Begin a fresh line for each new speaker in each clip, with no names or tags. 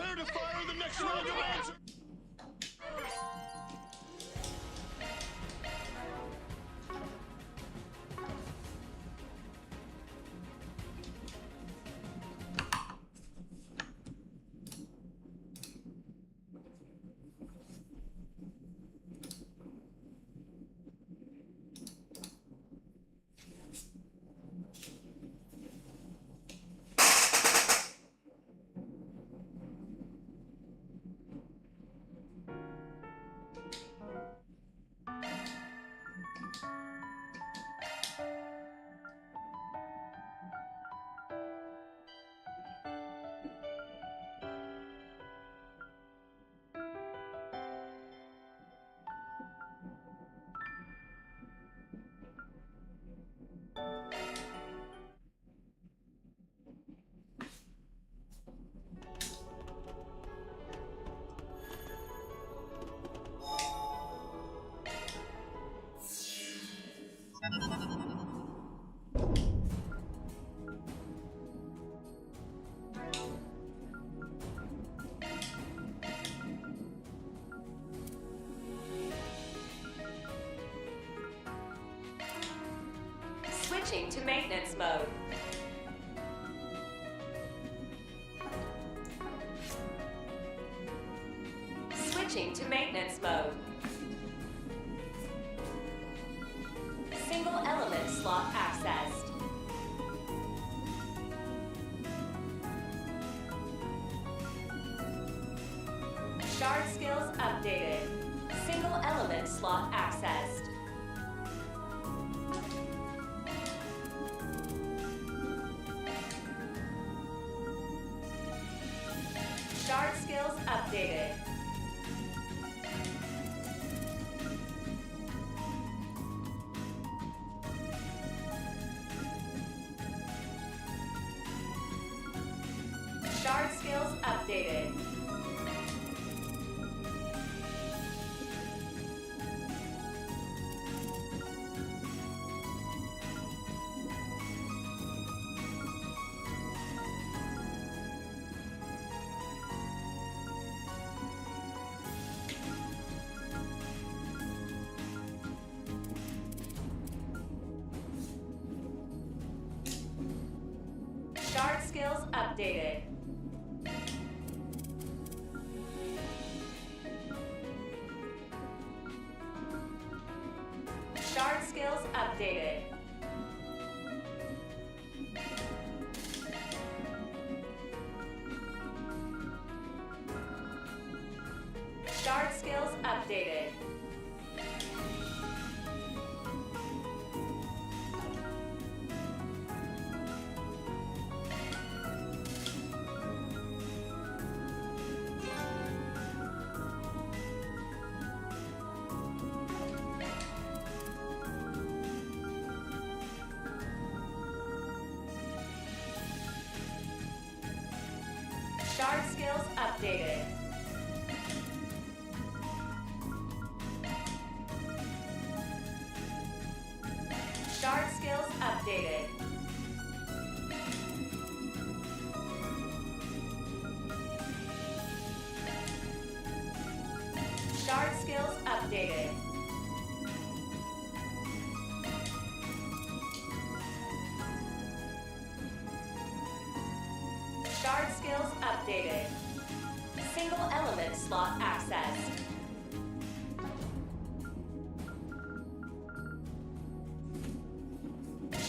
Prepare to fire the next round of answers!
Switching to maintenance mode. Switching to maintenance mode. Single element slot accessed. Shard skills updated. Single element slot accessed. Shard skills updated. Shard skills updated. Shard skills updated. Shard skills updated. Shard skills updated. Shard skills updated. Shard skills updated. Shard skills updated. Shard skills updated. Single element slot accessed.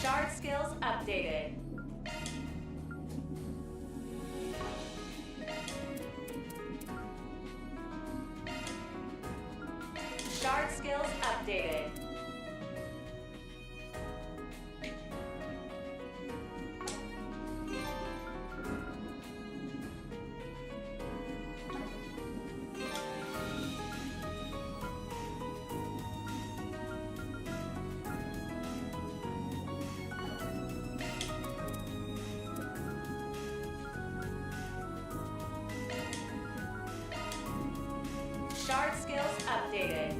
Shard skills updated. Shard skills updated. Shard skills updated.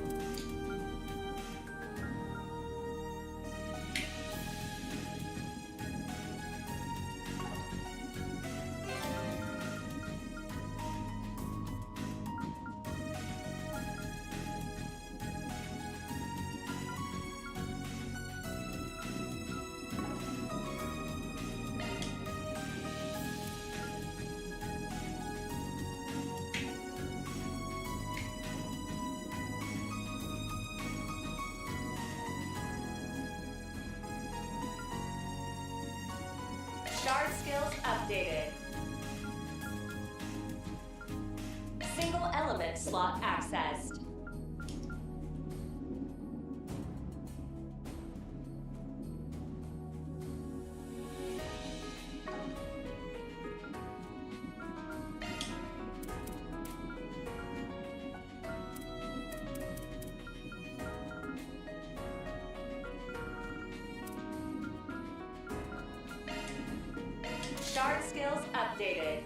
Shard skills updated. Single element slot accessed. Shard skills updated.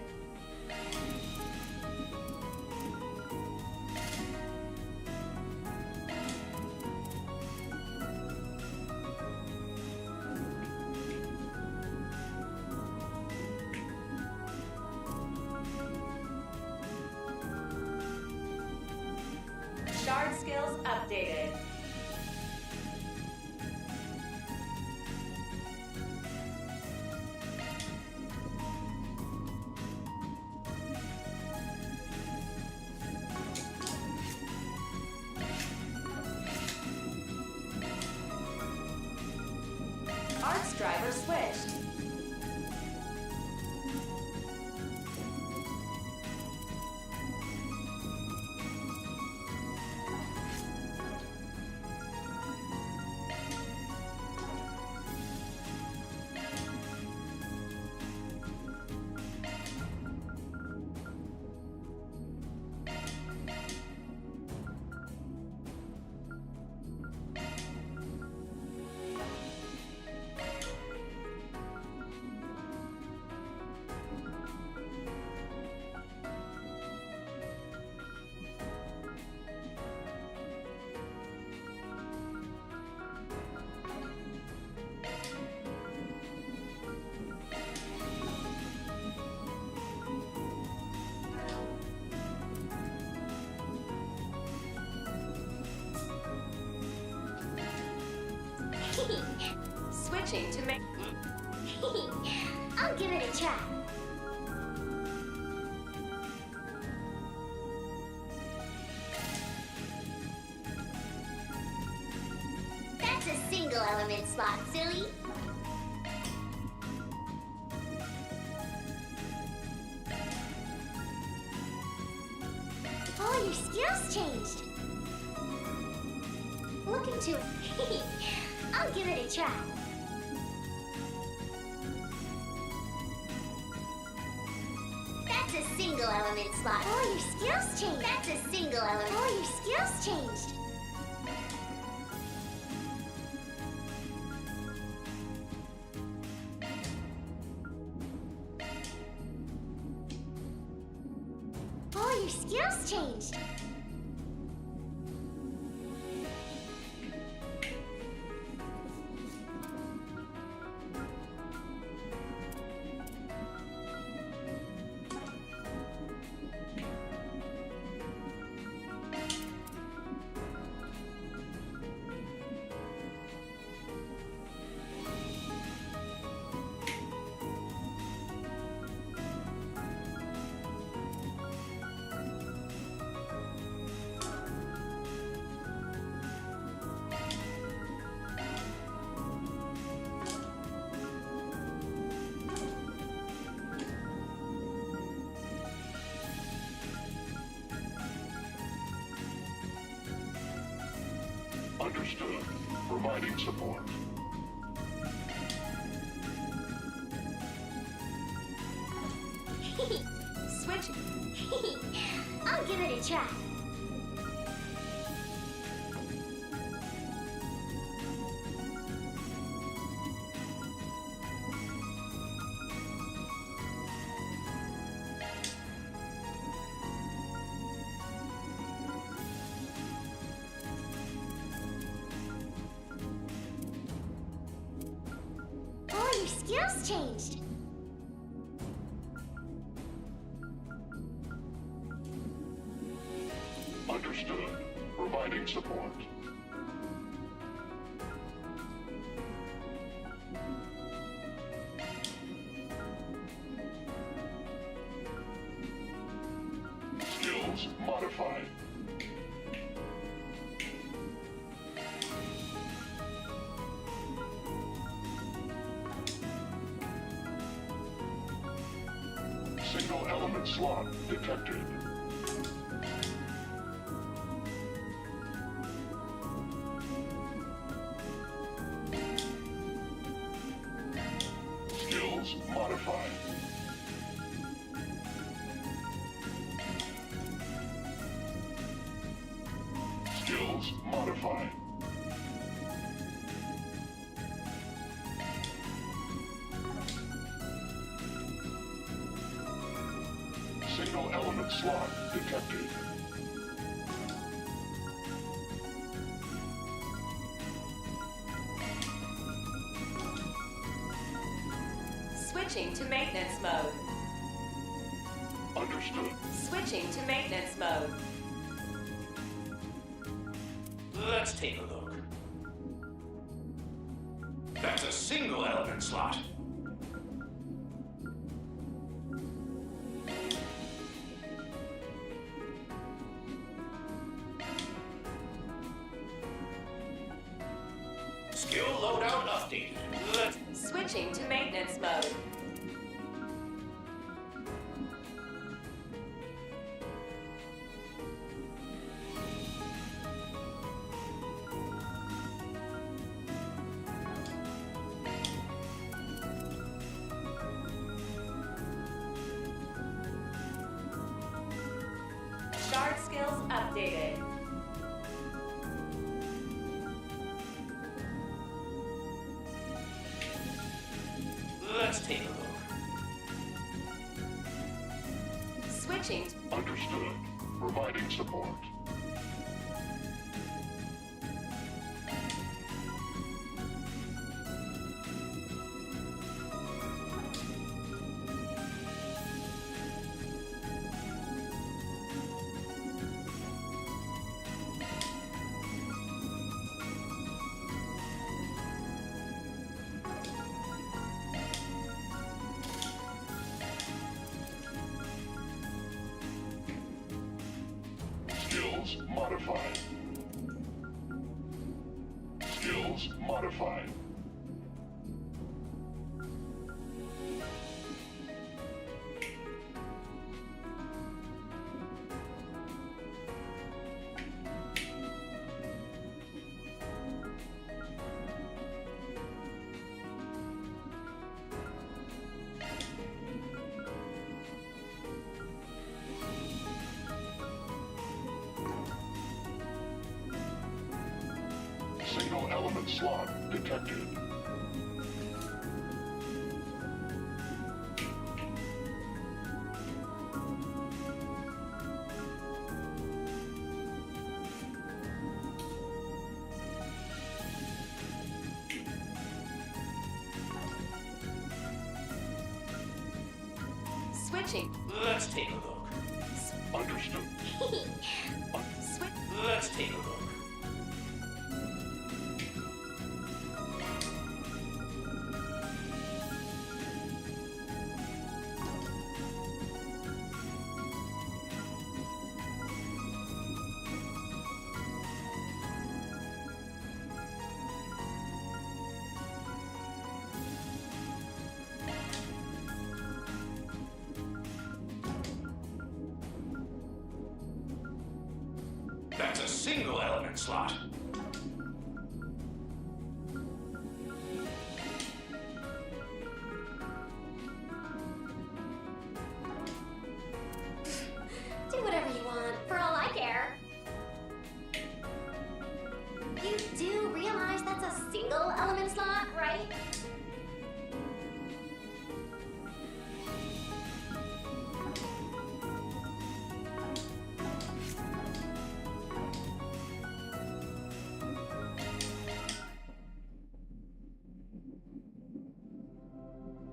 Shard skills updated. Arts driver switched. Switching to make.
I'll give it a try. That's a single element slot, silly. Oh, your skills changed. Look into it. I'll give it a try. That's a single element slot. Oh, your skills changed. That's a single element. Oh, your skills changed. Oh, your skills changed.
Understood. Providing support.
Switch.
I'll give it a try. Oh, your skills changed.
Understood. Providing support. Skills modified. Single element slot detected. Skills modified. Skills modified. Single element slot detected.
Switching to maintenance mode.
Understood.
Switching to maintenance mode.
Let's take a look. That's a single element slot. Skill loadout updated. Let's...
Switching to maintenance mode. Shard skills updated.
Let's take a look.
Switching.
Understood. Providing support. Skills modified. Skills modified. Single element slot detected.
Switching.
Let's take a look.
Understood.
Switch.
Let's take a look. That's a single element slot.
Do whatever you want, for all I care. You do realize that's a single element slot, right?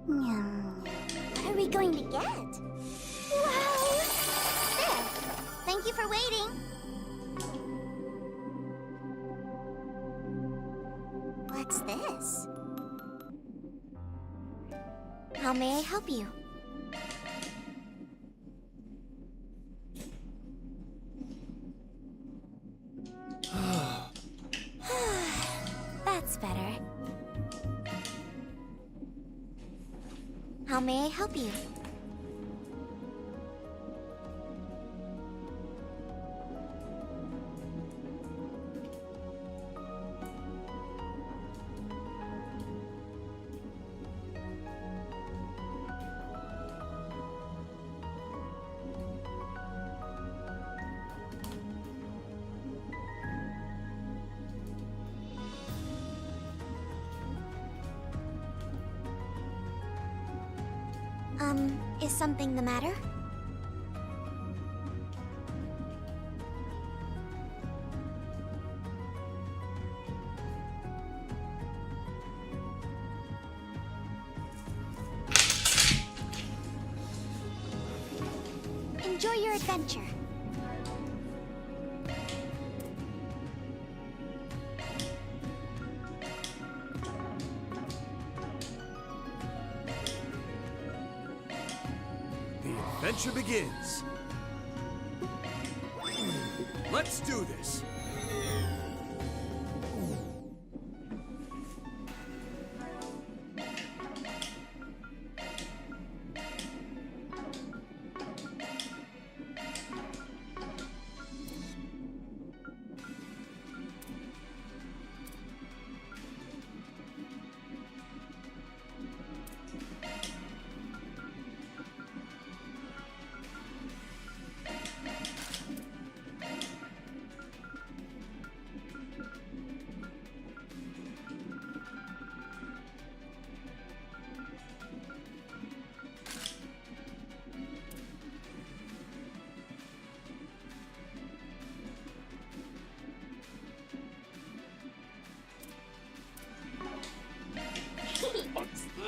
What are we going to get? Wow! There! Thank you for waiting. What's this? How may I help you? That's better. How may I help you? Is something the matter? Enjoy your adventure.
The adventure begins. Let's do this.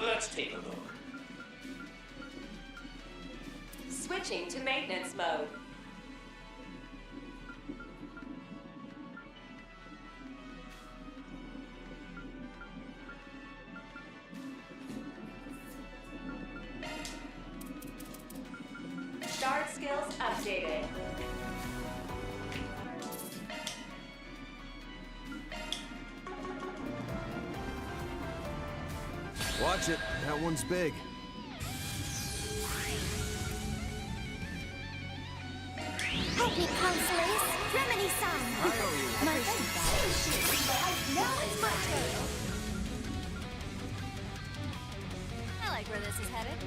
Let's take a look.
Switching to maintenance mode. Shard skills updated.
Watch it. That one's big.
Help me, Consulators! Remedy-san!
I owe you.
My face. Now it's my turn! I like where this is headed.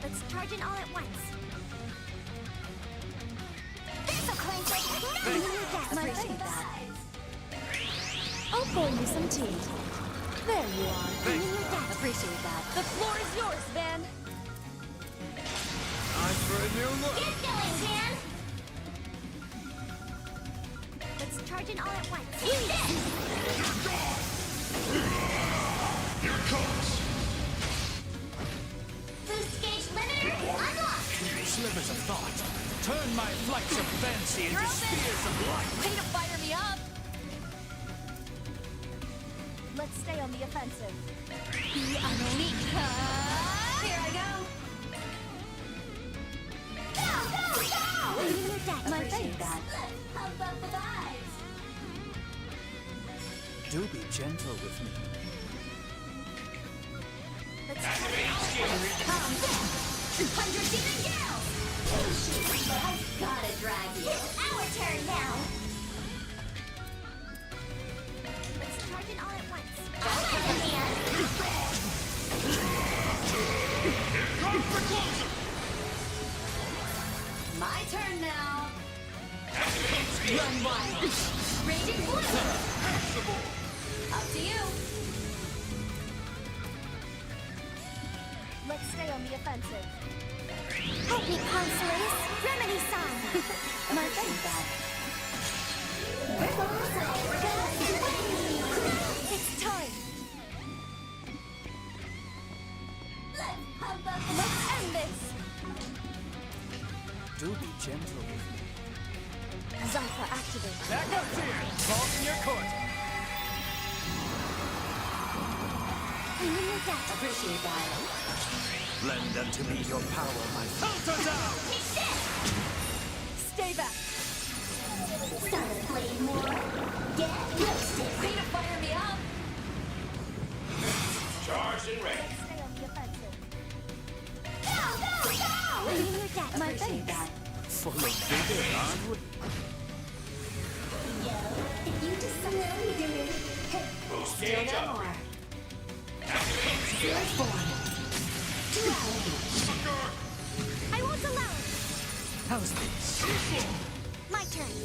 Let's charge in all at once. This'll cleanse it!
My face. I'll pour you some tea. There you are. Appreciate that. The floor is yours, Van.
Time for a new look.
Get going, Dan! Let's charge in all at once. Eat this!
Here comes.
Boost gauge limiter unlocked!
Slivers of thought. Turn my flights of fancy into spears of light.
Way to fire me up. Let's stay on the offensive. Be unleashed. Here I go.
Go! Leaving your deck.
My face.
Pump up the vibes!
Do be gentle with me.
Let's calm down! 100 demon girls! I've gotta drag you. It's our turn now! Let's charge it all at once.
My turn now. Run wild. Raging blue. Up to you. Let's stay on the offensive.
Help me, Consulators! Remedy-san!
My face. It's time. Let's end this.
Do be gentle with me.
Zypher activate.
Back up here. Ball in your court.
Leaving your deck.
Appreciate that.
Lend unto me your power, my filter down.
Take this!
Stay back.
Start to play more. Get roasted!
Way to fire me up.
Charged and ready.
Let's stay on the offensive.
Go, go, go! Leaving your deck.
My face.
Full of vigor, aren't we?
Yo, if you decide what are we doing?
Boost gauge up.
Spirit form.
I won't allow it!
How's this?
My turn.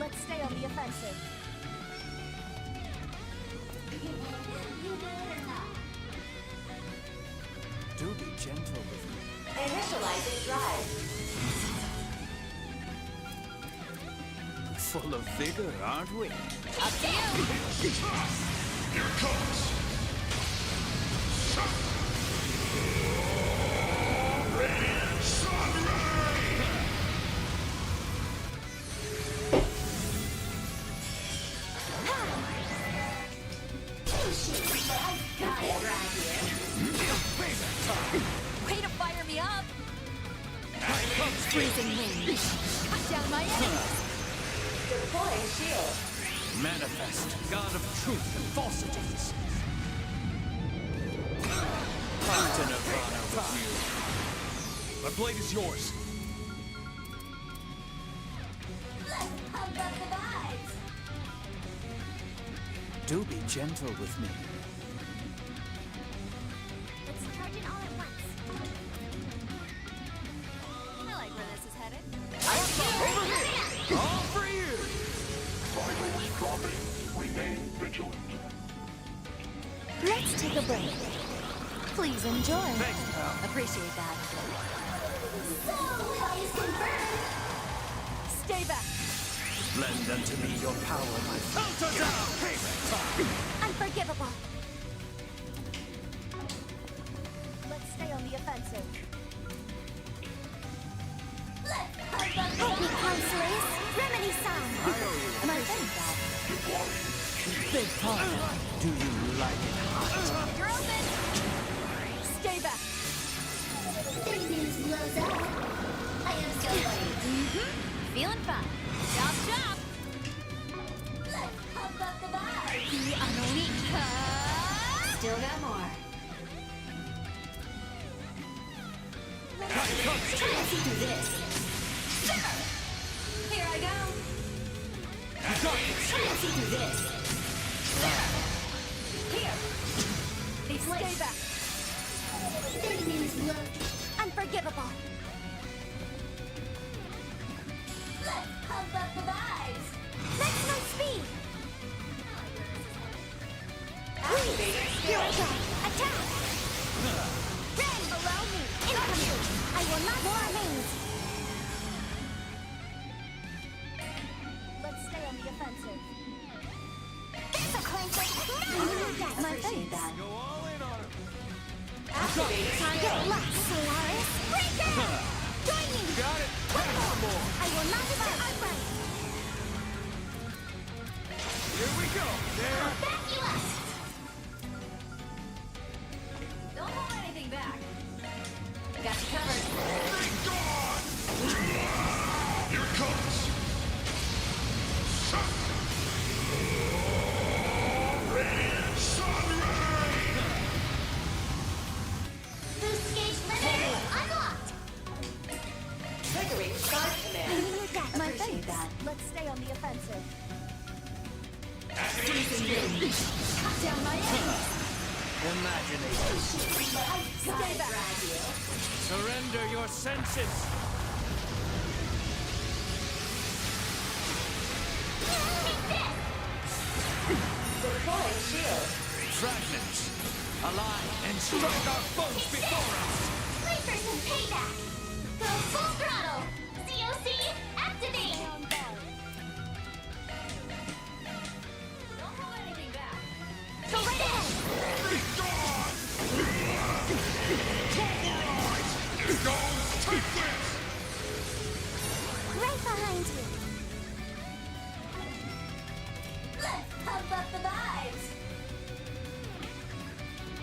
Let's stay on the offensive.
You do it or not?
Do be gentle with me.
Initializing drive.
Full of vigor, aren't we?
Up to you.
Here comes. Radiant sun ray!
Oh shit, but I gotta drag you.
Way to fire me up. Freezing wind. Cut down my enemies.
Deploying shield.
Manifest, God of truth and falsities. Come to Nirvana with you. My blade is yours.
Let's pump up the vibes.
Do be gentle with me.
Let's charge it all at once. I like where this is headed.
Over here! All for you!
Vitals dropping. Remain vigilant.
Let's take a break. Please enjoy.
Thanks, pal.
Appreciate that.
So, how is confirmed?
Stay back.
Lend unto me your power, my filter down! Payback time!
Unforgivable. Let's stay on the offensive.
Let's pump up the
Help me,
vibes.
counselors. Remedy some.
I owe you.
Am I right? That.
Big pardon. Do you like it hot?
You're open. Stay back.
Big news blows up. I am so ready.
Feeling fine. Chop, chop.
Let's pump up the vibes.
The unleashed.
Still got more.
Let's do this.
Here I go.
Let's do this.
Here.
Stay back.
Big news blow.
Unforgivable.
Let's pump up the vibes.
Maximum speed.
Activating
Here I
skill.
go. Attack. Ren below me. Incoming. I will not more remains. Let's stay on the offensive. That's a clincher. No! My
Appreciate
face.
that.
Go all in on him.
Activating skill.
Get lost, Solaris. Breaker! Join me.
Got it.
One more. I will not give up. Upright.
Here we go. There.
Back you up.
Don't hold anything back. Got you covered.
Be gone! Here comes. Radiant sun ray!
Boost gauge limiter unlocked.
Triggering star command.
My
Appreciate
face.
that.
Let's stay on the offensive.
Cut down my enemies.
Imagination.
But I gotta
back.
drag you.
Surrender your senses.
Take this.
Deploying shield.
Fragments. Align and strike our foes before us.
Wait for some payback. Go full throttle. COC activate.
On guard.
Don't hold anything back.
Go right ahead.
Be gone! Here goes! Take this!
Right behind you.
Let's pump up the vibes.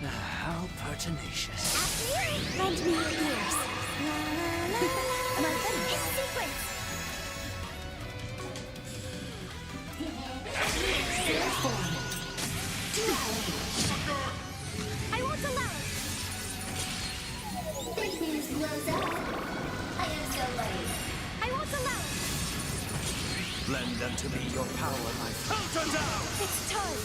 How pertinacious.
After you. Lend me your ears. La, la, la, la. My face. In sequence.
Sucker!
I won't allow it.
Big news blows up. I am so ready.
I won't allow it.
Lend unto me your power, my filter down.
It's time.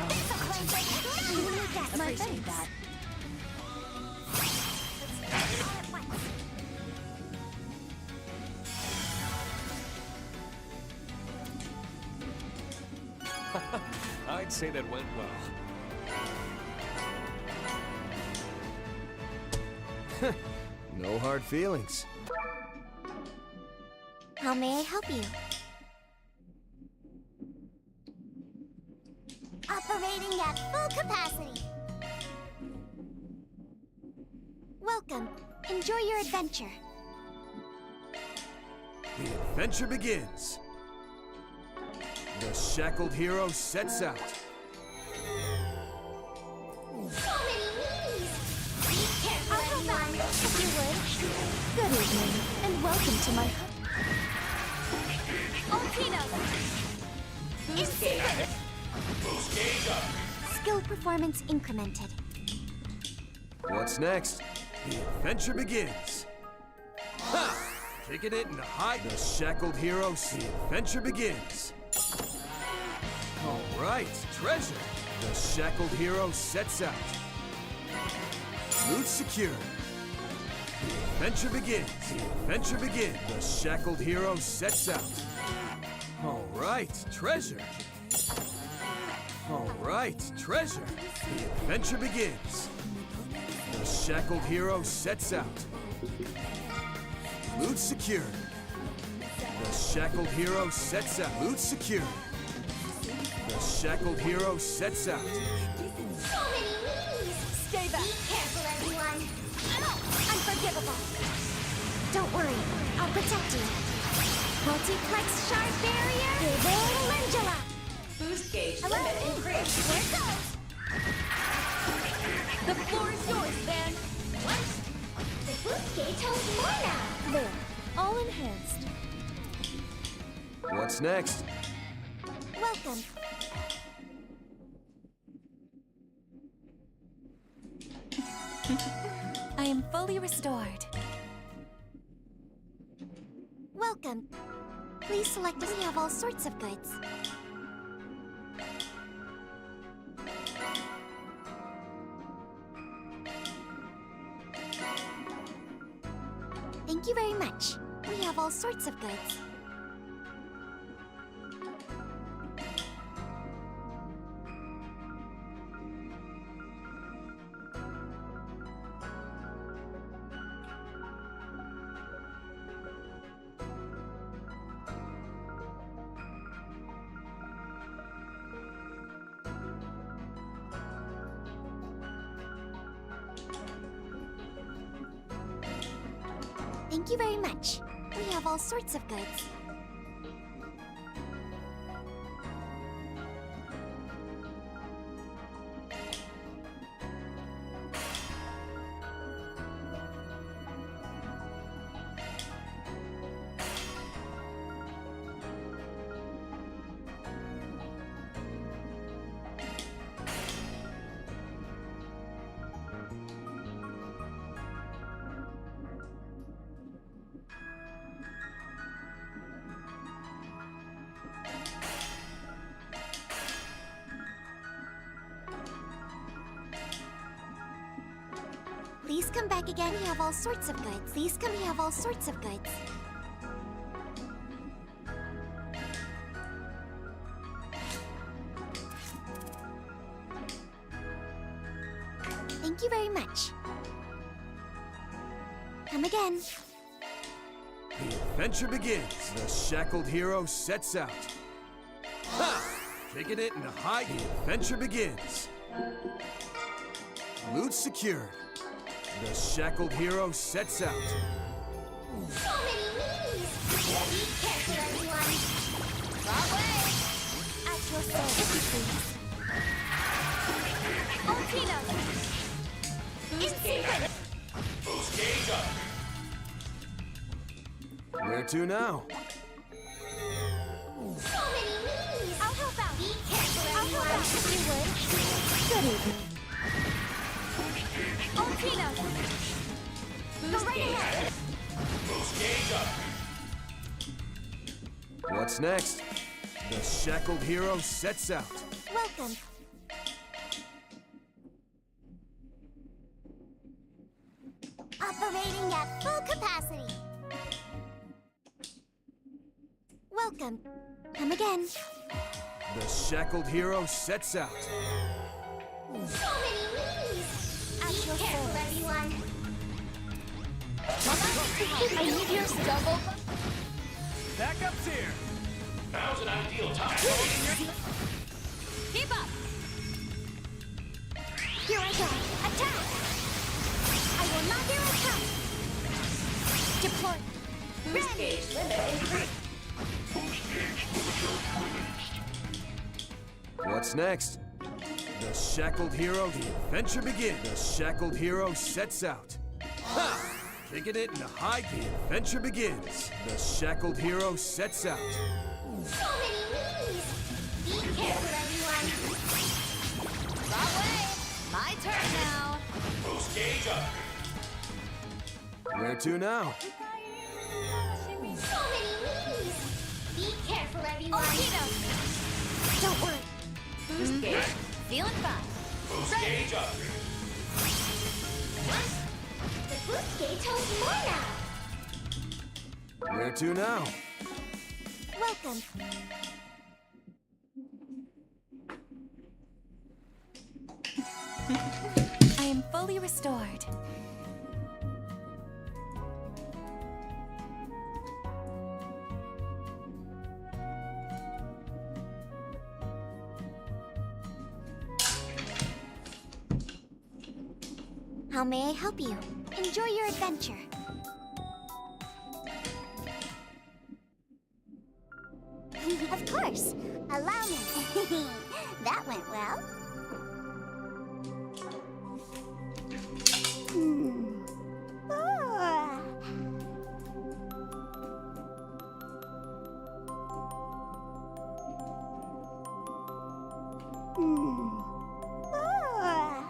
That's a clincher. You need that. My
Appreciate
face.
that.
Let's do it all at once.
I'd say that went well. No hard feelings.
How may I help you? Operating at full capacity. Welcome. Enjoy your adventure.
The adventure begins. The shackled hero sets out.
So many meanies! Be careful,
I'll help out,
everyone!
if you would. Good evening, and welcome to my... Ultino!
Boost gauge up.
Skill performance incremented.
What's next? The adventure begins. Ha! Kicking it in the high. The shackled hero. The adventure begins. All right, treasure. The shackled hero sets out. Loot secured. The adventure begins. The adventure begins. The shackled hero sets out. All right, treasure. All right, treasure. The adventure begins. The shackled hero sets out. Loot secured. The shackled hero sets out. Loot secured. The shackled hero sets out.
So many meanies!
Stay back!
Be careful, everyone!
Unforgivable!
Don't worry, I'll protect you. Multiplex shard barrier, Angela!
Boost gauge
Hello?
limit increased.
Here it goes!
The floor is yours, Van!
What? The boost gauge holds more now!
There, all enhanced.
What's next?
Welcome.
I am fully restored.
Welcome. Please select us. We have all sorts of goods. Thank you very much. We have all sorts of goods. Thank you very much. We have all sorts of goods. Please come back again. We have all sorts of goods. Please come. We have all sorts of goods. Thank you very much. Come again.
The adventure begins. The shackled hero sets out. Ha! Kicking it in the high. The adventure begins. Loot secured. The shackled hero sets out.
So many meanies! Be careful, everyone!
Our way! At your service, please. Ultino!
Boost gauge.
Boost gauge up.
Where to now?
So many meanies!
I'll help out!
Be careful,
I'll help
everyone!
out if you would. Good evening. Ultino! Go
Boost
right
gauge.
ahead!
Boost gauge up.
What's next? The shackled hero sets out.
Welcome. Operating at full capacity. Welcome. Come again.
The shackled hero sets out.
So many meanies! Be careful, everyone!
I need your double.
Backup's here.
Now's an ideal time.
Keep up!
Here I go! Attack! I will not hear attack! Deploy!
Boost gauge limit increased.
What's next? The shackled hero, the adventure begins. The shackled hero sets out. Ha! Kicking it in the high gear. Adventure begins. The shackled hero sets out.
So many meanies! Be careful, everyone!
Wrong way! My turn now!
Boost gauge up.
Where to now?
So many meanies! Be careful, everyone!
Okito!
Don't worry!
Boost gauge. Feeling fine.
Boost gauge up.
The boost gauge holds more now!
Where to now?
Welcome!
I am fully restored.
How may I help you? Enjoy your adventure. Of course. Allow me. That went well. Ah. Ah. Ah.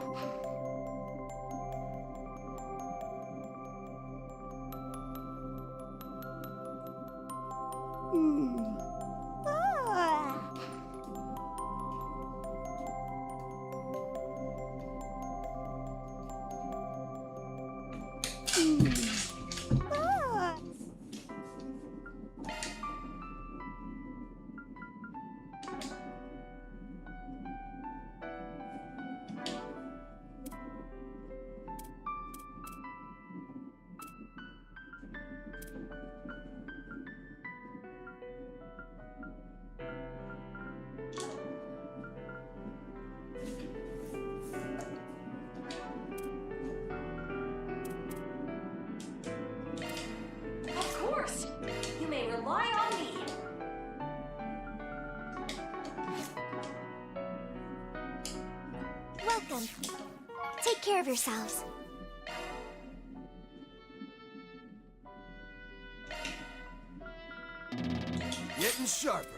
Ah.
Of course! You may rely on me!
Welcome. Take care of yourselves.
Getting sharper.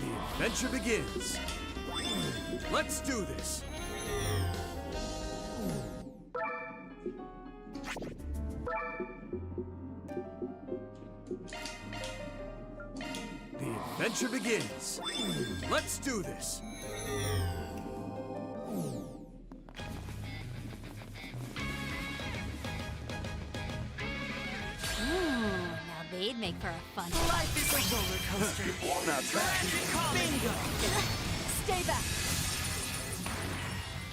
The adventure begins. Let's do this. The adventure begins. Let's do this.
Now they'd make for a fun
Life is a roller coaster. Bingo.
Stay back.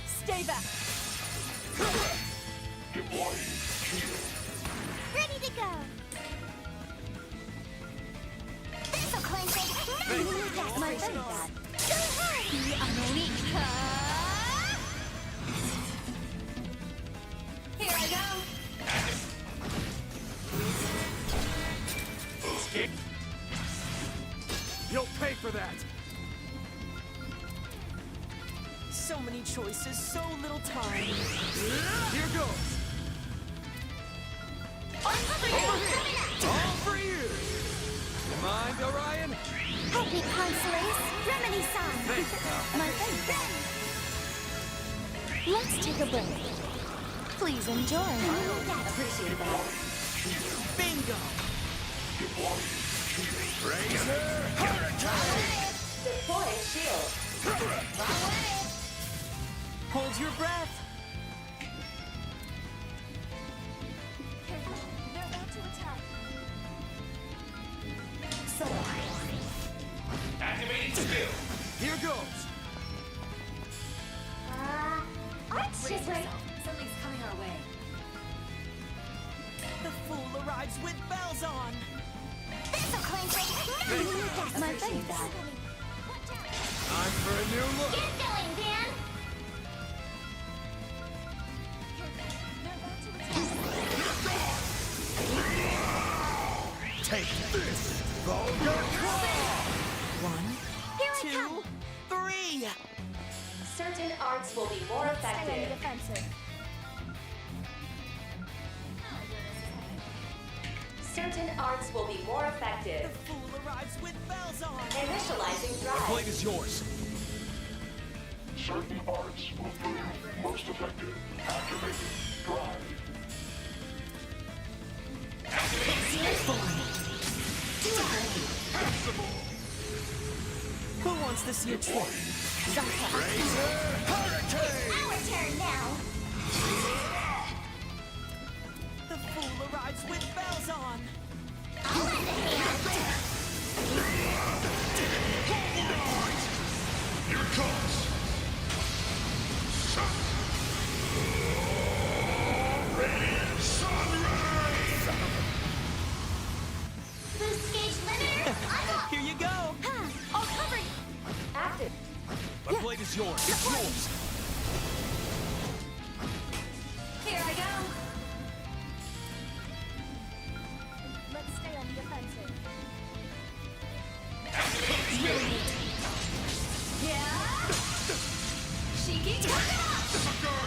Stay back.
Ready to go. This'll cleanse it.
That's my thing, Dad.
Go ahead.
The Amonika! Here I go!
Boost gauge.
You'll pay for that.
So many choices, so little time.
Here goes. Over here. All for you. Mind, Orion?
Help me, Consoles. Remedy-san.
My thanks. Let's take a break. Please enjoy.
Appreciate that.
Bingo!
Razor Hurricane!
Deploy shield.
Hold your breath.
They're about to attack.
Activating skill.
Here goes.
Art's
Brace
just right.
yourself. Something's coming our way.
The fool arrives with bells on.
This'll cleanse it.
My
Appreciate
thanks.
that.
Time for a new look.
Get going, Dan.
They're about to attack.
Take this, vulgar claw!
1,
Here I
2,
come.
3.
Certain arts will be more
Stay on the
effective.
defensive.
Certain arts will be more
The
effective.
fool arrives with bells on.
Initializing
The
drive.
plate is yours.
Certain arts will prove most effective. Activating drive.
Who wants to see a trick?
Razor Hurricane!
Our turn now.
The fool arrives with bells on.
I'll lend a hand.
Here it comes! Radiant Sunray!
Boost gauge limiter. Unlock.
Here you go.
I'll cover you.
Active.
The plate is yours. It's yours.
Here I go.
Let's stay on the offensive.
Yeah. Shiki,
Sucker!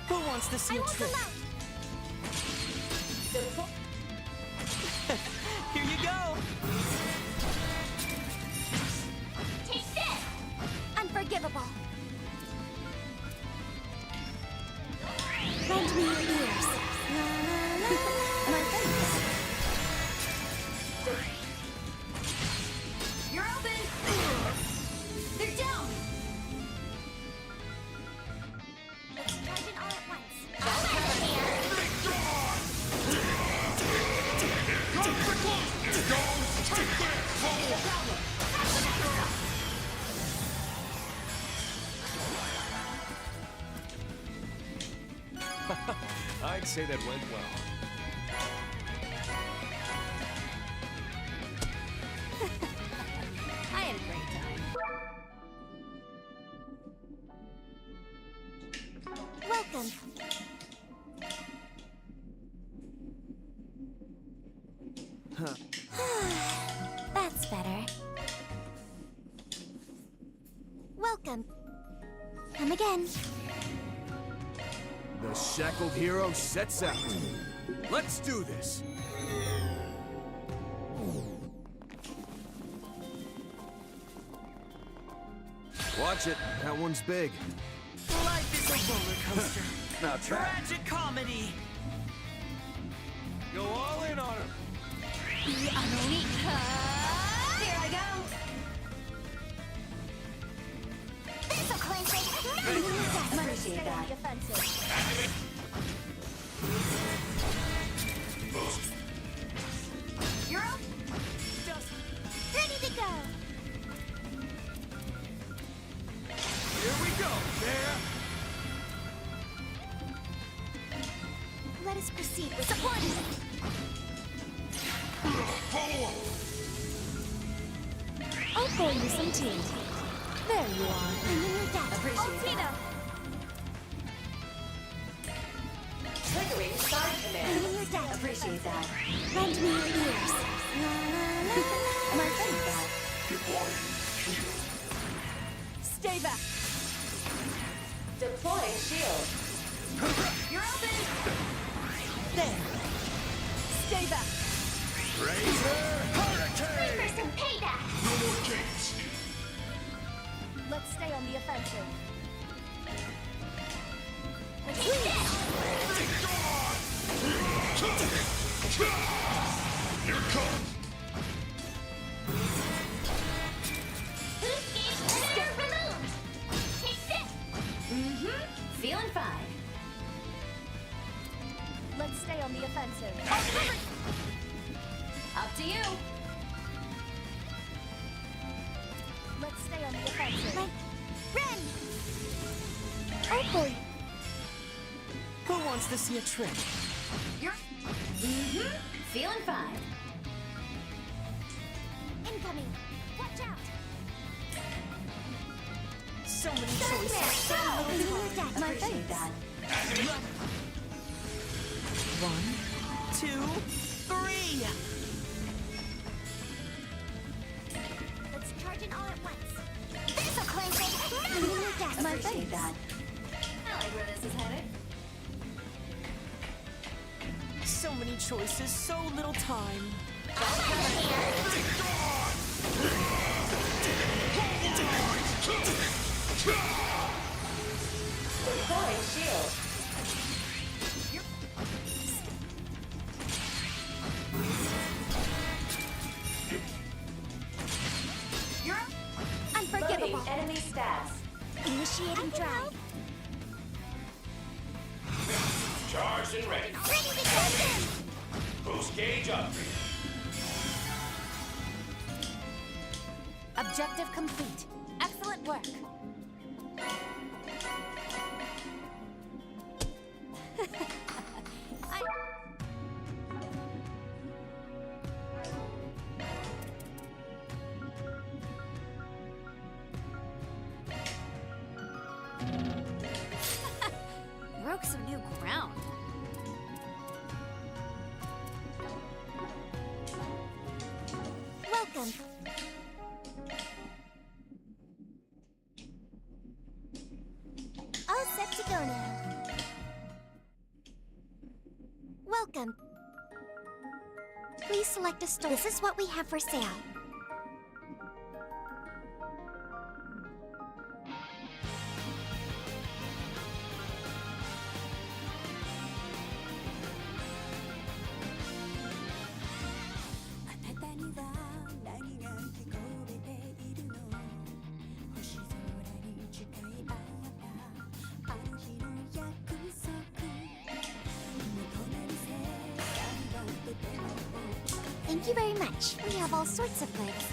Who wants to see
I
a
won't
trick?
allow.
deploy.
Here you go.
Take this.
Unforgivable. Lend me your ears. La, la, la, la. My thanks.
You're open. They're down.
Let's charge it all at once.
I'll lend a hand.
Comes the close! Here goes! Take this, fool!
I'd say that went well.
I had a great time.
Welcome. That's better. Welcome. Come again.
The shackled hero sets out. Let's do this. Watch it. That one's big.
Life is a roller coaster.
Now try.
Tragic comedy.
Go all in on him.
Here I go.
This'll cleanse it.
Appreciate
Stay on
that.
the offensive.
You're up.
Just
Ready to go.
Here we go. There.
Let us proceed with support.
Follow up!
I'll pour you some tea. There you are. I'm in your debt.
Appreciate
Tina.
Triggering side
I'm
command.
in your debt.
Appreciate that.
Lend me your ears. La, la, la, la. My
Appreciate
thanks.
that.
Deploying shield.
stay back.
Deploying shield. You're open!
There.
Stay back.
Time for some payback.
No more games.
Let's stay on the offensive.
Here comes.
Boost gauge limiter removed. Take this.
Feeling fine.
Let's stay on the offensive.
Up to you.
Let's stay on the offensive.
Run.
Oh boy.
Who wants to see a trick?
You're. Feeling fine.
Incoming. Watch out.
So many choices. So little time.
My
Appreciate
face.
that.
1, 2, 3.
Let's charge it all at once.
This'll cleanse it. Now your death.
My
Appreciate
face.
that. I like where this is headed.
So many choices. So little time.
Deploying shield. You're
Unforgettable.
loading enemy stats.
Initiating drive.
Charged and ready.
Ready to go in.
Boost gauge up.
Objective complete. Excellent work. Broke some new ground. Welcome. All set to go now. Welcome. Please select a store. This is what we have for sale. Thank you very much. We have all sorts of goods.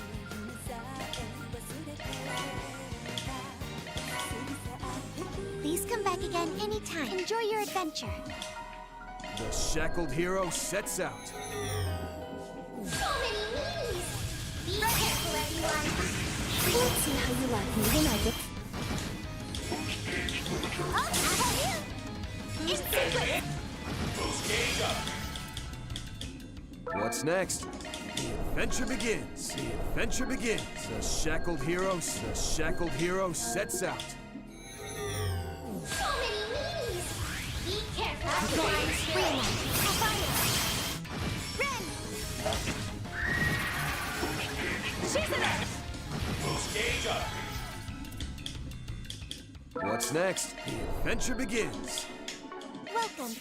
Please come back again anytime. Enjoy your adventure.
The shackled hero sets out.
So many meanies. Be careful, everyone.
Let's see how you like me when I get...
Oh, how about you?
In sequence!
Boost gauge up.
What's next? The adventure begins. The adventure begins. The shackled hero sets out.
So many meanies. Be careful, everyone. Run.
She's in it!
Boost gauge up.
What's next? The adventure begins.
Welcome.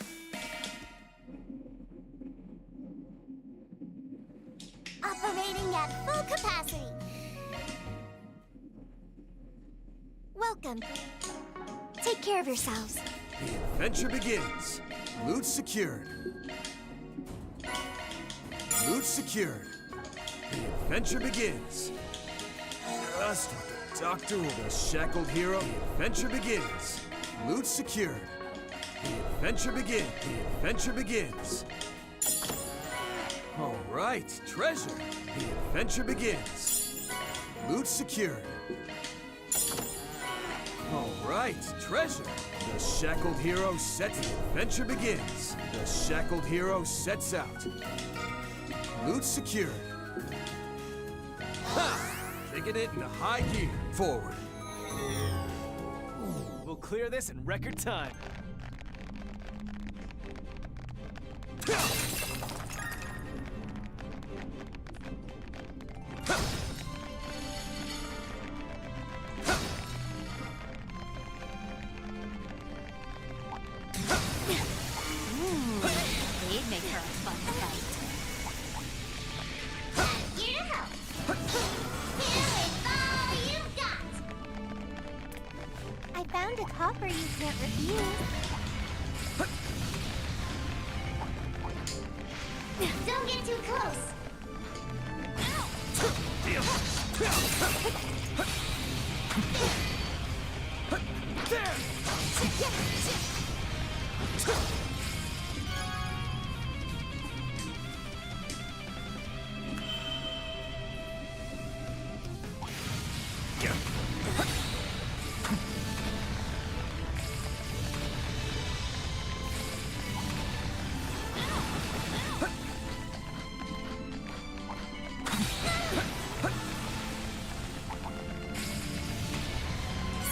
Operating at full capacity.
Welcome. Take care of yourselves.
The adventure begins. Loot secured. Loot secured. The adventure begins. Just what the doctor will. The shackled hero. The adventure begins. Loot secured. The adventure begins. The adventure begins. All right, treasure. The adventure begins. Loot secured. All right, treasure. The shackled hero sets. The adventure begins. The shackled hero sets out. Loot secured. Ha! Taking it into high gear. Forward.
will clear this in record time.
They'd make her a fun fight.
Here to help. Here with all you've got. I found a copper you can't refuse. Don't get too close.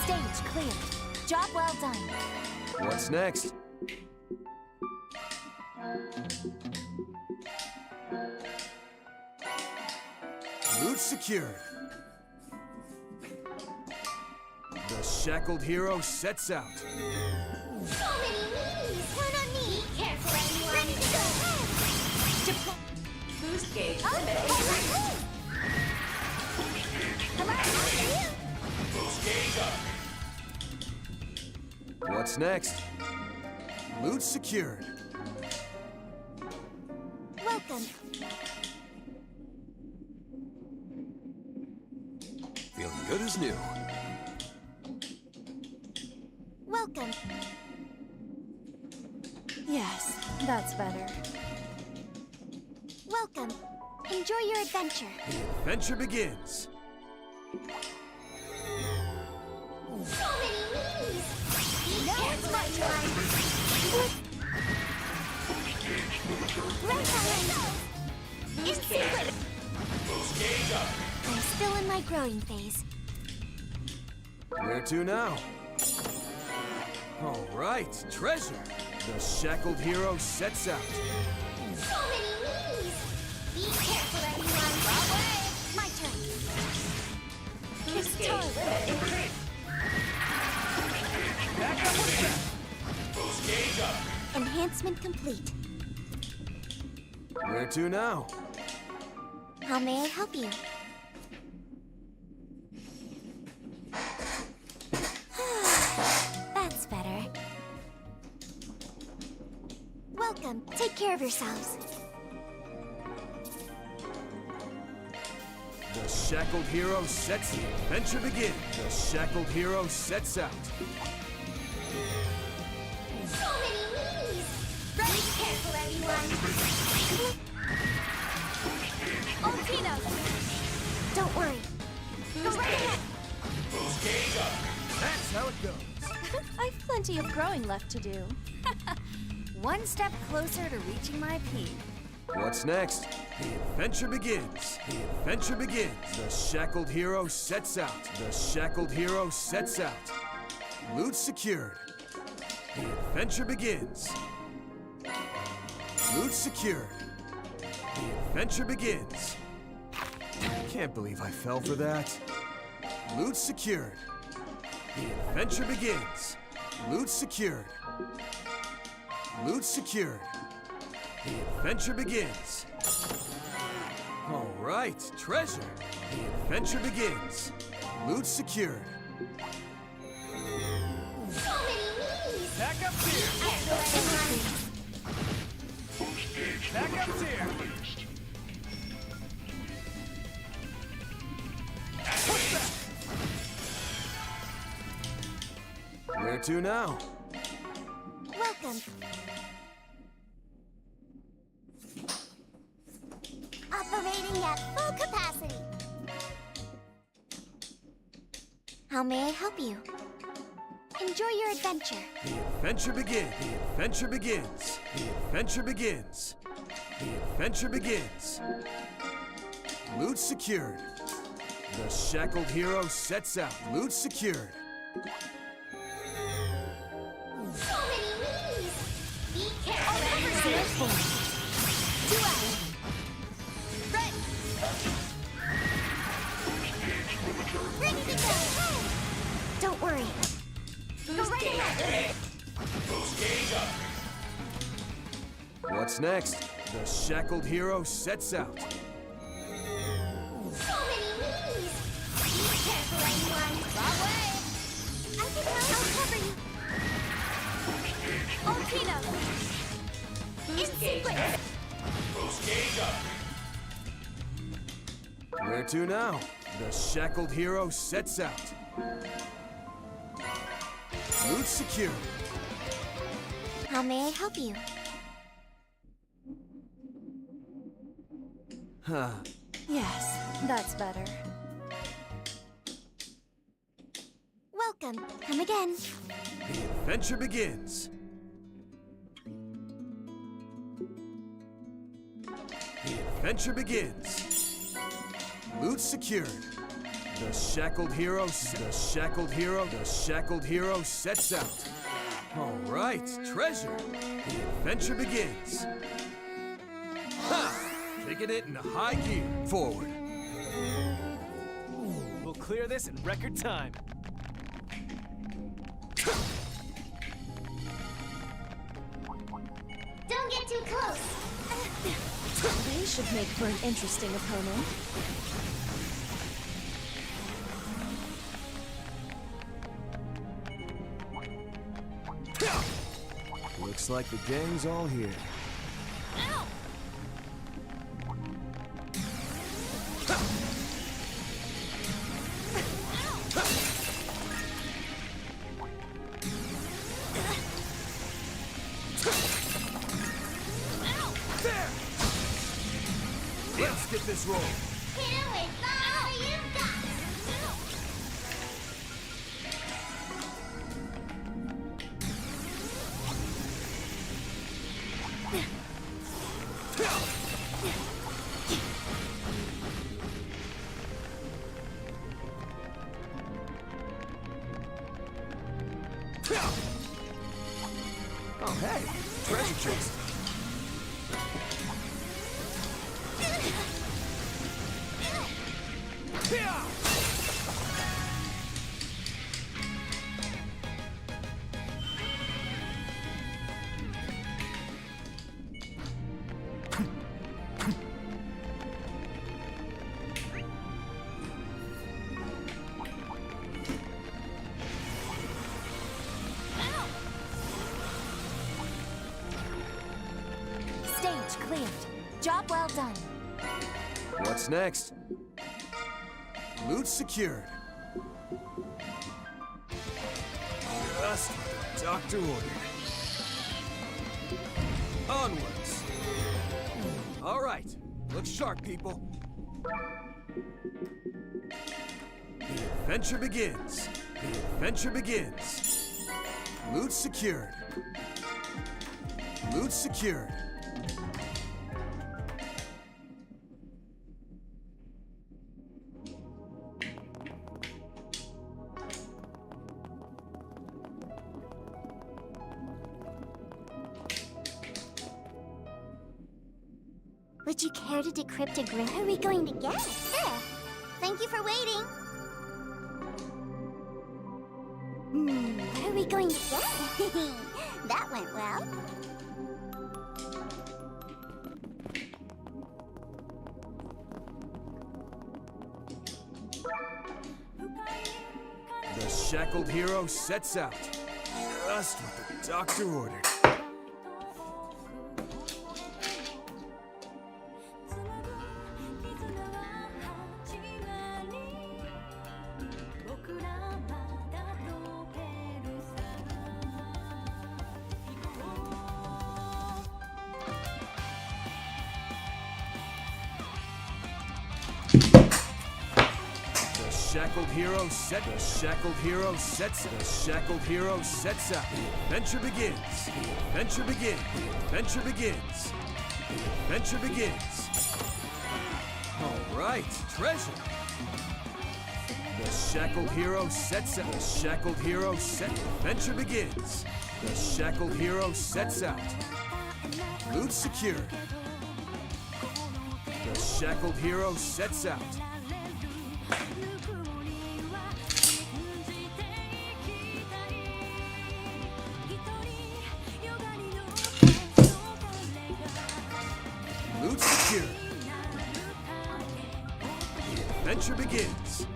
Stage clear. Job well done.
What's next? Loot secured. The shackled hero sets out.
So many meanies. Count on me. Be careful, everyone. Ready to go.
Boost gauge
Oh,
limit
oh,
increased.
oh. Come on, after you.
Boost gauge up.
What's next? Loot secured.
Welcome.
Feeling good as new.
Welcome.
Yes, that's better.
Welcome. Enjoy your adventure.
The adventure begins.
So many meanies. Be careful, everyone. Right behind you.
Boost gauge.
Boost gauge up.
I'm still in my growing phase.
Where to now? All right, treasure. The shackled hero sets out.
So many meanies. Be careful, everyone. My turn.
Boost gauge limit increased.
Boost gauge up.
Enhancement complete.
Where to now?
How may I help you? That's better. Welcome. Take care of yourselves.
The shackled hero sets the adventure begins. The shackled hero sets out.
So many meanies. Be careful, everyone.
Altina!
Don't worry. Go right ahead.
Boost gauge up.
That's how it goes.
I've plenty of growing left to do.
One step closer to reaching my peak.
What's next? The adventure begins. The adventure begins. The shackled hero sets out. The shackled hero sets out. Loot secured. The adventure begins. Loot secured. The adventure begins. Can't believe I fell for that. Loot secured. The adventure begins. Loot secured. Loot secured. The adventure begins. All right, treasure. The adventure begins. Loot secured.
So many meanies.
Back up here!
Careful, everyone.
Back up here!
Where to now?
Welcome. Operating at full capacity. How may I help you? Enjoy your adventure.
The adventure begins. The adventure begins. The adventure begins. The adventure begins. Loot secured. The shackled hero sets out. Loot secured.
forward. 2 out. Ready. Ready to go. Don't worry. Go right ahead.
Boost gauge up.
What's next? The shackled hero sets out.
So many meanies! Be careful, anyone!
Wrong way. I can help. I'll cover you. Ultina. In sequence.
Boost gauge up.
Where to now? The shackled hero sets out. Loot secure.
How may I help you?
Huh.
Yes, that's better. Welcome. Come again.
The adventure begins. The adventure begins. Loot secured. The shackled hero sets out. All right, treasure. The adventure begins. Ha! Taking it into high gear. Forward.
We'll clear this in record time.
Don't get too close!
They should make for an interesting opponent.
Looks like the gang's all here.
Ow!
There! Let's get this rolling.
Hit him with all you've got!
Oh, hey, treasure chest.
Stage cleared. Job well done.
What's next? Loot secured. Just what the doctor ordered. Onwards. All right, look sharp, people. The adventure begins. The adventure begins. Loot secured. Loot secured.
Would you care to decrypt a grip? What are we going to get? There! Thank you for waiting! What are we going to get? That went well.
The shackled hero sets out. Just what the doctor ordered. The shackled hero sets out. The adventure begins. The adventure begins. The adventure begins. The adventure begins. All right, treasure. The shackled hero sets out. The shackled hero set. The adventure begins. The shackled hero sets out. Loot secured. The shackled hero sets out. Loot secured. The adventure begins.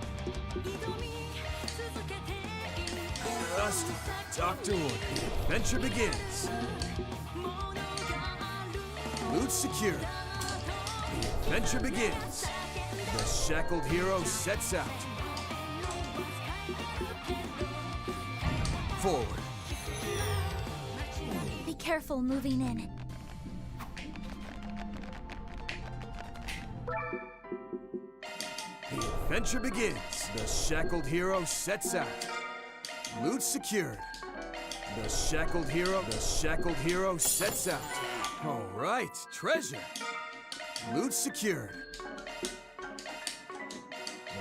Dusty, Dr. Wood. The adventure begins. Loot secured. The adventure begins. The shackled hero sets out. Forward.
Be careful moving in.
The adventure begins. The shackled hero sets out. Loot secured. The shackled hero sets out. All right, treasure. Loot secured.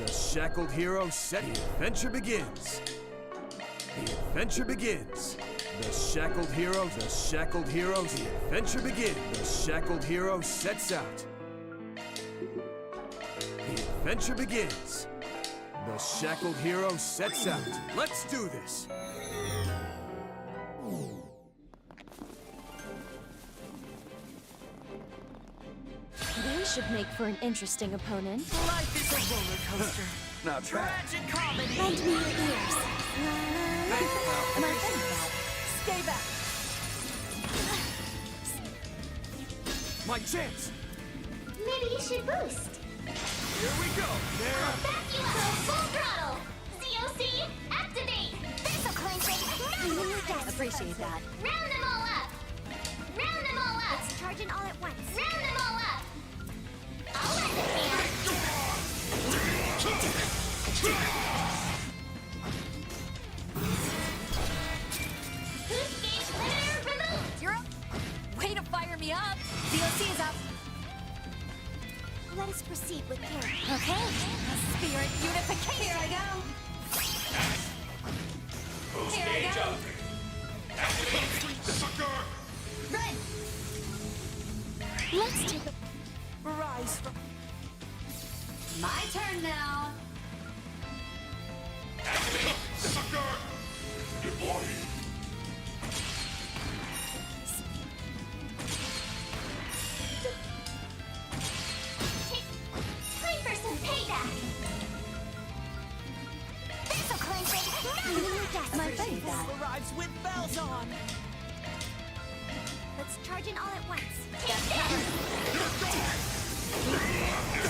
The shackled hero set. The adventure begins. The adventure begins. The shackled hero. The adventure begins. The shackled hero sets out. The adventure begins. The shackled hero sets out. Let's do this.
They should make for an interesting opponent.
Life is a roller coaster.
Now try.
Tragic comedy.
Lend me your ears. Am I
Stay back.
My chance.
Maybe you should boost.
Here we go.
Back you up. Full throttle. COC, activate. This'll cleanse it.
Appreciate that.
Round them all up. Round them all up.
Let's charge it all at once.
Round them all up. I'll lend a hand. Boost gauge limiter removed.
You're up. Way to fire me up. DOC is up. Let us proceed with care. Okay. Spirit unification. Here I go.
Boost
Here I
gauge
go.
up.
Sucker!
Run. Let's take a
Rise from.
My turn now.
Sucker! Deploy!
Time for some payback. This'll cleanse it.
my face.
Fool arrives with bells on.
Let's charge it all at once.
Here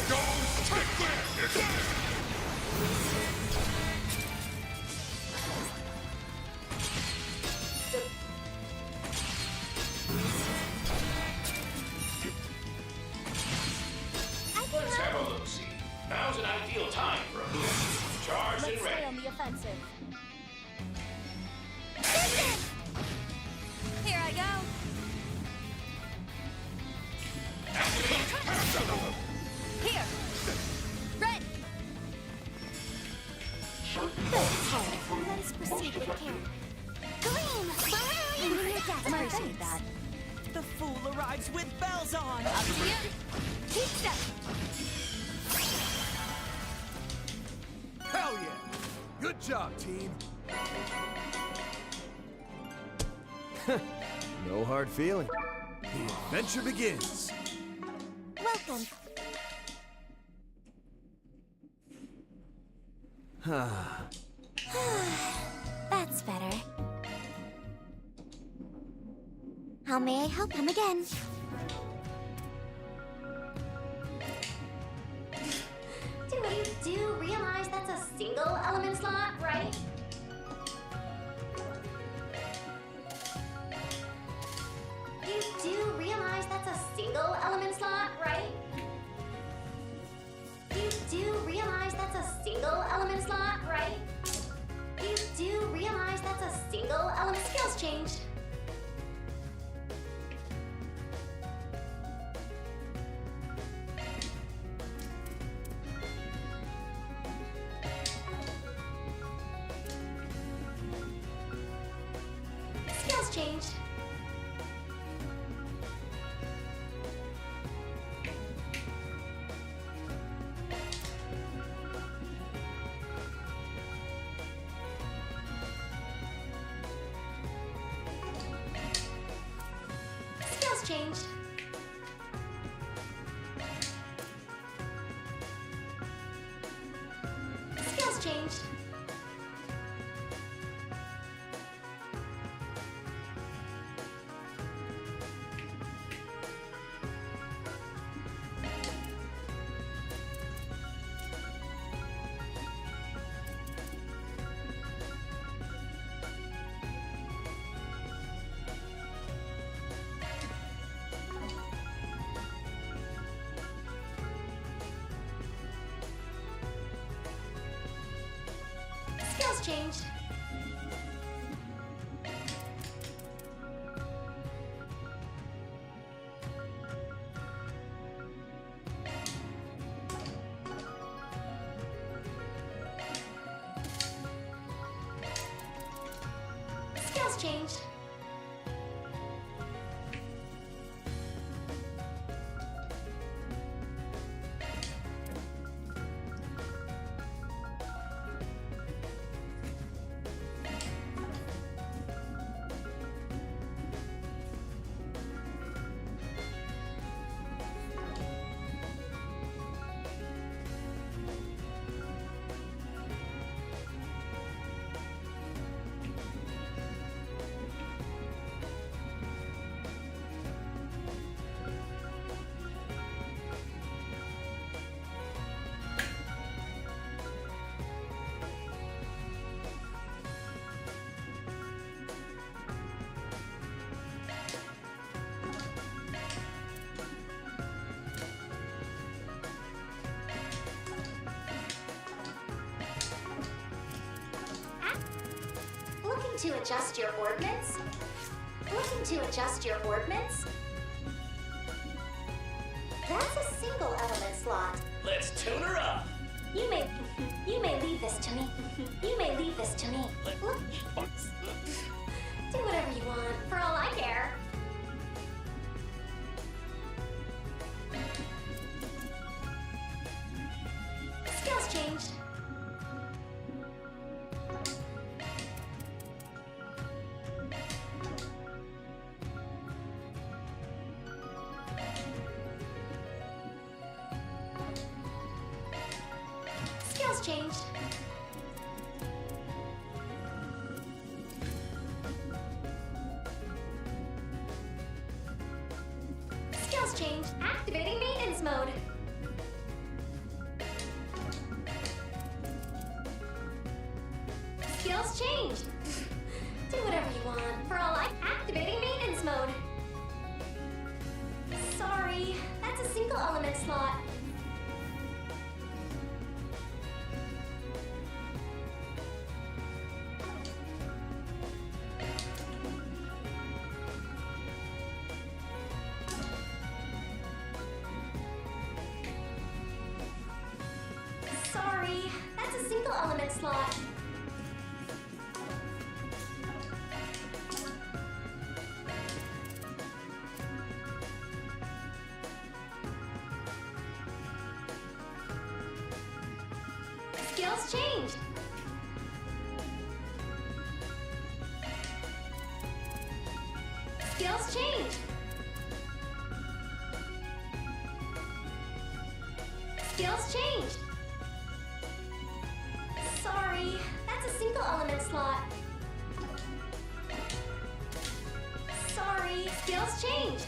goes! Take this!
Let's have a look-see. Now's an ideal time for a boost. Charged
Let's
and
stay
ready.
on the offensive.
Here I go. Here. Red.
Let us proceed with care.
Gleam.
Appreciate that.
The fool arrives with bells on.
Up to you.
Keep step.
Hell yeah! Good job, team. No hard feeling. The adventure begins.
Welcome. That's better. How may I help him again?
Do realize that's a single element slot, right? You do realize that's a single element slot, right? You do realize that's a single element slot, right? You do realize that's a single element. Skills changed. Skills changed. Skills changed. Skills changed. Skills changed. Skills changed. Looking to adjust your ordnance? Looking to adjust your ordnance? That's a single element slot.
Let's tune her up.
You may leave this to me. You may leave this to me. Look, do whatever you want, for all I care. Skills changed. Skills changed. Skills changed. Activating maintenance mode. Skills changed. Do whatever you want, for all I... Activating maintenance mode. Sorry, that's a single element slot. Sorry, that's a single element slot. Skills changed. Skills changed. Skills changed. Sorry, that's a single element slot. Sorry, skills changed.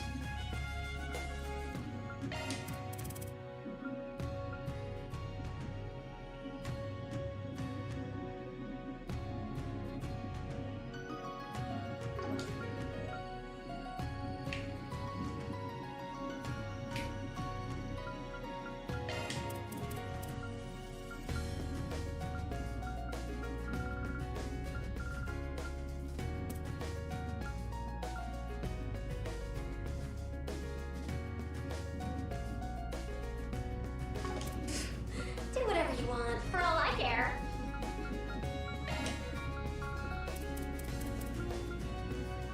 Do whatever you want, for all I care.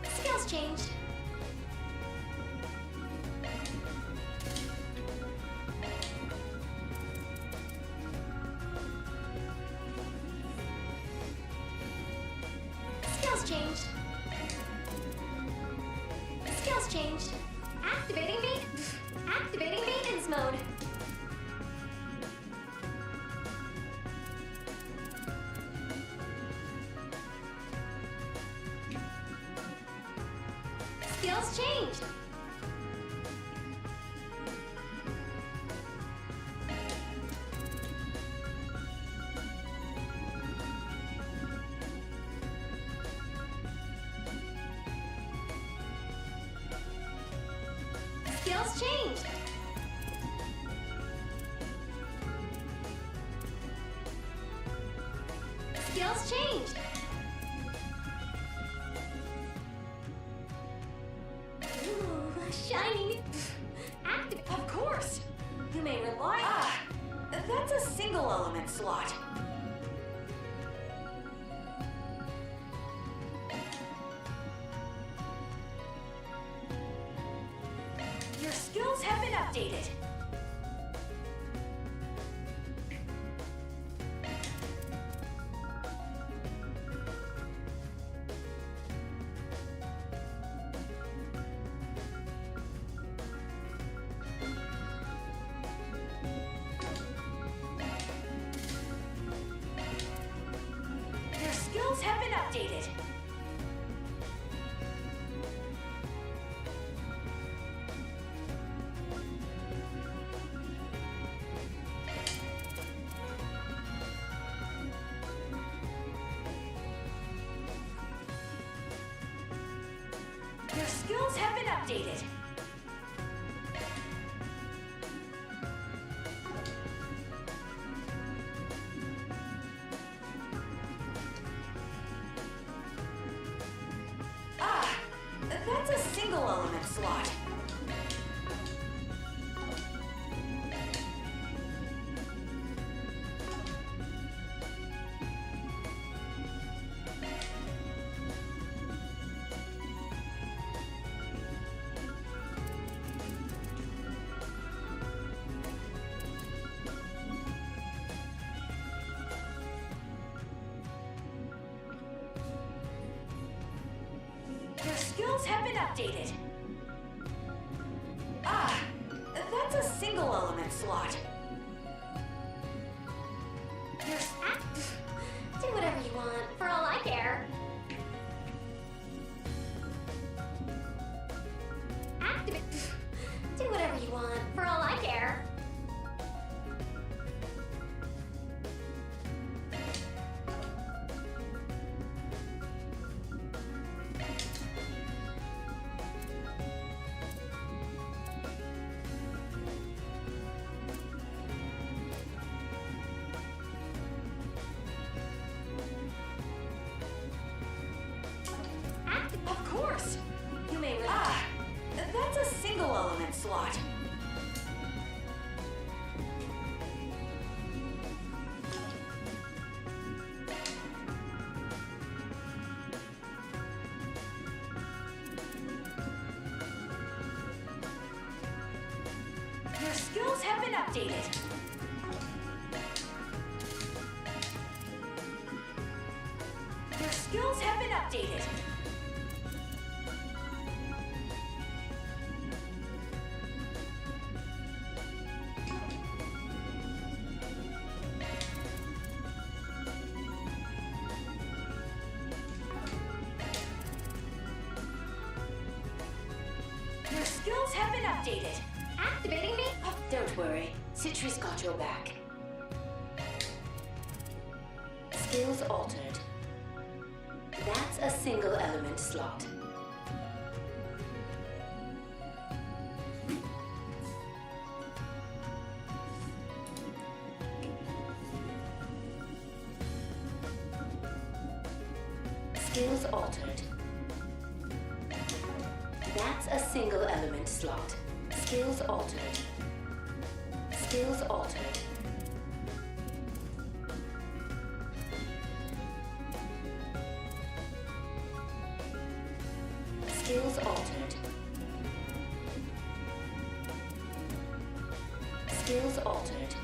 Skills changed. Skills changed. Skills changed. Activating maintenance mode. Skills changed. Skills changed. Skills changed. Ooh, shiny. Active. Of course. You may rely. That's a single element slot. Your skills have been updated. Your skills have been updated. Your skills have been updated. That's a single element slot. Your skills have been updated. That's a single element slot. Do whatever you want, for all I care. Activate. Do whatever you want, for all I care. Of course. You may that's a single element slot. Your skills have been updated. Your skills have been updated. Your skills have been updated. Activating me? Oh, don't worry. Citri's got your back. Skills altered. That's a single element slot. Skills altered. That's a single element slot. Skills altered. Skills altered. Skills altered. Skills altered.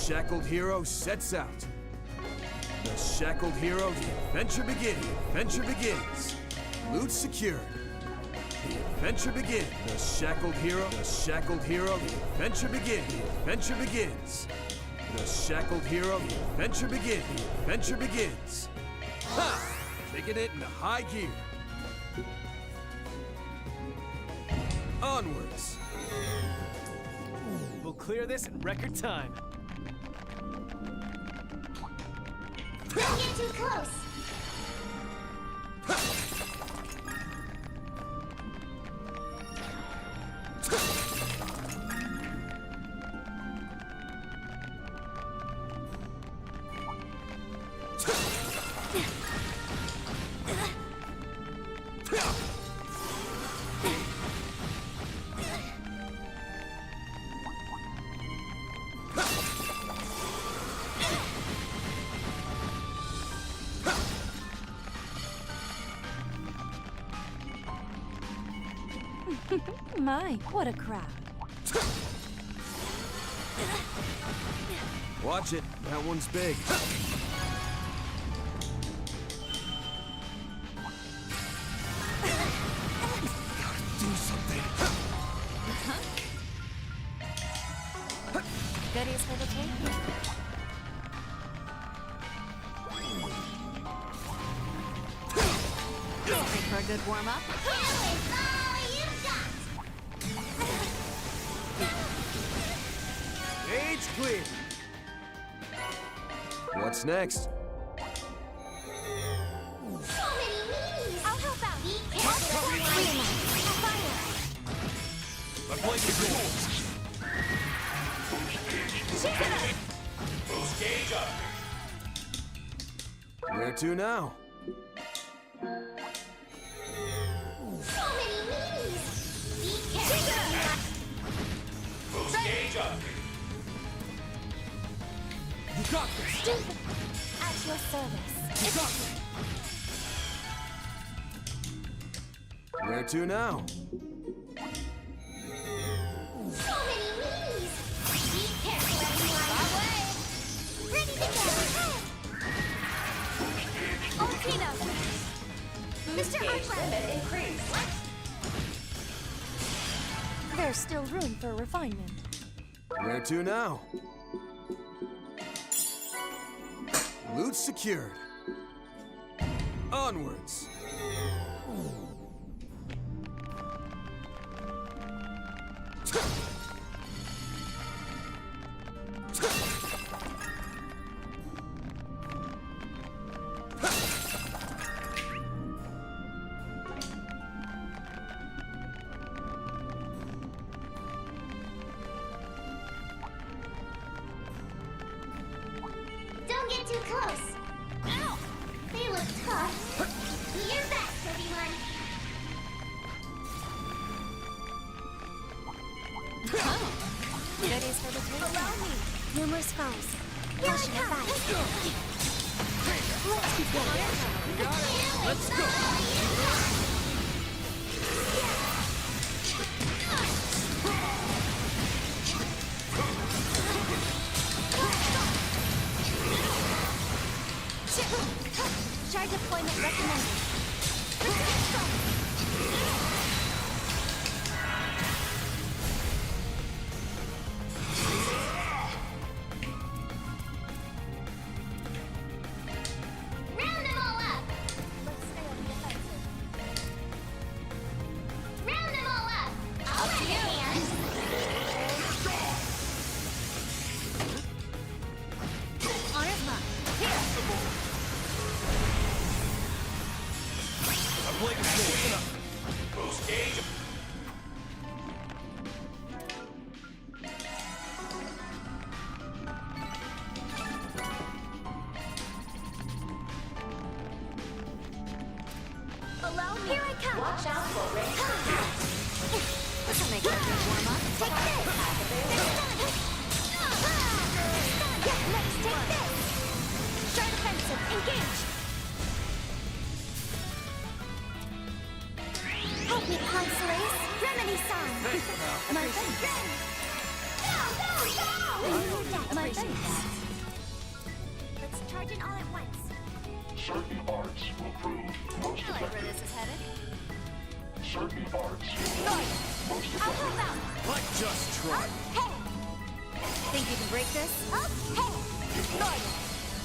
shackled hero sets out. The shackled hero, the adventure begins. The adventure begins. Loot secured. The adventure begins. The shackled hero, the shackled hero, the adventure begins. The adventure begins. The shackled hero, the adventure begins. The adventure begins. Ha! Taking it into high gear. Onwards.
We'll clear this in record time.
Don't get too close.
My, what a crowd.
Watch it. That one's big. Do something.
Goodies for the taking. Make for a good warm-up.
With all you got.
Stage clear. What's next?
So many meanies.
I'll help out.
Be careful.
Fire.
The blade is yours.
Boost gauge up.
Where to now?
So many meanies. Be careful.
Boost gauge up.
You got this.
At your service.
You got this.
Where to now?
So many meanies. Be careful, everyone.
Ready to go. Ultino. Mr. Earthbound.
Increase.
There's still room for refinement.
Where to now? Loot secured. Onwards.
Don't get too close. Ow! They look tough. Do your best, everyone.
Goodies for the taking. Allow me. Numerous foes. Passion of fight. Let's begin.
Let's go.
Charge deployment recommended.
Round them all up.
Let's stay on the offensive.
Round them all up. I'll lend a hand.
Honor's mine.
The blade is yours.
Boost gauge.
Allow me. Here I come.
Watch out for range.
This'll make a good warm-up. Take this. Next, take this. Start offensive. Engage. Help me, Consoles. Remedy song. My friend. Go, go. My thanks.
Let's charge in all at once.
Certain arts will prove most
I like where
effective.
this is headed.
Certain arts most
I'll help
effective.
out.
Let's just try.
Hey!
Think you can break this?
Okay! Good!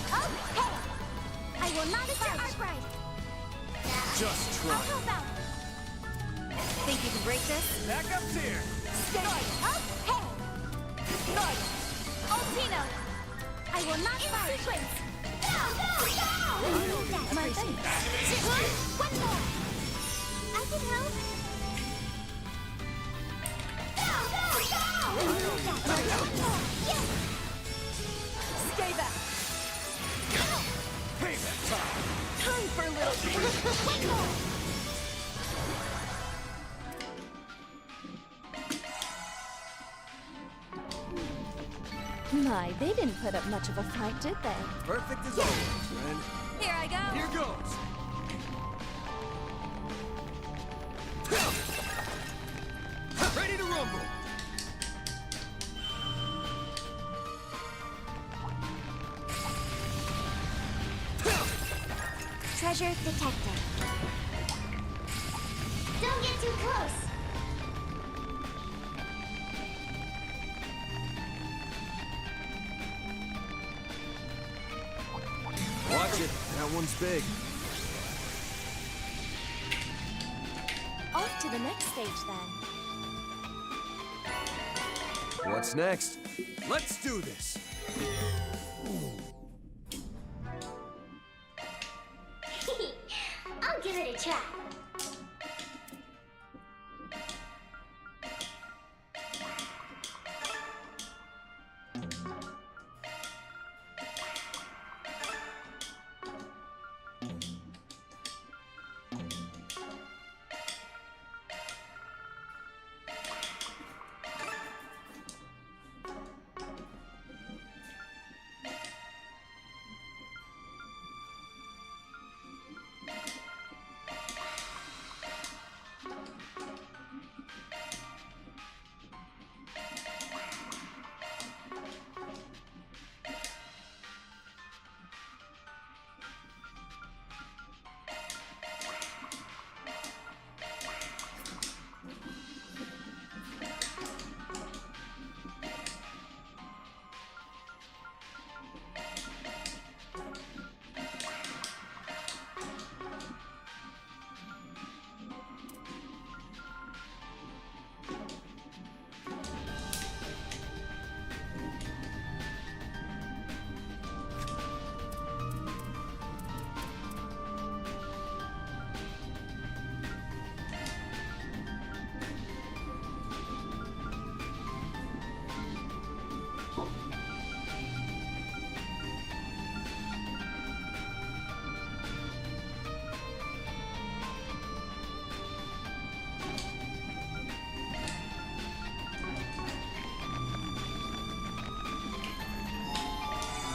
Okay! I will not fight! Arkwright!
Just
I'll
try.
help out!
Think you can break this?
Backup's here.
Stay! Okay! Good! Ultino! I will not fight! Sequence! Go! My thanks! One more! I can help! Yes! Stay back!
Payback time.
Time for a little... One more! My, they didn't put up much of a fight, did they?
Perfect as always, friend.
Here I go.
Here goes. Ready to rumble.
Treasure detected. Don't get too close.
Watch it. That one's big.
Off to the next stage, then.
What's next? Let's do this.
I'll give it a try.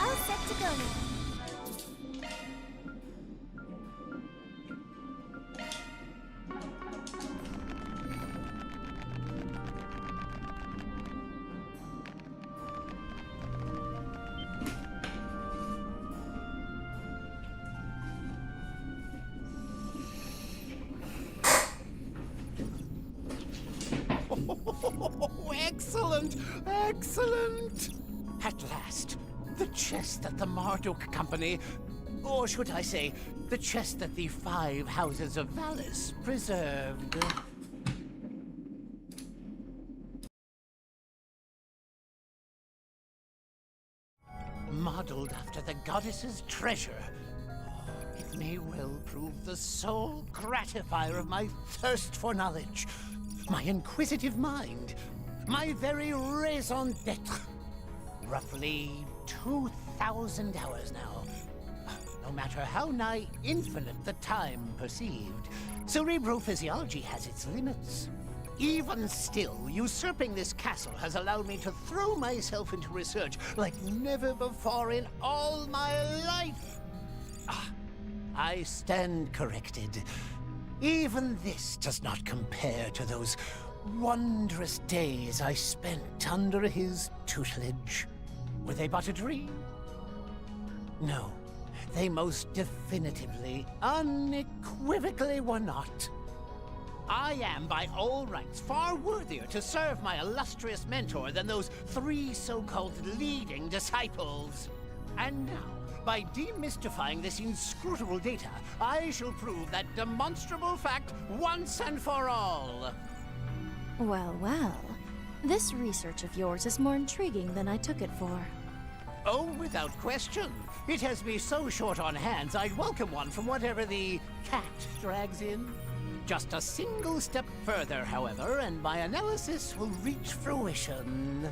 All set to go now.
Oh, excellent! Excellent! At last, the chest that the Marduk Company, or should I say, the chest that the 5 Houses of Valis preserved. Modeled after the goddess's treasure. It may well prove the sole gratifier of my thirst for knowledge, my inquisitive mind, my very raison d'etre. Roughly 2,000 hours now. No matter how nigh infinite the time perceived, cerebrophysiology has its limits. Even still, usurping this castle has allowed me to throw myself into research like never before in all my life. Ah, I stand corrected. Even this does not compare to those wondrous days I spent under his tutelage. Were they but a dream? No, they most definitively, unequivocally were not. I am, by all rights, far worthier to serve my illustrious mentor than those 3 so-called leading disciples. And now, by demystifying this inscrutable data, I shall prove that demonstrable fact once and for all.
Well, well. This research of yours is more intriguing than I took it for.
Oh, without question. It has me so short on hands, I'd welcome one from whatever the cat drags in. Just a single step further, however, and my analysis will reach fruition.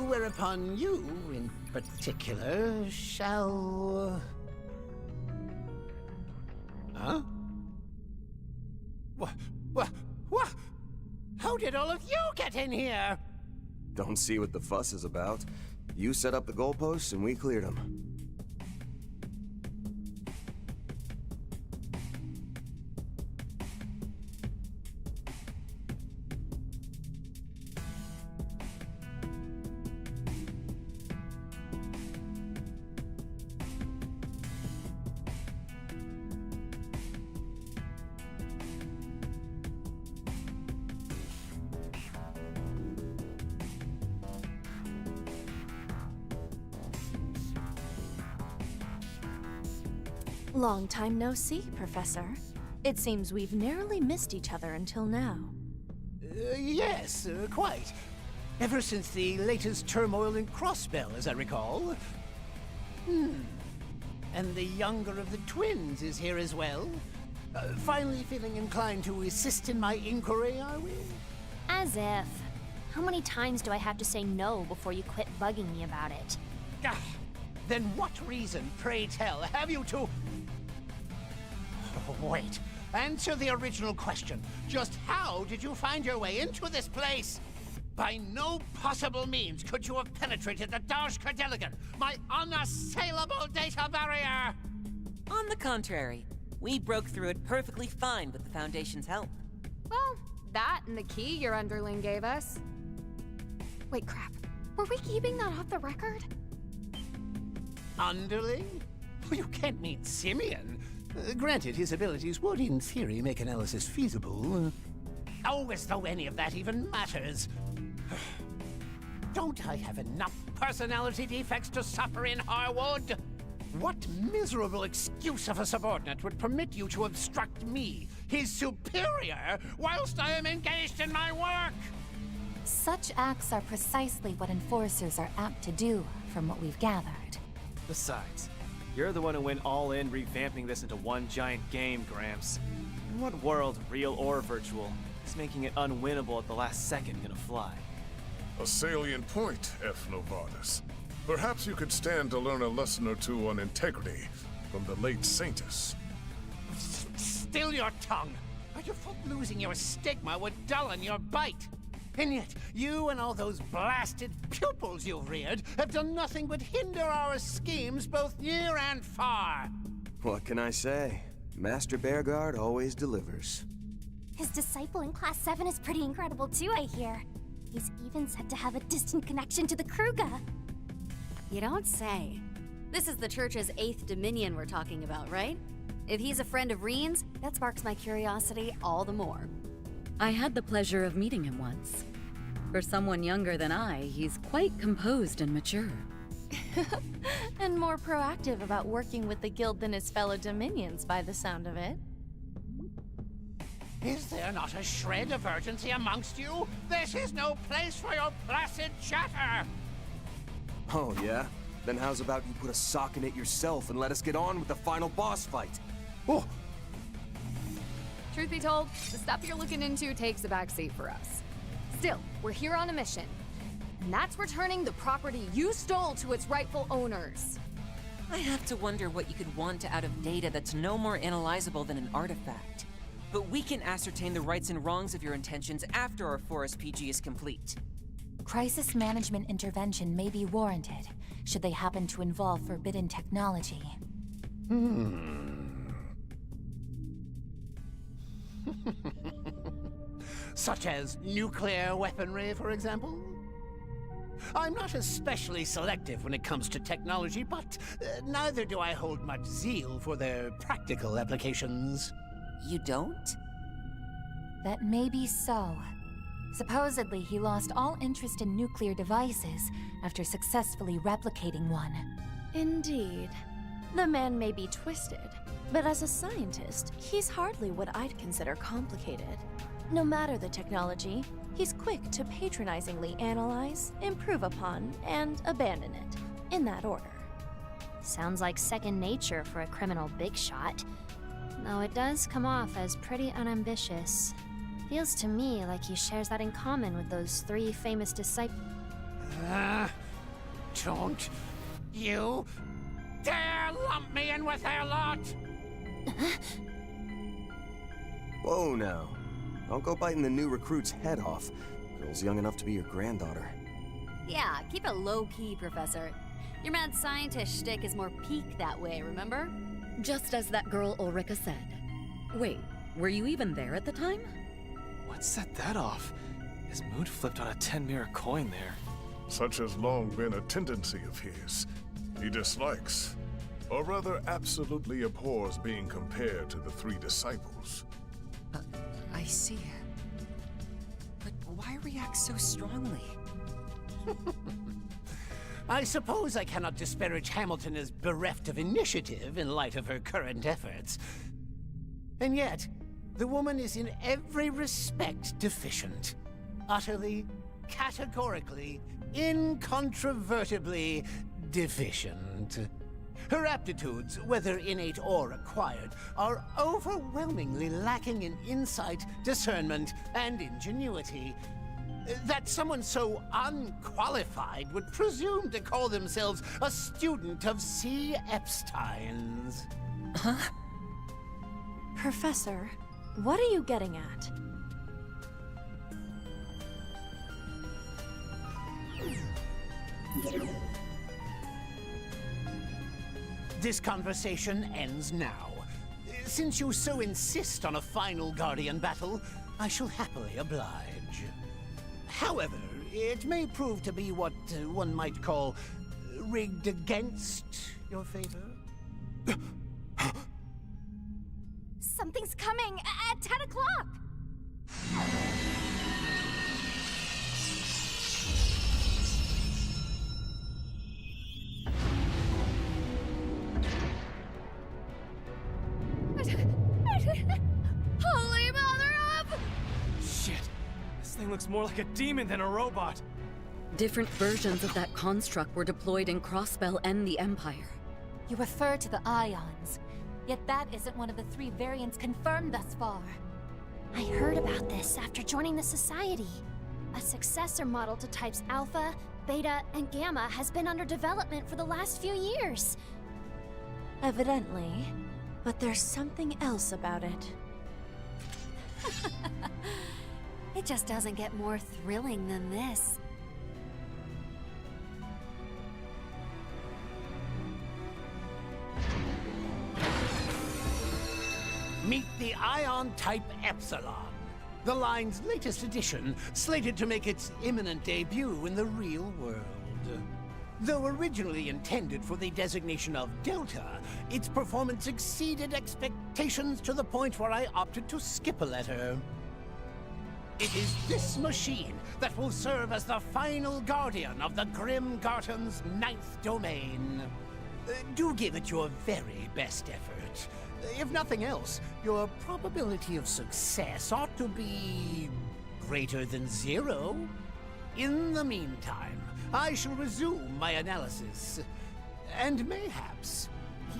Whereupon you, in particular, shall... Huh? What? How did all of you get in here?
Don't see what the fuss is about. You set up the goalposts and we cleared them.
Long time no see, Professor. It seems we've narrowly missed each other until now.
Yes, quite. Ever since the latest turmoil in Crossbell, as I recall. And the younger of the twins is here as well. Finally feeling inclined to assist in my inquiry, are we?
As if. How many times do I have to say no before you quit bugging me about it?
Ah, then what reason, pray tell, have you to... Oh, wait. Answer the original question. Just how did you find your way into this place? By no possible means could you have penetrated the Darsh Cardilligan, my unassailable data barrier!
On the contrary, we broke through it perfectly fine with the Foundation's help.
Well, that and the key your underling gave us. Wait, crap. Were we keeping that off the record?
Underling? Oh, you can't mean Simeon. Granted, his abilities would, in theory, make analysis feasible. Oh, as though any of that even matters. Don't I have enough personality defects to suffer in Harwood? What miserable excuse of a subordinate would permit you to obstruct me, his superior, whilst I am engaged in my work?
Such acts are precisely what enforcers are apt to do, from what we've gathered.
Besides, you're the one who went all in revamping this into one giant game, Gramps. In what world, real or virtual, is making it unwinnable at the last second gonna fly?
A salient point, F. Novartis. Perhaps you could stand to learn a lesson or two on integrity from the late Saintus.
Still your tongue! Or you thought losing your stigma would dullin your bite? And yet, you and all those blasted pupils you've reared have done nothing but hinder our schemes both near and far.
What can I say? Master Bearguard always delivers.
His disciple in Class 7 is pretty incredible too, I hear. He's even said to have a distant connection to the Kruga.
You don't say. This is the Church's 8th Dominion we're talking about, right? If he's a friend of Reen's, that sparks my curiosity all the more.
I had the pleasure of meeting him once. For someone younger than I, he's quite composed and mature.
And more proactive about working with the guild than his fellow Dominions, by the sound of it.
Is there not a shred of urgency amongst you? This is no place for your placid chatter!
Oh, yeah? Then how's about you put a sock in it yourself and let us get on with the final boss fight? Oh!
Truth be told, the stuff you're looking into takes a backseat for us. Still, we're here on a mission. And that's returning the property you stole to its rightful owners.
I have to wonder what you could want out of data that's no more analyzable than an artifact. But we can ascertain the rights and wrongs of your intentions after our Forest PG is complete.
Crisis management intervention may be warranted, should they happen to involve forbidden technology.
such as nuclear weaponry, for example. I'm not especially selective when it comes to technology, but neither do I hold much zeal for their practical applications.
You don't?
That may be so. Supposedly, he lost all interest in nuclear devices after successfully replicating one.
Indeed. The man may be twisted, but as a scientist, he's hardly what I'd consider complicated. No matter the technology, he's quick to patronizingly analyze, improve upon, and abandon it, in that order.
Sounds like second nature for a criminal big shot. Though it does come off as pretty unambitious. Feels to me like he shares that in common with those 3 famous disciples.
Don't you dare lump me in with their lot!
Whoa now. Don't go biting the new recruit's head off. Girl's young enough to be your granddaughter.
Yeah, keep it low-key, Professor. Your mad scientist shtick is more peak that way, remember?
Just as that girl Ulrika said. Wait, were you even there at the time?
What set that off? His mood flipped on a 10-mirror coin there.
Such has long been a tendency of his. He dislikes, or rather absolutely abhors being compared to the 3 disciples.
I see. But why react so strongly?
I suppose I cannot disparage Hamilton as bereft of initiative in light of her current efforts. And yet, the woman is in every respect deficient. Utterly, categorically, incontrovertibly deficient. Her aptitudes, whether innate or acquired, are overwhelmingly lacking in insight, discernment, and ingenuity. That someone so unqualified would presume to call themselves a student of C. Epstein's.
Huh?
Professor, what are you getting at?
This conversation ends now. Since you so insist on a final Guardian battle, I shall happily oblige. However, it may prove to be what one might call rigged against your favor.
Something's coming at 10 o'clock!
Holy mother of...
Shit! This thing looks more like a demon than a robot!
Different versions of that construct were deployed in Crossbell and the Empire.
You refer to the ions, yet that isn't one of the 3 variants confirmed thus far.
I heard about this after joining the Society. A successor model to types Alpha, Beta, and Gamma has been under development for the last few years.
Evidently. But there's something else about it.
It just doesn't get more thrilling than this.
Meet the Ion Type Epsilon, the line's latest edition, slated to make its imminent debut in the real world. Though originally intended for the designation of Delta, its performance exceeded expectations to the point where I opted to skip a letter. It is this machine that will serve as the final guardian of the Grim Garten's 9th domain. Do give it your very best effort. If nothing else, your probability of success ought to be greater than 0. In the meantime, I shall resume my analysis, and mayhaps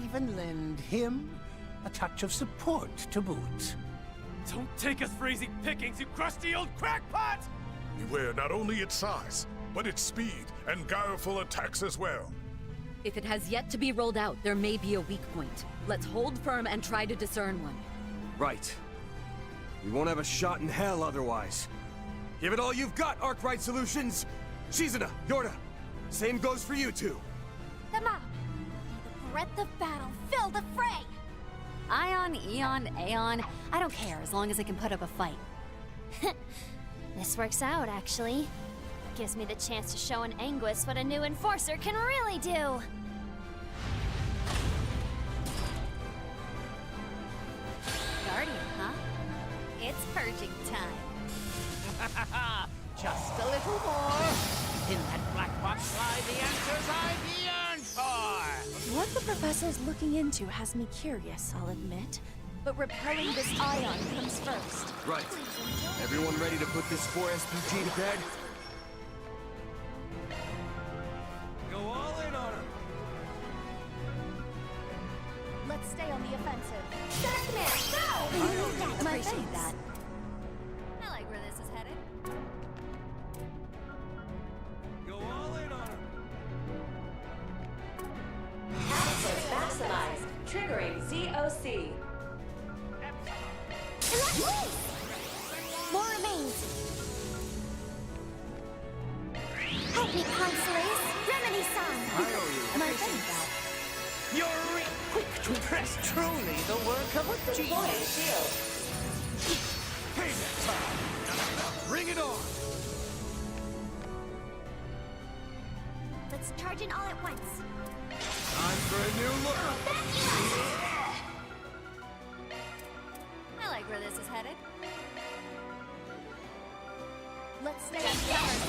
even lend him a touch of support to boot.
Don't take us for easy pickings, you crusty old crackpot!
Beware not only its size, but its speed and guileful attacks as well.
If it has yet to be rolled out, there may be a weak point. Let's hold firm and try to discern one.
Right. We won't have a shot in hell otherwise. Give it all you've got, Arkwright Solutions! Shizuna, Yorda, same goes for you two.
Come on! May the breath of battle fill the fray!
Ion, Eon, Aeon, I don't care as long as I can put up a fight.
This works out, actually. Gives me the chance to show an Anguis what a new enforcer can really do.
Guardian, huh? It's purging time.
Just a little more. In that black box lie the answers I've yearned for.
What the professor's looking into has me curious, I'll admit. But repelling this ion comes first.
Right. Everyone ready to put this 4SPG to bed?
Go all in on him.
Let's stay on the offensive.
Darkman, go!
My
Appreciate
thanks.
that. I like where this is headed.
Go all in on him.
Access maximized. Triggering ZOC.
More remains. Help me, Consoles. Remedy-san.
My thanks. You're quick to impress. Truly the work of a
Deploying
genius.
shield.
Payback time! Bring it on!
Let's charge in all at once.
Time for a new look!
I like where this is headed.
Let's stay on guard.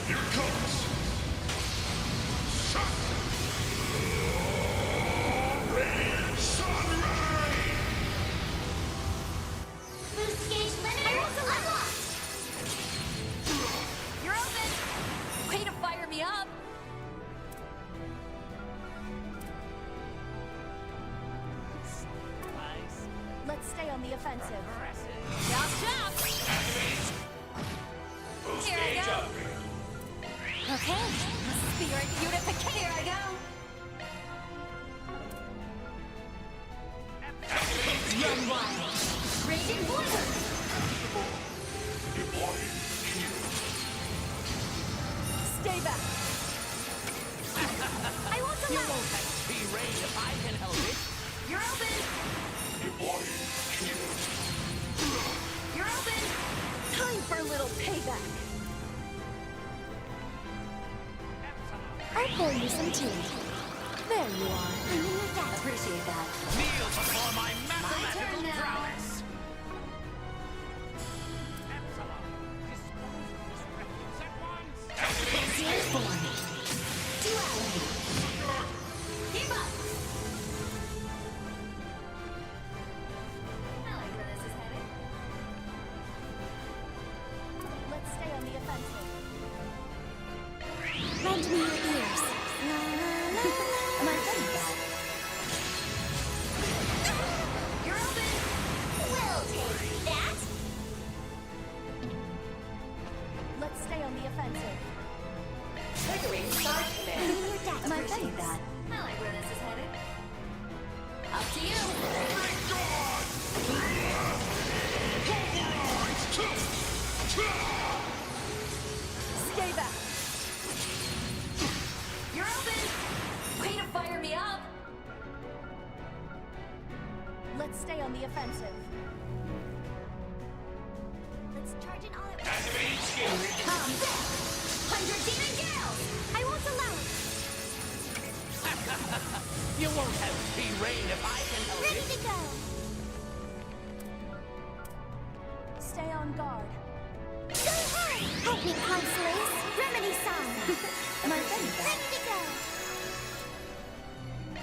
Here it comes. Radiant sunray!
Boost gauge limiter unlocked!
You're open! Way to fire me up!
Let's stay on the offensive.
Chop, chop!
Boost
Here I
gauge
go.
upgrade.
Okay, spirit unification. Here I go.
Run wild! Raging boiler!
Deploying shield.
Stay back.
I won't
You
allow.
won't have to be raised if I can help it.
You're open!
Deploying shield.
You're open!
Time for a little payback. I'll pour you some tea. There you are.
Appreciate that.
Kneel before my
turn
mathematical
now.
prowess. Epsilon, dispose of this refuse at once.
Here's born. Duality.
Keep up! I like where this is headed.
Let's stay on the offensive.
Lend me your ears.
My thanks.
You're open!
We'll take that!
Let's stay on the offensive.
Triggering side command.
My
Appreciate
thanks.
that. I like where this is headed. Up to you!
Stay back.
You're open! Way to fire me up!
Let's stay on the offensive.
Let's charge in all at once.
Activating shield.
Come back! 100 demon gales!
I won't allow it.
You won't have free reign if I can help
Ready
it.
to go.
Stay on guard.
Go ahead. Help me, Consoles. Remedy-san.
My thanks.
Ready to go.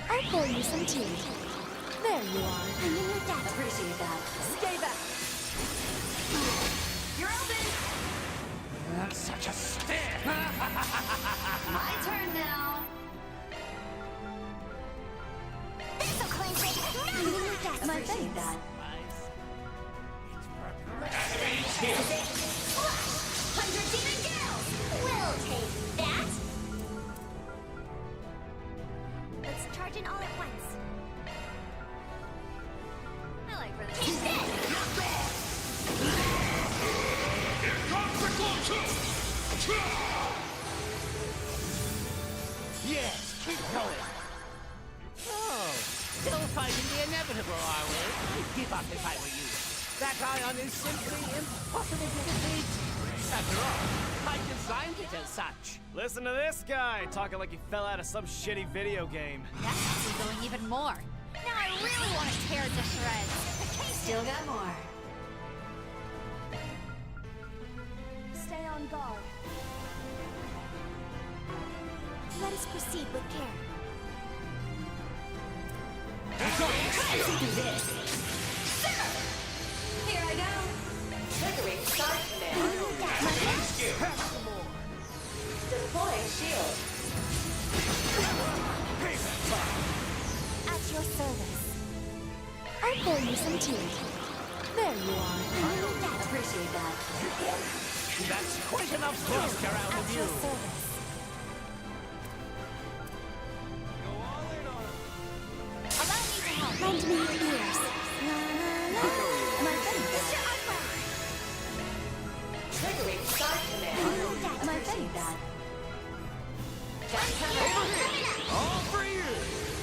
I'll pour you some tea. There you are.
I'm in your debt.
Appreciate that.
Stay back.
You're open!
That's such a stare.
My turn now.
This'll cleanse it.
I'm in your debt. My
Appreciate
thanks.
that.
Activating shield.
100 demon gales! We'll take that!
Let's charge in all at once.
I like where this
Take
is
this!
Here comes the closer!
Yes, keep going. Oh, Still fighting the inevitable, are we? I'd give up if I were you. That ion is simply impossible to defeat. After all, I designed it as such.
Listen to this guy talking like he fell out of some shitty video game.
That's actually going even more. Now I really want to tear it to shreds.
Still got more.
Stay on guard. Let us proceed with care.
Try to do this. Here I go. Triggering start command. Deploying shield.
At your service. I'll pour you some tea. There you are.
Appreciate that.
That's quite enough bluster out of
At
you.
your service.
Allow me to help.
Lend me your ears. La la la. My face.
Triggering start command.
My
Appreciate
face.
that. Got covered.
All for you!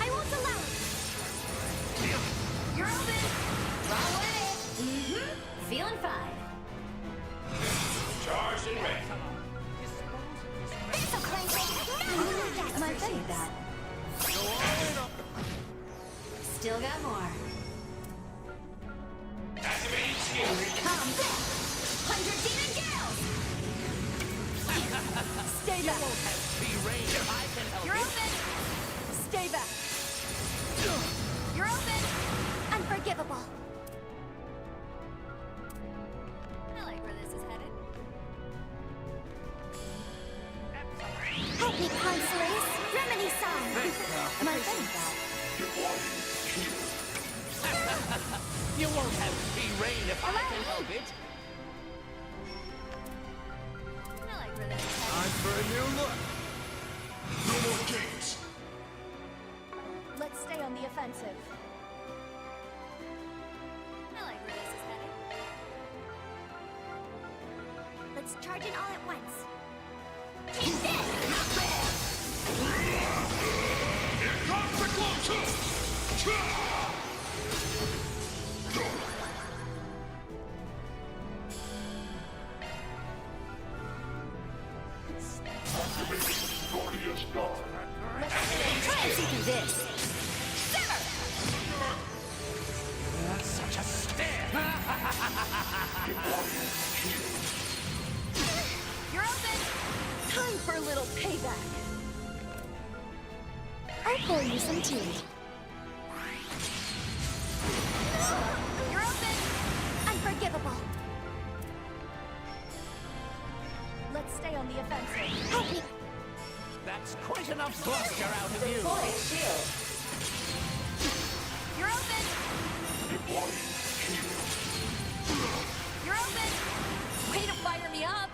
I won't allow it.
You're open. Wrong way. Feeling fine.
Charged and ready.
This'll cleanse it. My
Appreciate
face.
that. Still got more.
Activating skill.
Come back. 100 demon gals.
Stay back.
Be raised if I can help
You're
you.
open. Stay back. You're open. Unforgivable.
I like where this is headed.
Help me, consoles. Remedy song. My face.
You won't have free reign if I can help it.
I like where this is headed.
Time for a new look.
No more games.
Let's stay on the offensive.
I like where this is headed.
Let's charge it all at once.
Glorious dawn.
Try and see through this.
Such a stare.
You're open. Time for a little payback. I'll pour you some tea. You're open. Unforgivable. Let's stay on the offensive. Help me.
That's quite enough bluster out of you.
Deploying shield.
You're open. You're open.
Way to fire me up.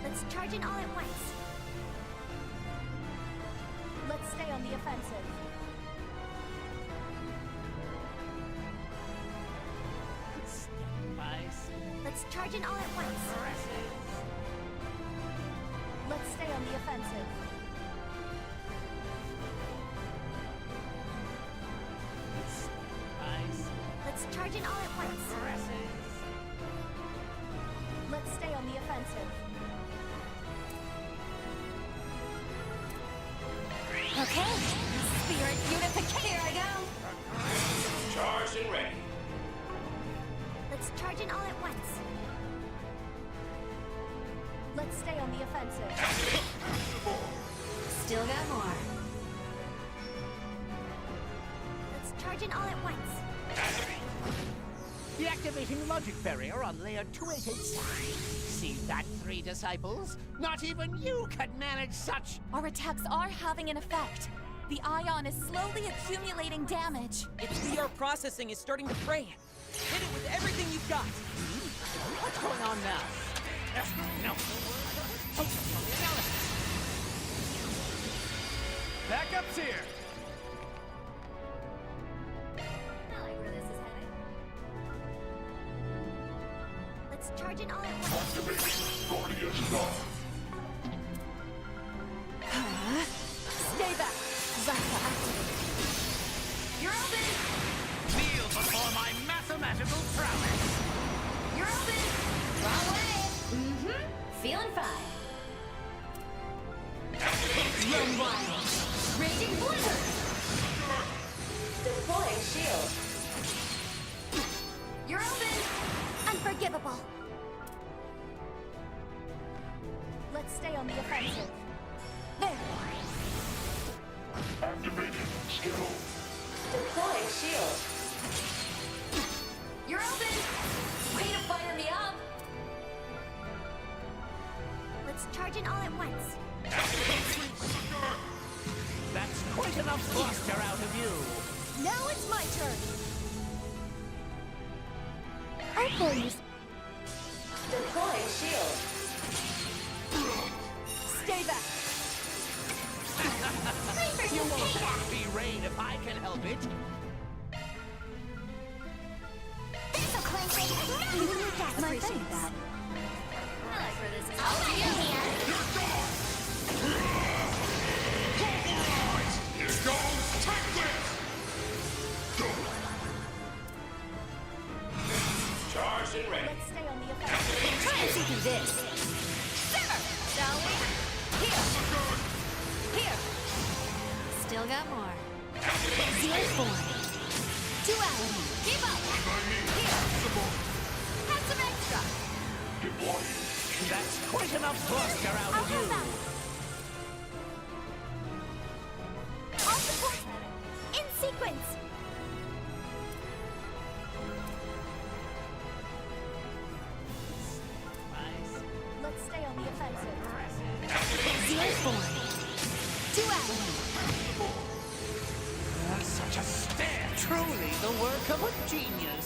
Let's charge it all at once. Let's stay on the offensive. Let's charge it all at once. Let's stay on the offensive. Let's charge it all at once. Let's stay on the offensive.
Okay. Spirit unification.
Here I go.
Charged and ready.
Let's charge it all at once. Let's stay on the offensive.
Still got more.
Let's charge it all at once.
Deactivating logic barrier on layer 286. See that, 3 disciples? Not even you could manage such.
Our attacks are having an effect. The ion is slowly accumulating damage.
Its VR processing is starting to fray. Hit it with everything you've got.
What's going on now? No. Focus on the analysis.
Backup's here.
I like where this is headed.
Let's charge it all at once.
Activating glorious dawn.
Stay back. Zaka
shield.
You're open! Unforgivable! Let's stay on the offensive. There!
Activating skill.
Deploying shield.
You're open! Way to fire me up!
Let's charge it all at once.
That's quite enough bluster out of you.
Now it's my turn!
I'm going to... Deploying shield.
Stay back!
You won't have to be rain if I can help it.
This'll cleanse it. That's my face.
that.
I like where this is
All right, here.
Here goes. Take this. Go.
Charged and ready.
Let's stay on the offensive.
Try and see through this. Simmer! Shall we? Here! Still got more. Zeal's born. Duality. Keep up! Here! Have some extra!
That's quite enough bluster out of you.
All support! In sequence! Let's stay on the offensive.
Zeal's born. Duality.
Such a stare. Truly the work of a genius.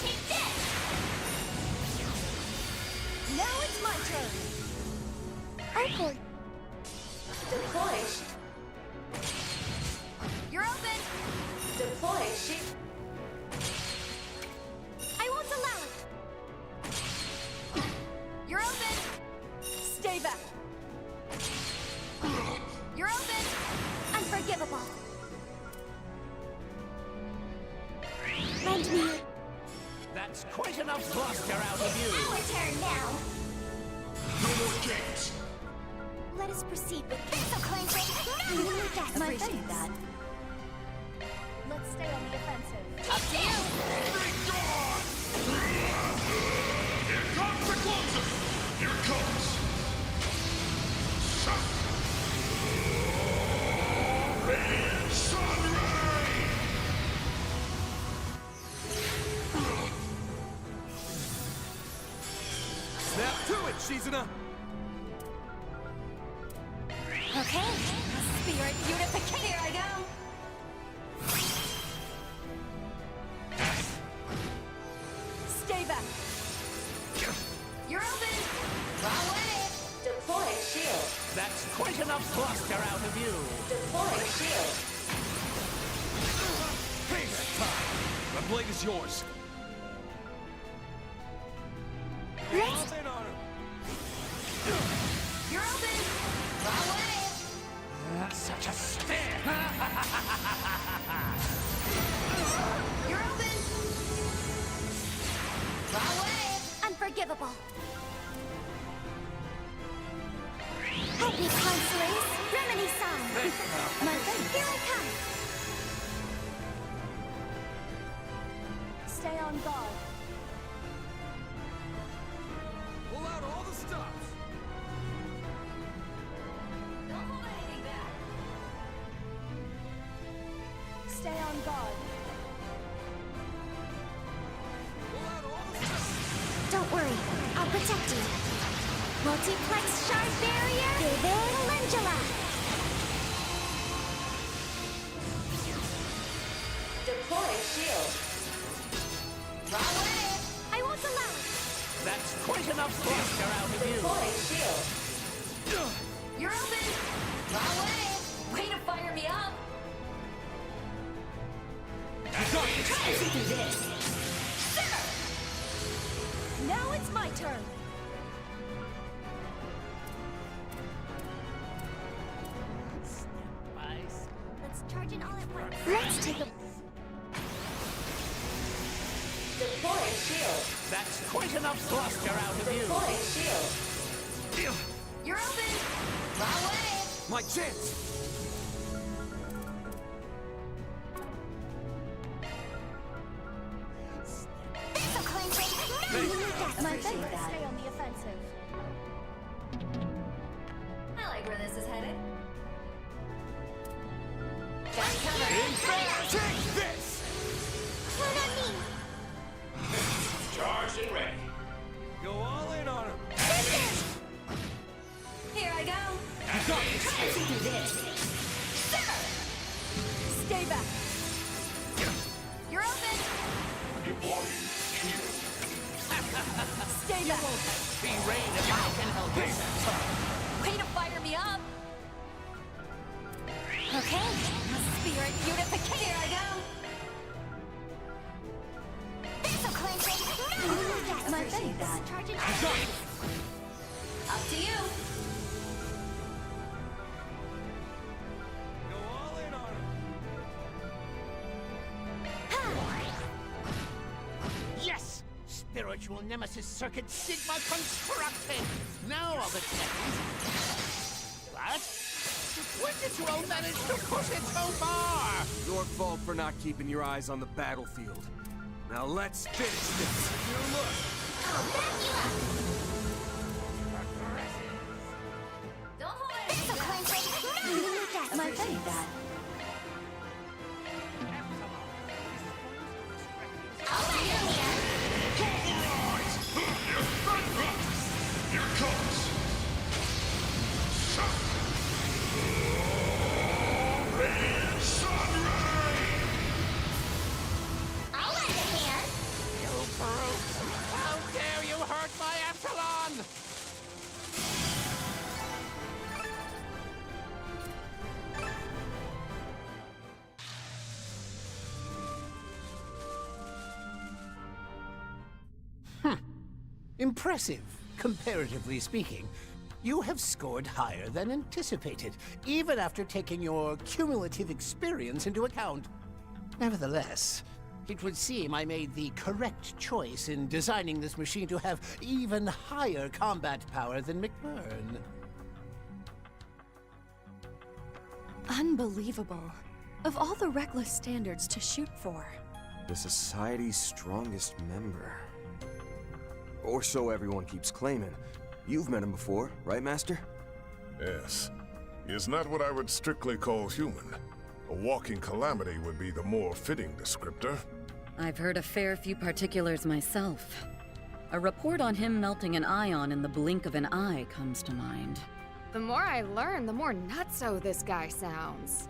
Take this.
Now it's my turn! I'm going...
Deploying.
You're open!
Deploying shield.
I won't allow it! You're open! Stay back! You're open! Unforgivable!
Lend me.
That's quite enough bluster out of you.
Our turn now.
No more games.
Let us proceed with this'll cleanse it. That's my face.
that. Let's stay on the offensive.
Up to you!
Here comes the closer. Here it comes. Radiant Sun Ray.
Snap to it, Shizuna!
Okay, spirit unification! Here I go! Stay back! You're open!
Wrong way. Deploying shield.
That's quite enough bluster out of you.
Deploying shield.
Payback time! My blade is yours.
Let's...
in on him!
You're open!
Wrong way.
Such a stare.
You're open!
Wrong way.
Unforgivable!
Help me, Consulis. Remedy Sun.
My face!
Here I come.
Stay on guard.
Pull out all the stops!
Don't hold anything back.
Stay on guard.
Pull out all the stops!
Don't worry. I'll protect you. Multiplex shard barrier. Vivid Calendula. Deploying shield. Wrong way.
I won't allow it!
That's quite enough bluster out of you.
Deploying shield.
You're open!
Wrong way.
Way to fire me up!
Try and see through this.
Now it's my turn!
Let's charge it all at once.
Let's take a...
Deploying shield.
That's quite enough bluster out of you.
Deploying shield.
You're open!
Wrong way.
My chance!
appreciate that.
Stay on the offensive.
I like where this is headed.
Take this!
Count on me.
Charged and ready.
Go all in on him.
Here I go. Try to do this.
Stay back. You're open. Stay back.
Be rain if I can help it.
Way to fire me up. Okay. Spirit unification.
Here I go.
This'll cleanse it.
Oh,
My
appreciate
face.
that.
Charge it.
Up to you.
Go all in on him.
Yes! Spiritual Nemesis Circuit Sigma constructed! Now all the tests. What? When did you all manage to push it so far?
Your fault for not keeping your eyes on the battlefield. Now let's finish this. You look.
I'll back you up. Don't hold it.
This'll cleanse it. My
Appreciate
face.
that. I'll let you here.
Here comes.
I'll lend a hand.
You brutes! How dare you hurt my Epsilon! Impressive, comparatively speaking. You have scored higher than anticipated, even after taking your cumulative experience into account. Nevertheless, it would seem I made the correct choice in designing this machine to have even higher combat power than McBurn.
Unbelievable. Of all the reckless standards to shoot for.
The Society's strongest member. Or so everyone keeps claiming. You've met him before, right, Master?
Yes. He is not what I would strictly call human. A walking calamity would be the more fitting descriptor.
I've heard a fair few particulars myself. A report on him melting an ion in the blink of an eye comes to mind.
The more I learn, the more nutso this guy sounds.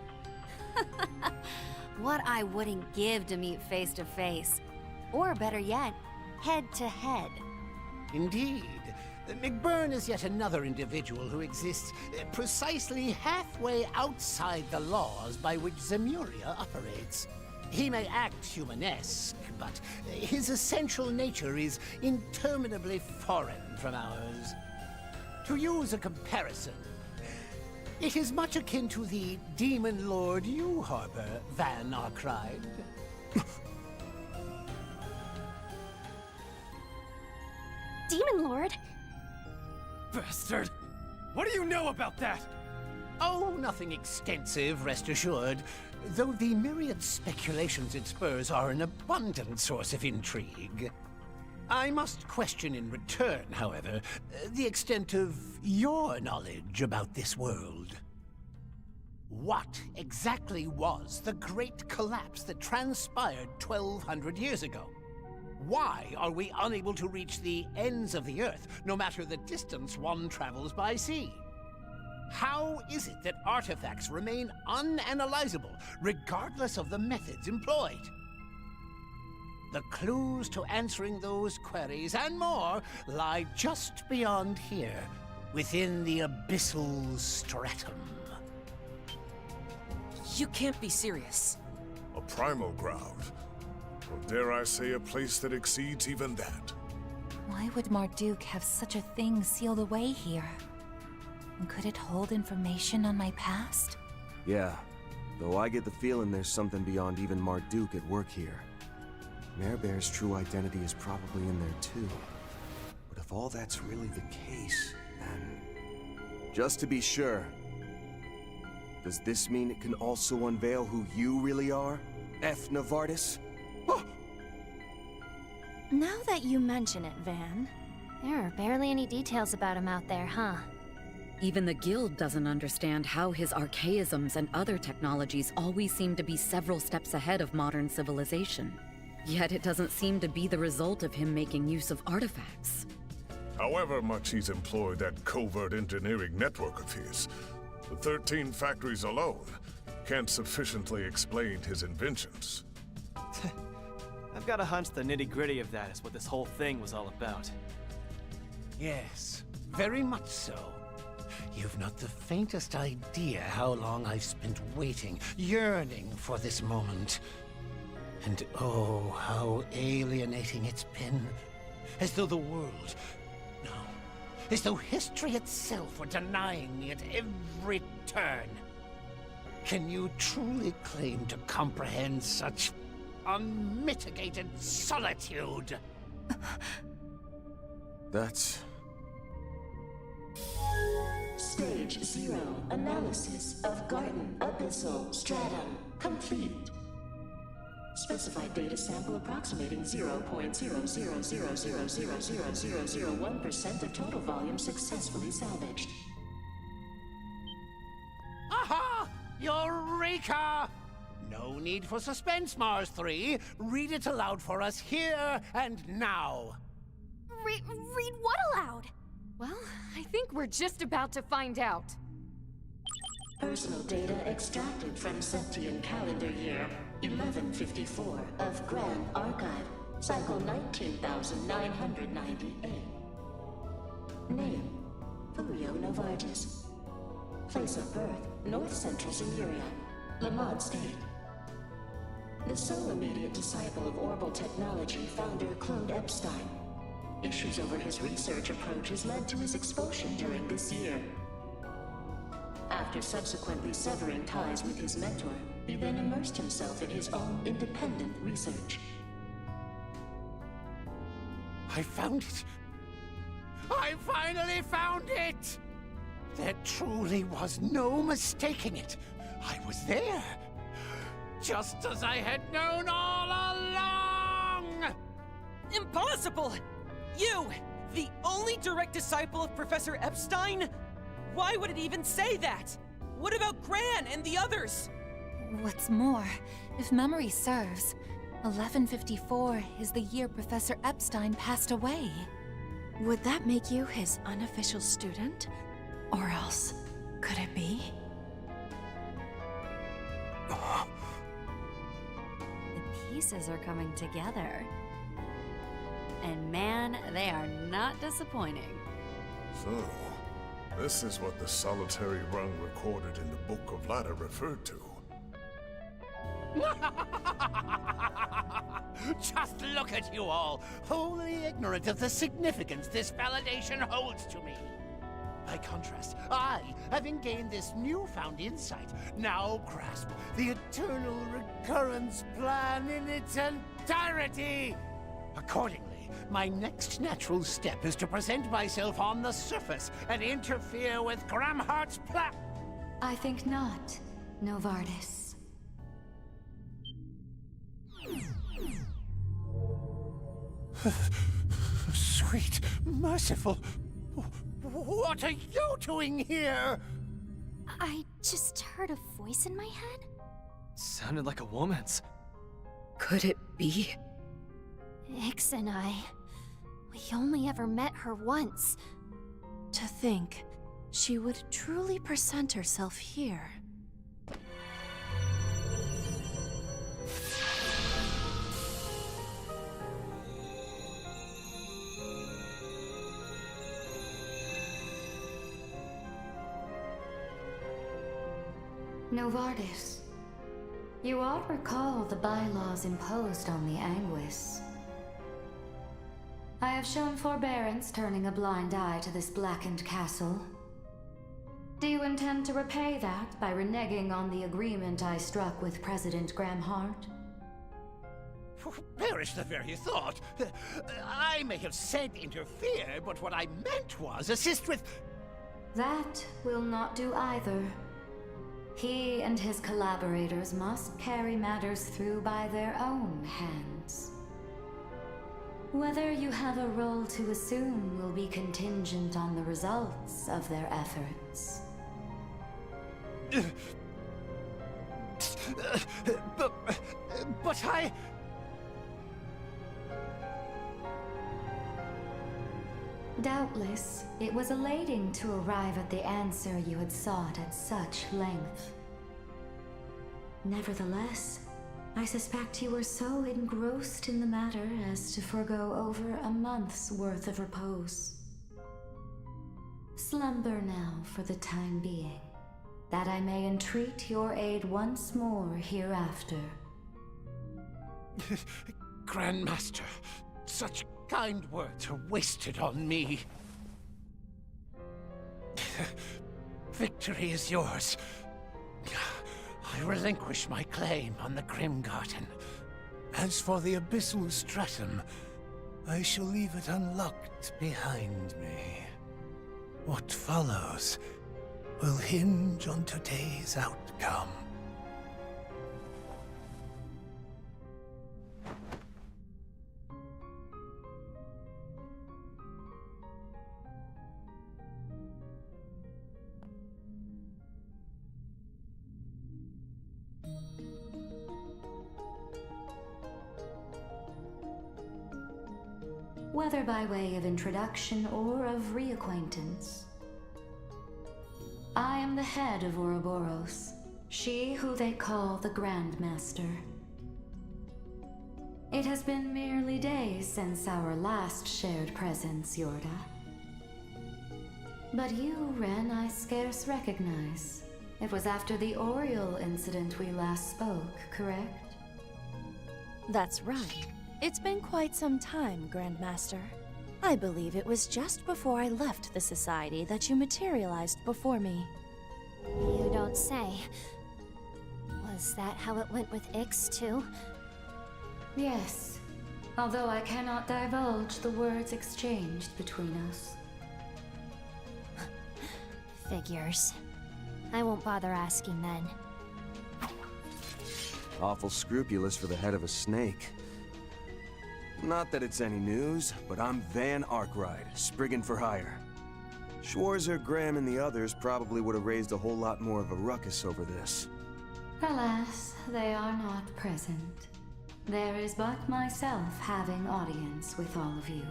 What I wouldn't give to meet face to face. Or better yet, head to head.
Indeed. McBurn is yet another individual who exists precisely halfway outside the laws by which Zemuria operates. He may act humanesque, but his essential nature is interminably foreign from ours. To use a comparison, it is much akin to the demon lord you harbor, Van Arkride.
Demon Lord?
Bastard! What do you know about that?
Oh, nothing extensive, rest assured. Though the myriad speculations it spurs are an abundant source of intrigue. I must question in return, however, the extent of your knowledge about this world. What exactly was the great collapse that transpired 1,200 years ago? Why are we unable to reach the ends of the Earth, no matter the distance one travels by sea? How is it that artifacts remain unanalyzable, regardless of the methods employed? The clues to answering those queries and more lie just beyond here, within the abyssal stratum.
You can't be serious.
A primal ground. Or dare I say a place that exceeds even that.
Why would Marduk have such a thing sealed away here? And could it hold information on my past?
Yeah, though I get the feeling there's something beyond even Marduk at work here. Marebear's true identity is probably in there too. But if all that's really the case, then... Just to be sure, does this mean it can also unveil who you really are? F. Novartis?
Now that you mention it, Van,
There are barely any details about him out there, huh?
Even the Guild doesn't understand how his archaisms and other technologies always seem to be several steps ahead of modern civilization. Yet it doesn't seem to be the result of him making use of artifacts.
However much he's employed that covert engineering network of his, the 13 factories alone can't sufficiently explain his inventions.
I've got a hunch the nitty-gritty of that is what this whole thing was all about.
Yes, very much so. You've not the faintest idea how long I've spent waiting, yearning for this moment. And oh, how alienating it's been. As though the world, no, as though history itself were denying me at every turn. Can you truly claim to comprehend such unmitigated solitude?
That's...
Stage 0 analysis of Garten Abyssal Stratum complete. Specified data sample approximating 0.0000000001% of total volume successfully salvaged.
Aha! Eureka! No need for suspense, Mars 3. Read it aloud for us here and now.
Read what aloud?
Well, I think we're just about to find out.
Personal data extracted from Septian calendar year 1154 of Grand Archive, cycle 19,998. Name, Furio Novartis. Place of birth, North Central Zemuria, Lamont State. The sole immediate disciple of Orbital Technology founder Claude Epstein. Issues over his research approaches led to his expulsion during this year. After subsequently severing ties with his mentor, he then immersed himself in his own independent research.
I found it! I finally found it! There truly was no mistaking it. I was there, just as I had known all along!
Impossible! You, the only direct disciple of Professor Epstein? Why would it even say that? What about Gran and the others?
What's more, if memory serves, 1154 is the year Professor Epstein passed away.
Would that make you his unofficial student? Or else, could it be?
The pieces are coming together. And man, they are not disappointing.
So, this is what the solitary rung recorded in the Book of Ladder referred to.
Just look at you all, wholly ignorant of the significance this validation holds to me. By contrast, I, having gained this newfound insight, now grasp the eternal recurrence plan in its entirety. Accordingly, my next natural step is to present myself on the surface and interfere with Gramhart's plan.
I think not, Novartis.
Sweet, merciful. What are you doing here?
I just heard a voice in my head.
Sounded like a woman's.
Could it be?
Ix and I, we only ever met her once.
To think she would truly present herself here.
Novartis, you all recall the bylaws imposed on the Anguis. I have shown forbearance, turning a blind eye to this blackened castle. Do you intend to repay that by reneging on the agreement I struck with President Gramhart?
Perish the very thought. I may have said interfere, but what I meant was assist with...
That will not do either. He and his collaborators must carry matters through by their own hands. Whether you have a role to assume will be contingent on the results of their efforts.
But I...
Doubtless, it was elating to arrive at the answer you had sought at such length. Nevertheless, I suspect you were so engrossed in the matter as to forgo over a month's worth of repose. Slumber now for the time being, that I may entreat your aid once more hereafter.
Grandmaster, such kind words are wasted on me. Victory is yours. I relinquish my claim on the Grim Garten. As for the abyssal stratum, I shall leave it unlocked behind me. What follows will hinge on today's outcome.
Whether by way of introduction or of reacquaintance, I am the head of Ouroboros, she who they call the Grandmaster. It has been merely days since our last shared presence, Yorda. But you, Ren, I scarce recognize. It was after the Oriole incident we last spoke, correct?
That's right. It's been quite some time, Grandmaster. I believe it was just before I left the Society that you materialized before me.
You don't say. Was that how it went with Ix, too?
Yes, although I cannot divulge the words exchanged between us.
Figures. I won't bother asking then.
Awful scrupulous for the head of a snake. Not that it's any news, but I'm Van Arkwright, Spriggan for hire. Schwarzer, Graham, and the others probably would have raised a whole lot more of a ruckus over this.
Alas, they are not present. There is but myself having audience with all of you.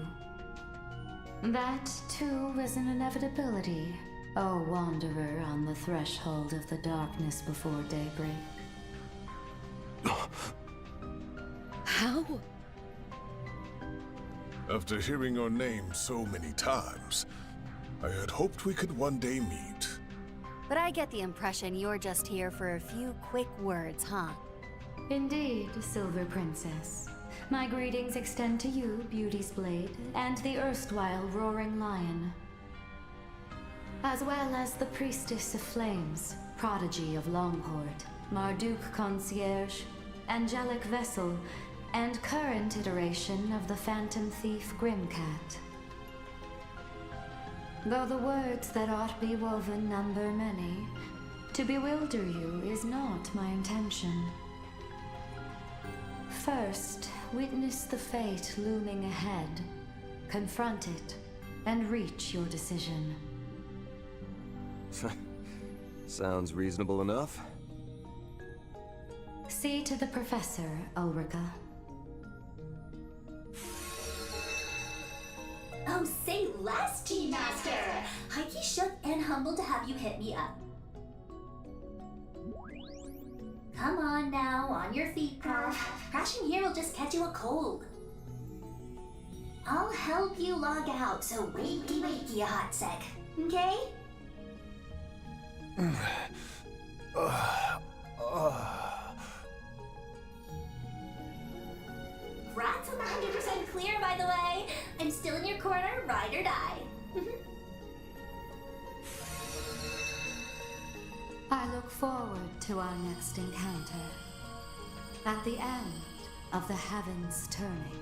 That, too, was an inevitability, O wanderer on the threshold of the darkness before daybreak.
How?
After hearing your name so many times, I had hoped we could one day meet.
But I get the impression you're just here for a few quick words, huh?
Indeed, Silver Princess. My greetings extend to you, Beauty's Blade, and the erstwhile Roaring Lion. As well as the Priestess of Flames, Prodigy of Longhort, Marduk Concierge, Angelic Vessel, and current iteration of the Phantom Thief Grimcat. Though the words that ought be woven number many, to bewilder you is not my intention. First, witness the fate looming ahead, confront it, and reach your decision.
Sounds reasonable enough.
See to the Professor, Ulrika.
Oh, say less, Team Master! Heike shook and humbled to have you hit me up. Come on now, on your feet, Prof. Crashing here will just catch you a cold. I'll help you log out, so wakey a hot sec, okay? Rat's 100% clear, by the way. I'm still in your corner, ride or die.
I look forward to our next encounter. At the end of the heavens turning.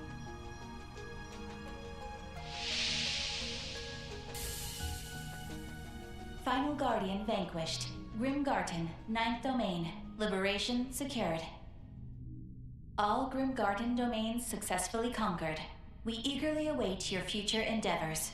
Final Guardian vanquished. Grim Garten, 9th domain. Liberation secured. All Grim Garten domains successfully conquered. We eagerly await your future endeavors.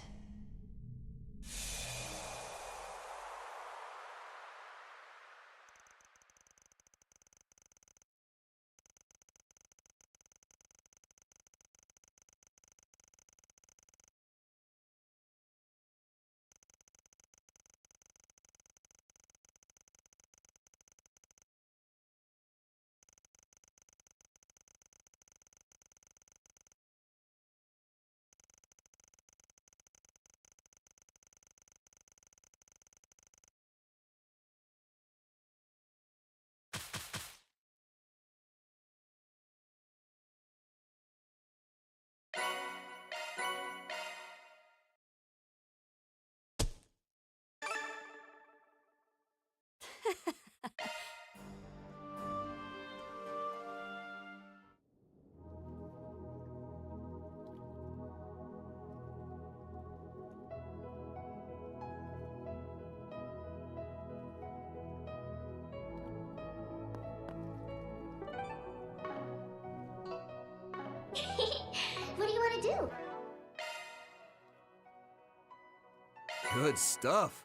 What do you want to do?
Good stuff.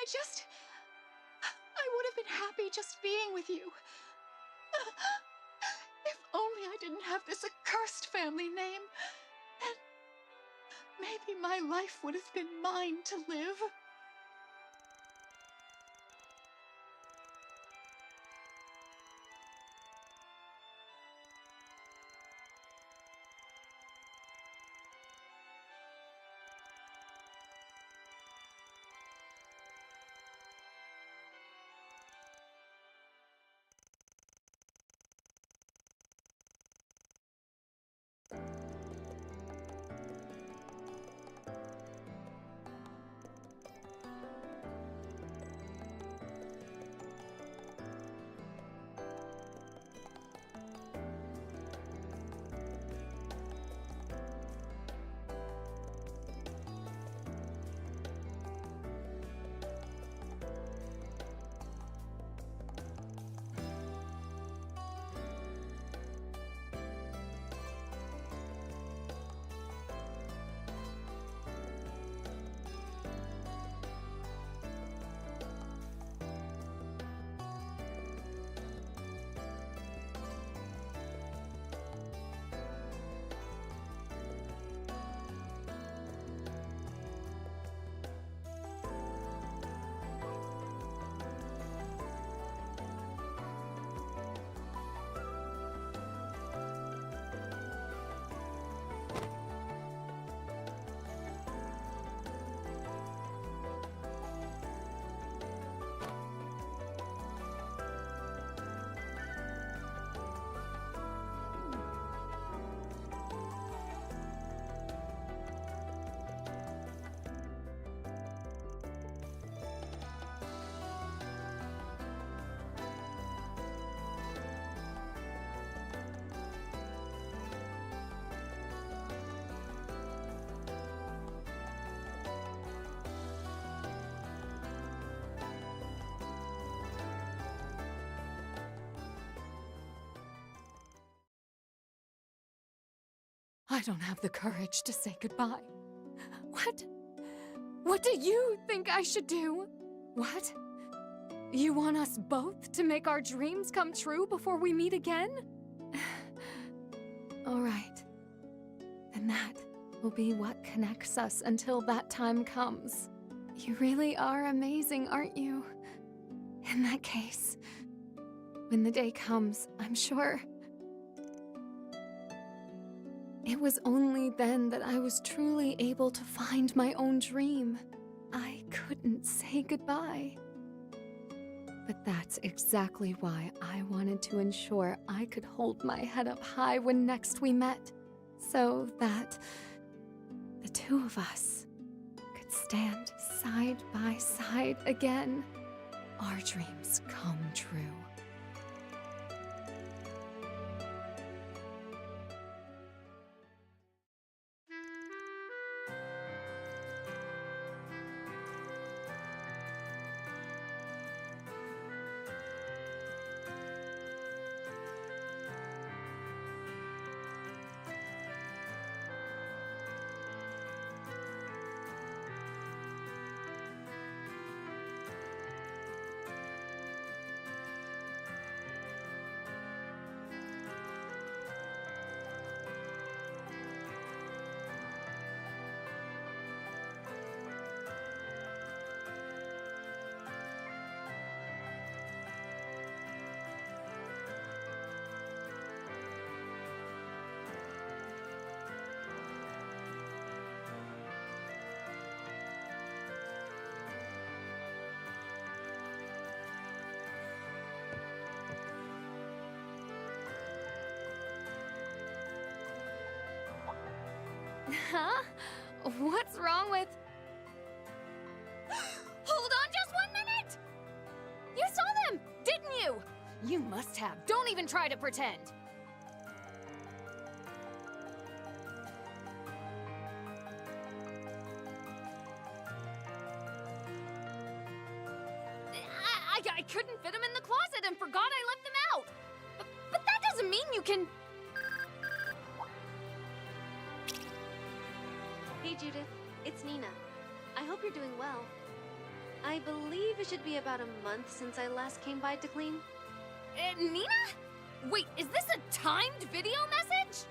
I would have been happy just being with you. If only I didn't have this accursed family name, then maybe my life would have been mine to live.
I don't have the courage to say goodbye. What do you think I should do? What? You want us both to make our dreams come true before we meet again? All right. Then that will be what connects us until that time comes. You really are amazing, aren't you? In that case, when the day comes, I'm sure it was only then that I was truly able to find my own dream. I couldn't say goodbye. But that's exactly why I wanted to ensure I could hold my head up high when next we met, so that the two of us could stand side by side again. Our dreams come true. Huh? What's wrong with... Hold on just 1 minute! You saw them, didn't you? You must have. Don't even try to pretend. I couldn't fit them in the closet and forgot I left them out. But that doesn't mean you can...
Hey, Judith. It's Nina. I hope you're doing well. I believe it should be about a month since I last came by to clean.
Nina? Wait, is this a timed video message?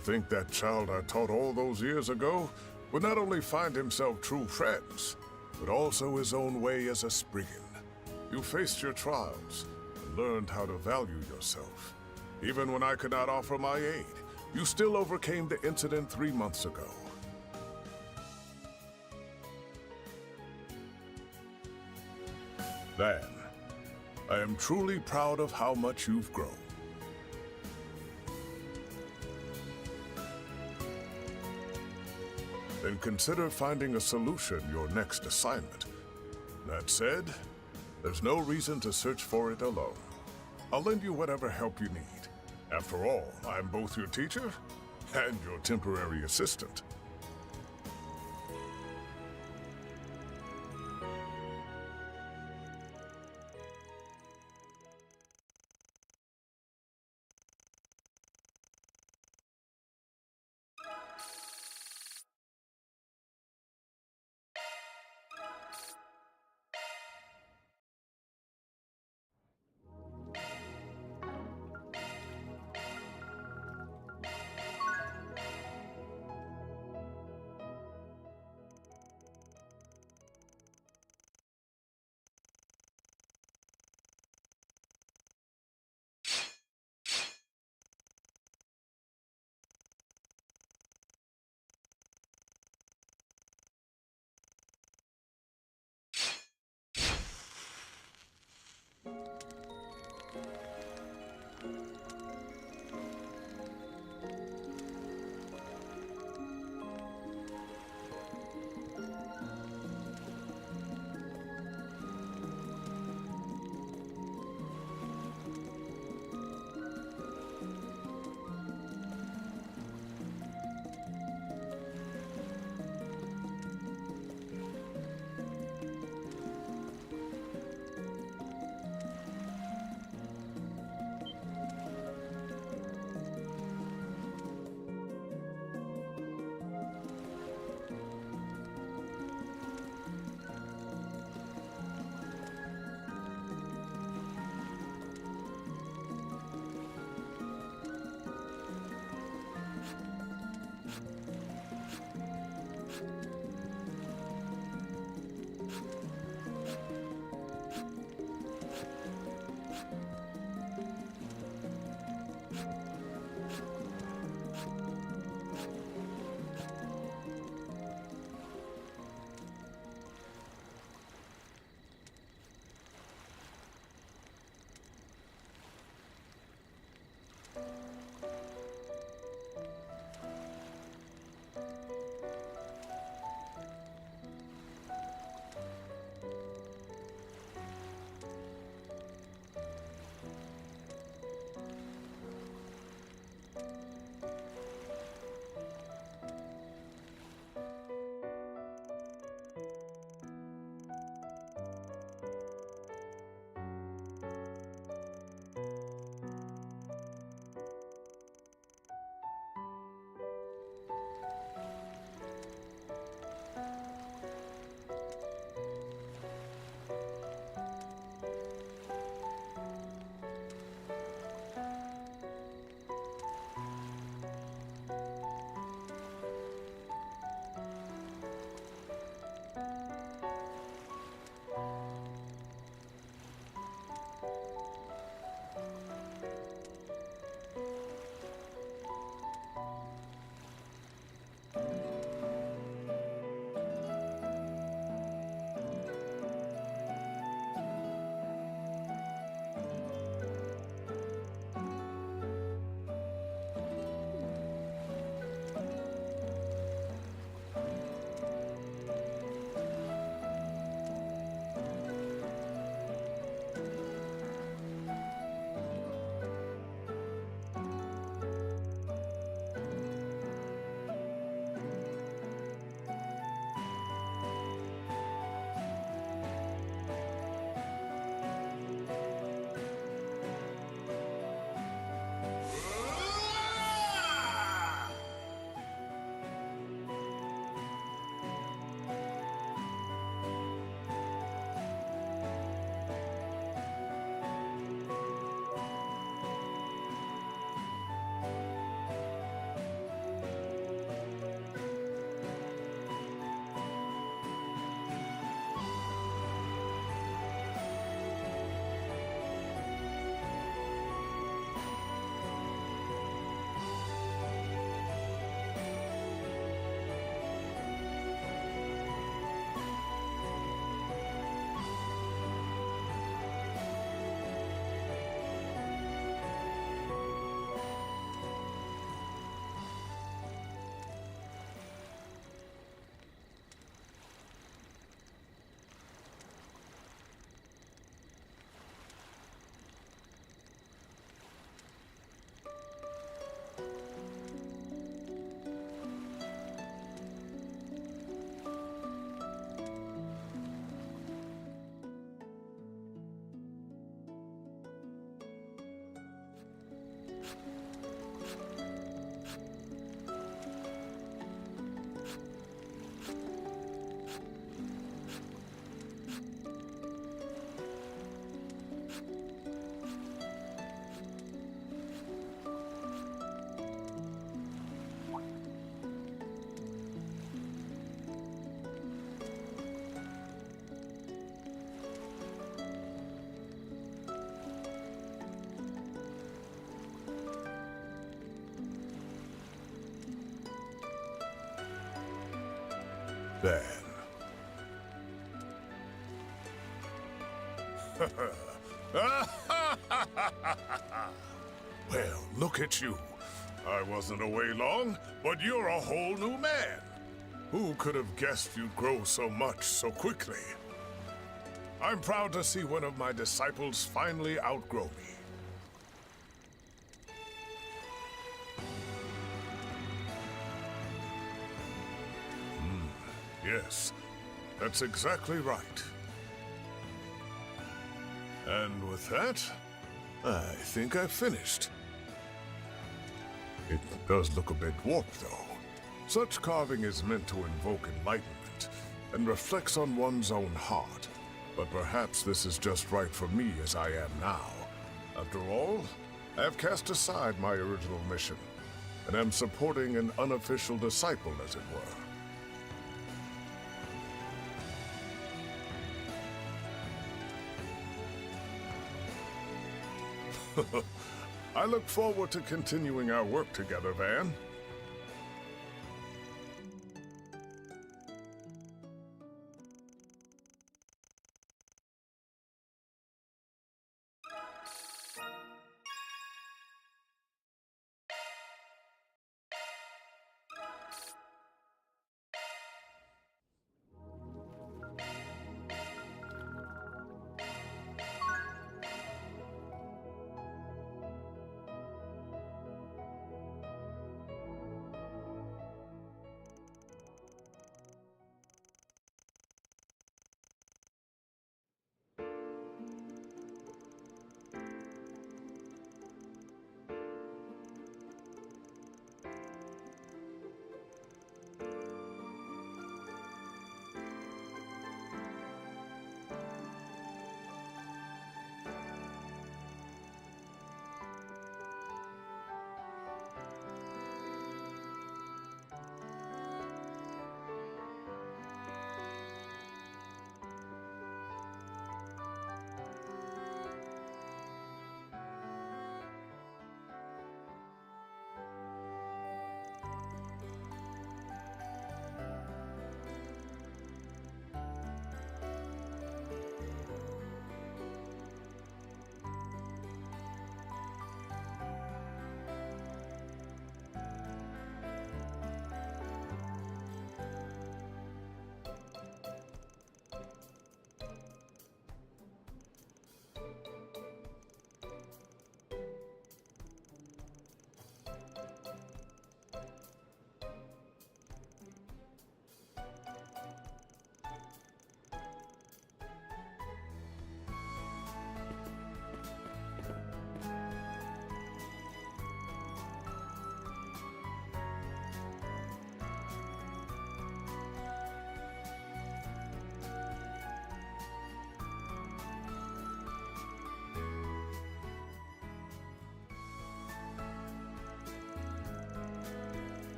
think that child I taught all those years ago would not only find himself true friends, but also his own way as a Spriggan. You faced your trials and learned how to value yourself. Even when I could not offer my aid, you still overcame the incident 3 months ago. Lan, I am truly proud of how much you've grown. Then consider finding a solution your next assignment. That said, there's no reason to search for it alone. I'll lend you whatever help you need. After all, I'm both your teacher and your temporary assistant. Then. Well, look at you. I wasn't away long, but you're a whole new man. Who could have guessed you'd grow so much so quickly? I'm proud to see one of my disciples finally outgrow me. Yes, that's exactly right. And with that, I think I've finished. It does look a bit warped, though. Such carving is meant to invoke enlightenment and reflects on one's own heart. But perhaps this is just right for me as I am now. After all, I have cast aside my original mission and am supporting an unofficial disciple, as it were. I look forward to continuing our work together, Van.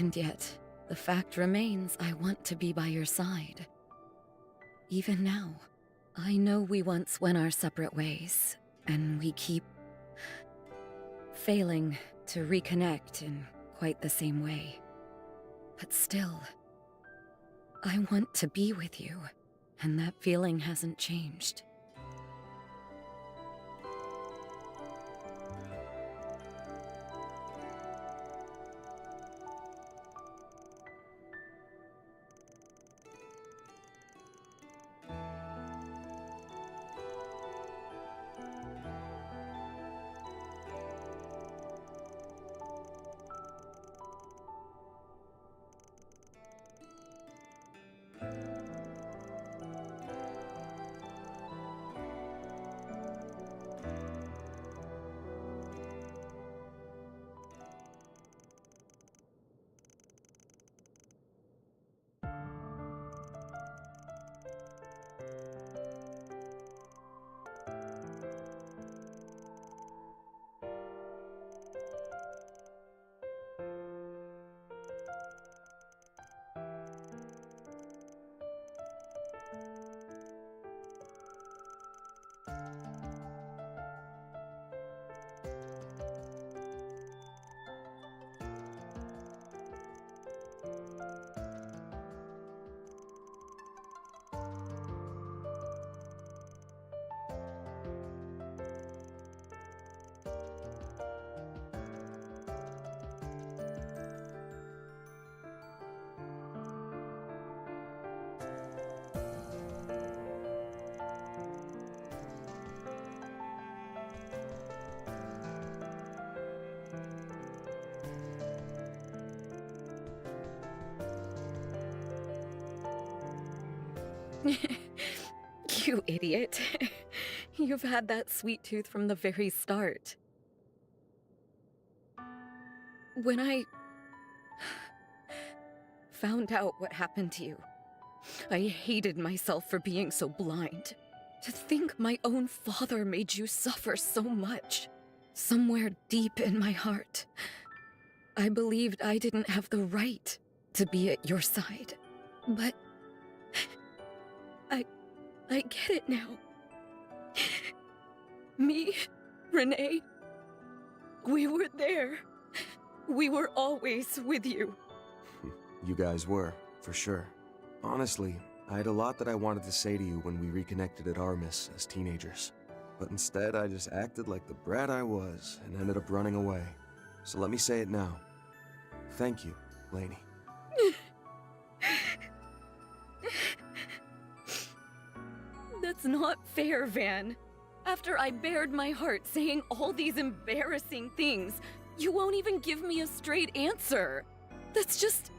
And yet, the fact remains I want to be by your side. Even now, I know we once went our separate ways, and we keep failing to reconnect in quite the same way. But still, I want to be with you, and that feeling hasn't changed. You idiot. You've had that sweet tooth from the very start. When I found out what happened to you, I hated myself for being so blind. To think my own father made you suffer so much. Somewhere deep in my heart, I believed I didn't have the right to be at your side. But I get it now. Me, Renee, we were there. We were always with you.
You guys were, for sure. Honestly, I had a lot that I wanted to say to you when we reconnected at Armis as teenagers. But instead, I just acted like the brat I was and ended up running away. So let me say it now. Thank you, Lainey.
That's not fair, Van. After I bared my heart saying all these embarrassing things, you won't even give me a straight answer. That's just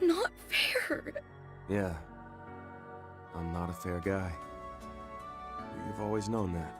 not fair.
Yeah. I'm not a fair guy. You've always known that.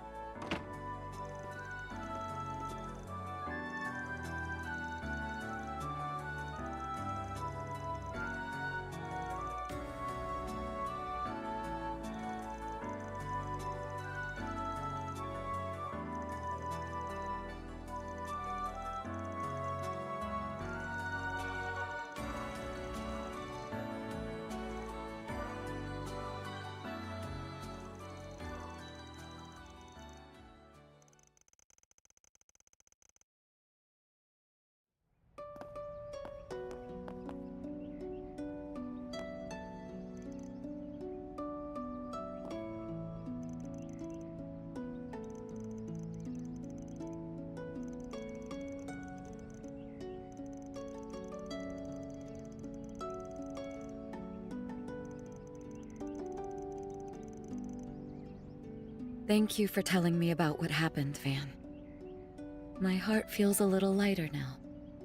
Thank you for telling me about what happened, Van. My heart feels a little lighter now.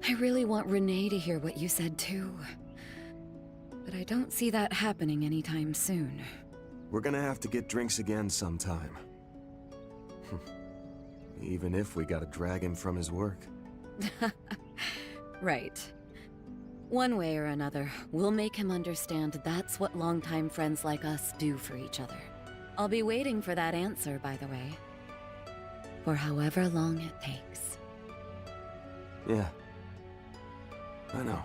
I really want Renee to hear what you said too. But I don't see that happening anytime soon.
We're gonna have to get drinks again sometime. Even if we gotta drag him from his work.
Right. One way or another, we'll make him understand that's what longtime friends like us do for each other. I'll be waiting for that answer, by the way. For however long it takes.
Yeah. I know.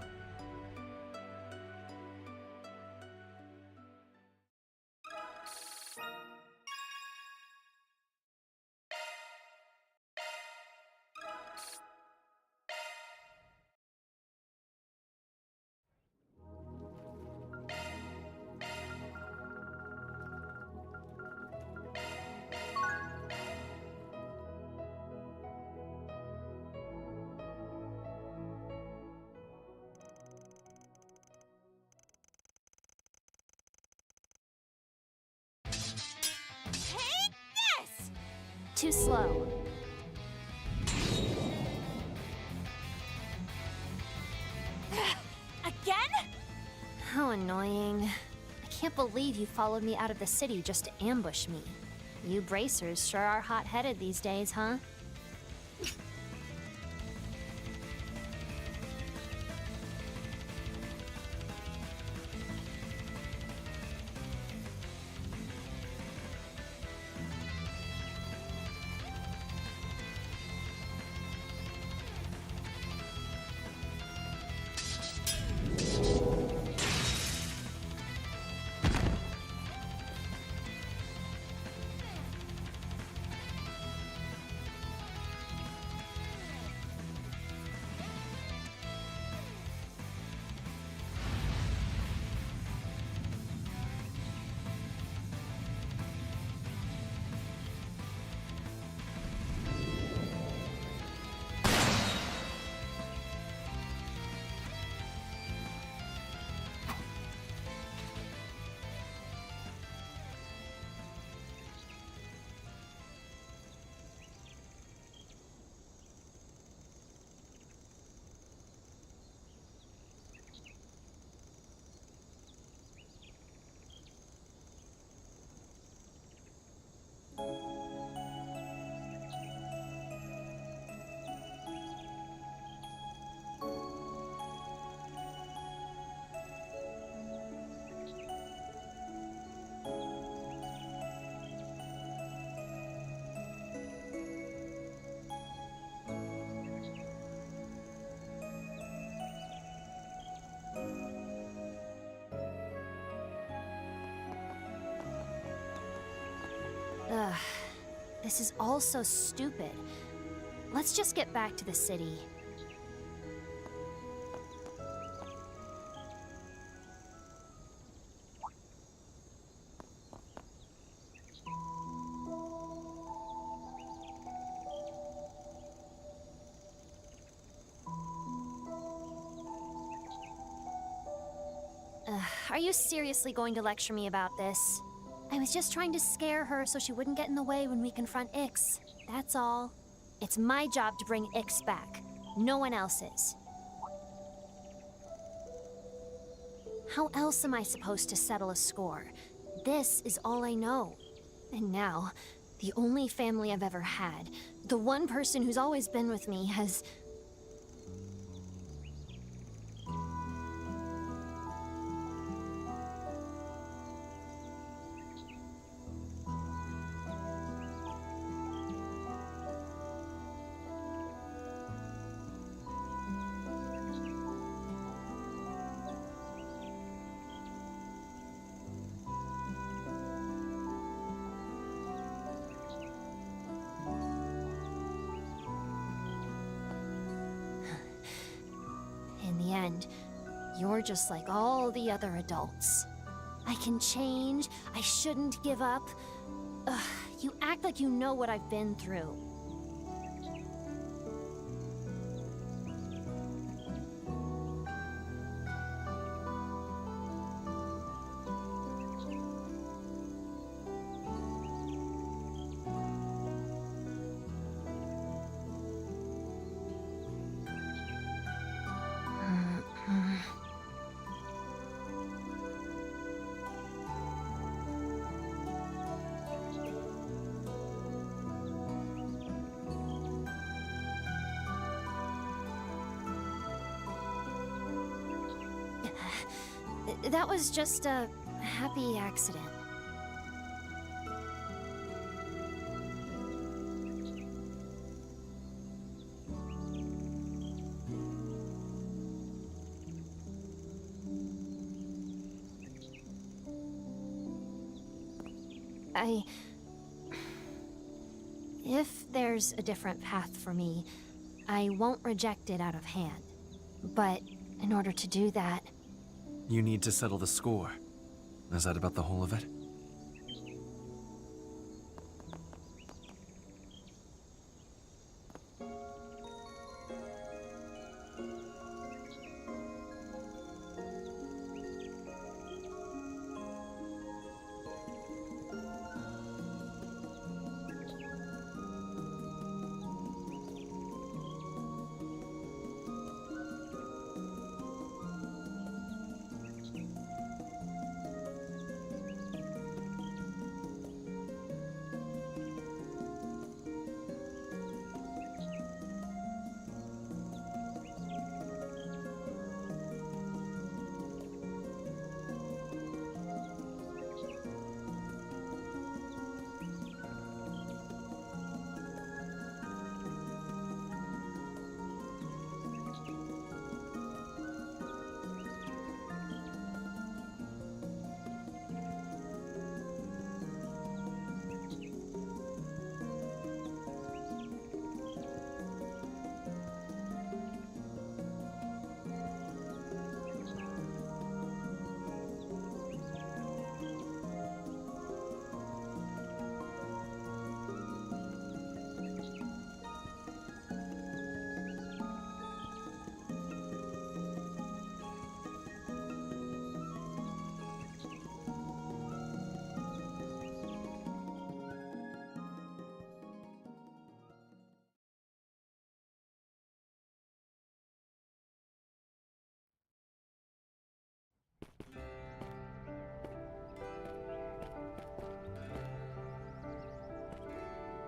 Too slow.
Again?
How annoying. I can't believe you followed me out of the city just to ambush me. You bracers sure are hot-headed these days, huh? Ugh. This is all so stupid. Let's just get back to the city. Are you seriously going to lecture me about this? I was just trying to scare her so she wouldn't get in the way when we confront Ix. That's all. It's my job to bring Ix back. No one else's. How else am I supposed to settle a score? This is all I know. And now, the only family I've ever had, the one person who's always been with me has... In the end, you're just like all the other adults. I can change. I shouldn't give up. Ugh, you act like you know what I've been through. That was just a happy accident. If there's a different path for me, I won't reject it out of hand. But in order to do that...
You need to settle the score. Is that about the whole of it?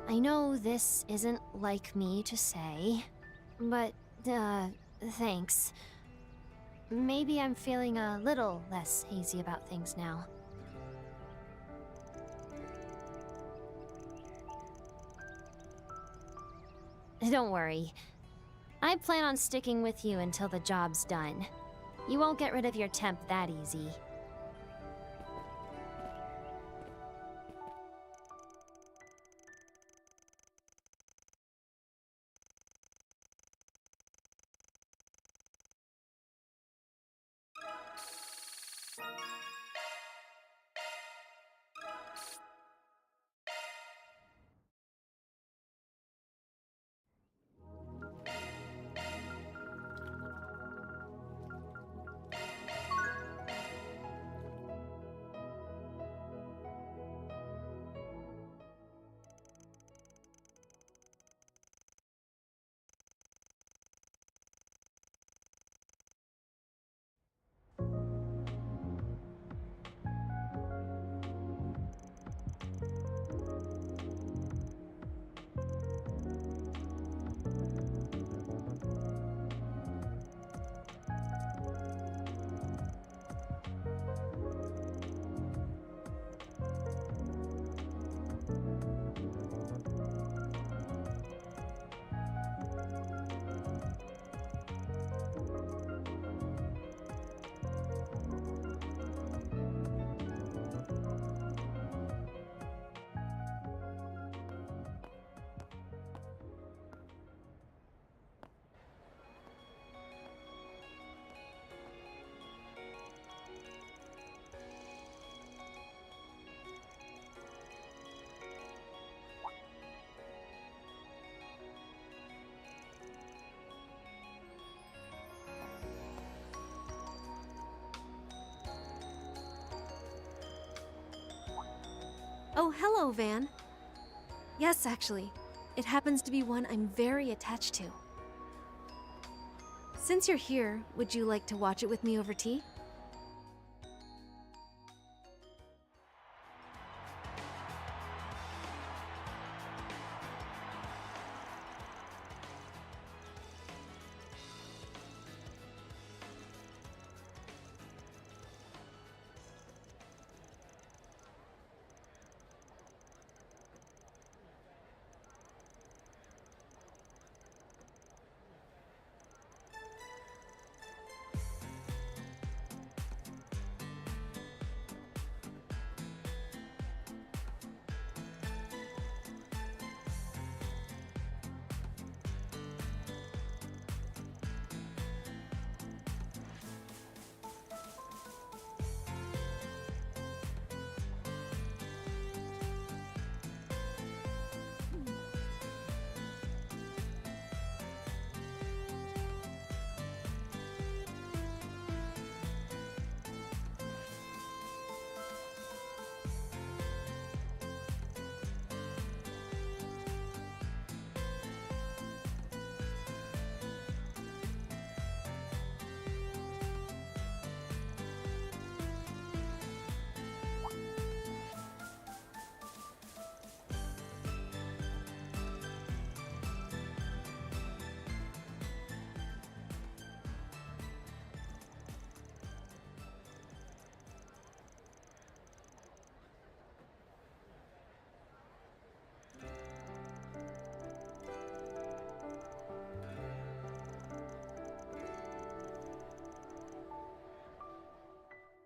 I know this isn't like me to say, but, thanks. Maybe I'm feeling a little less hazy about things now. Don't worry. I plan on sticking with you until the job's done. You won't get rid of your temp that easy.
Oh, hello, Van. Yes, actually. It happens to be one I'm very attached to. Since you're here, would you like to watch it with me over tea?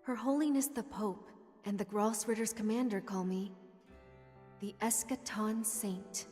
Her Holiness the Pope and the Grossritter's commander call me the Eschaton Saint.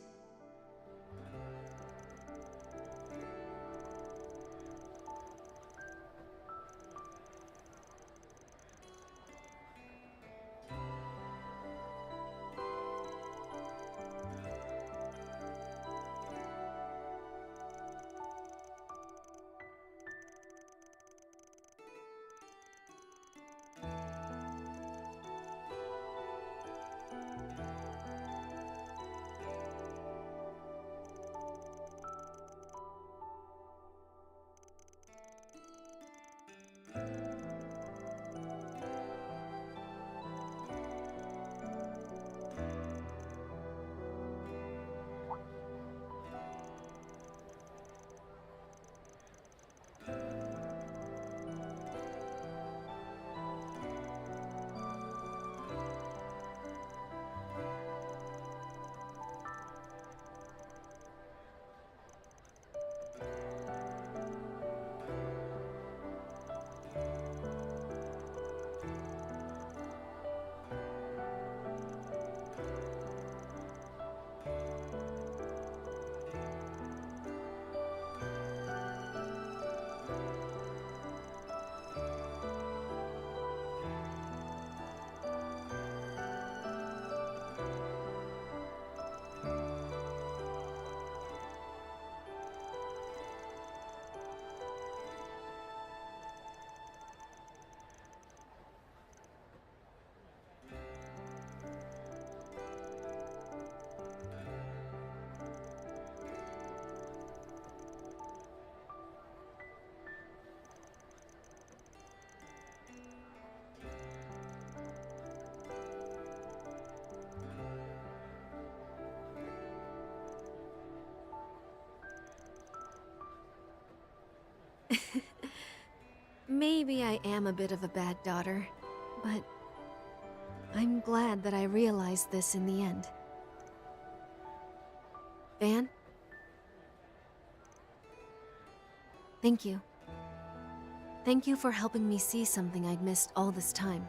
Maybe I am a bit of a bad daughter, but I'm glad that I realized this in the end. Van? Thank you. Thank you for helping me see something I'd missed all this time.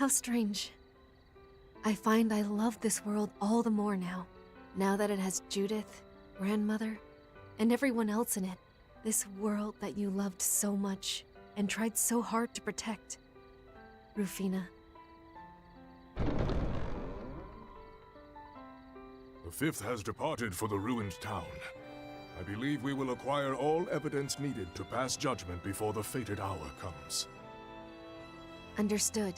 How strange. I find I love this world all the more now that it has Judith, grandmother, and everyone else in it. This world that you loved so much and tried so hard to protect. Rufina.
The Fifth has departed for the ruined town. I believe we will acquire all evidence needed to pass judgment before the fated hour comes.
Understood.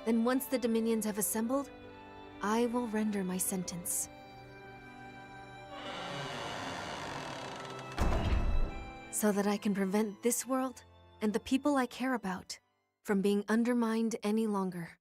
Then once the Dominions have assembled, I will render my sentence. So that I can prevent this world and the people I care about from being undermined any longer.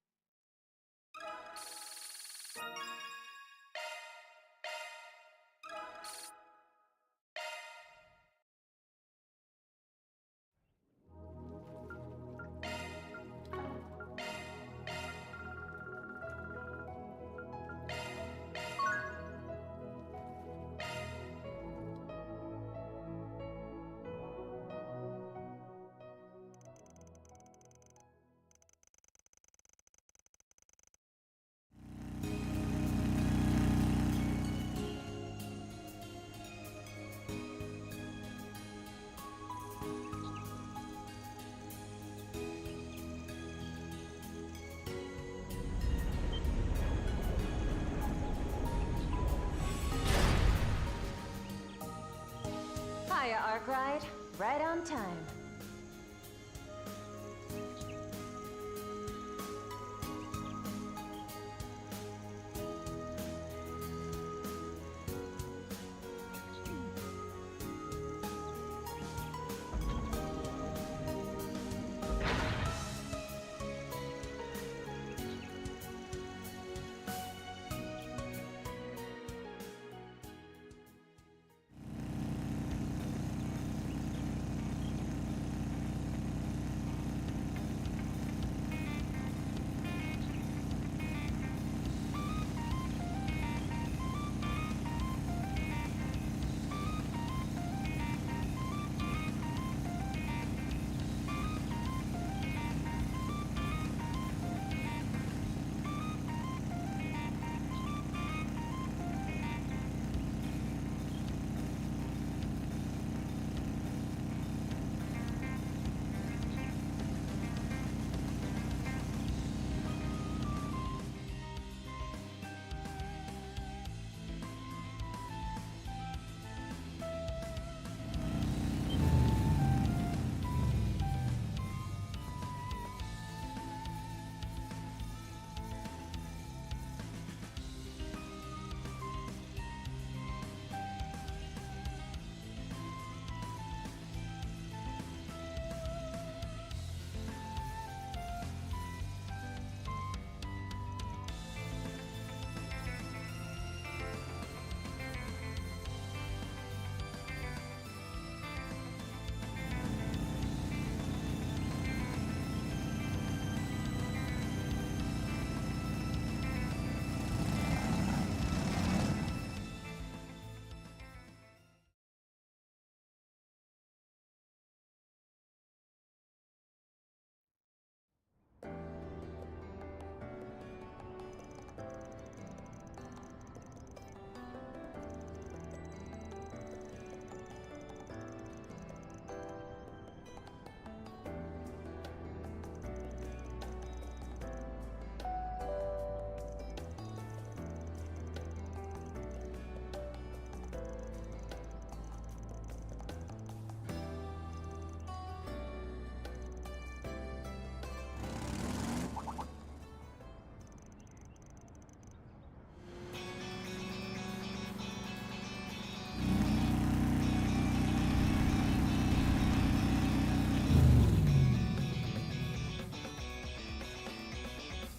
Hiya, Arkwright. Right on time.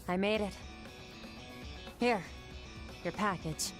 I made it. Here, your package.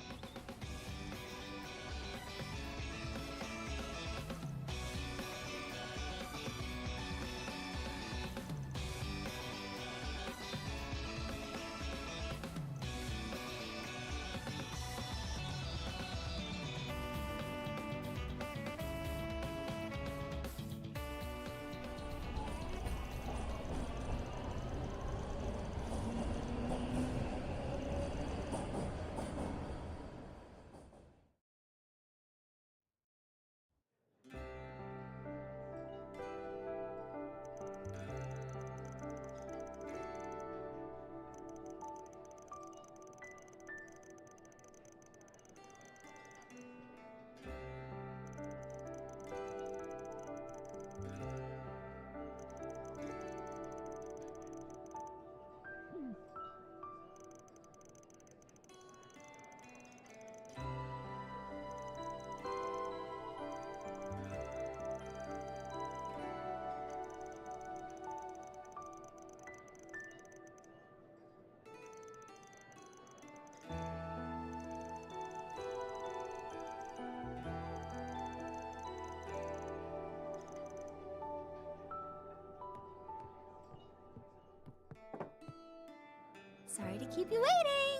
Sorry to keep you waiting.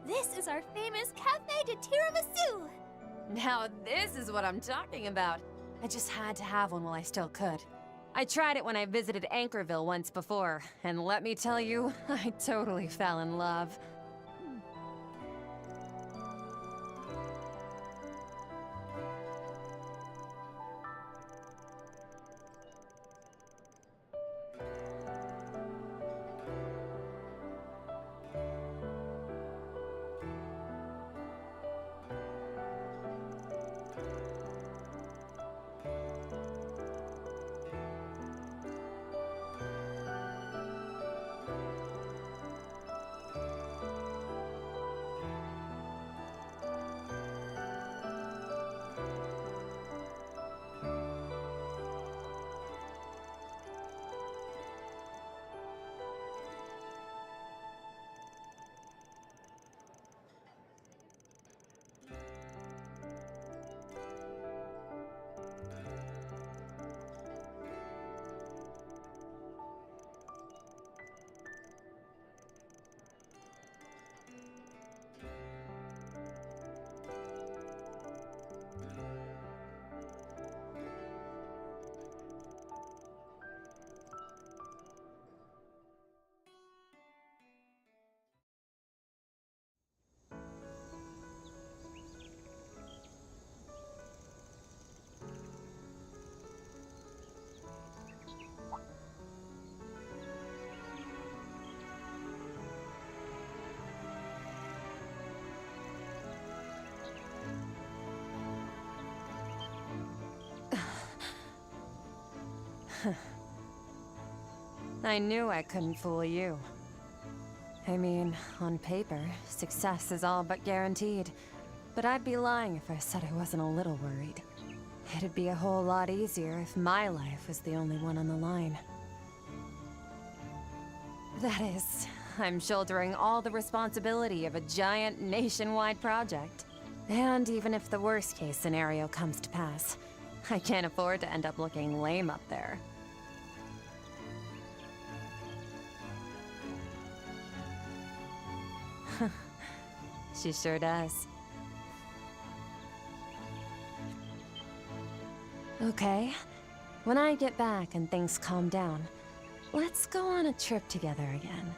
This is our famous Cafe de Tiramisu.
Now this is what I'm talking about. I just had to have one while I still could. I tried it when I visited Anchorville once before, and let me tell you, I totally fell in love. I knew I couldn't fool you. I mean, on paper, success is all but guaranteed. But I'd be lying if I said I wasn't a little worried. It'd be a whole lot easier if my life was the only one on the line. That is, I'm shouldering all the responsibility of a giant nationwide project. And even if the worst case scenario comes to pass, I can't afford to end up looking lame up there. She sure does. Okay, when I get back and things calm down, let's go on a trip together again.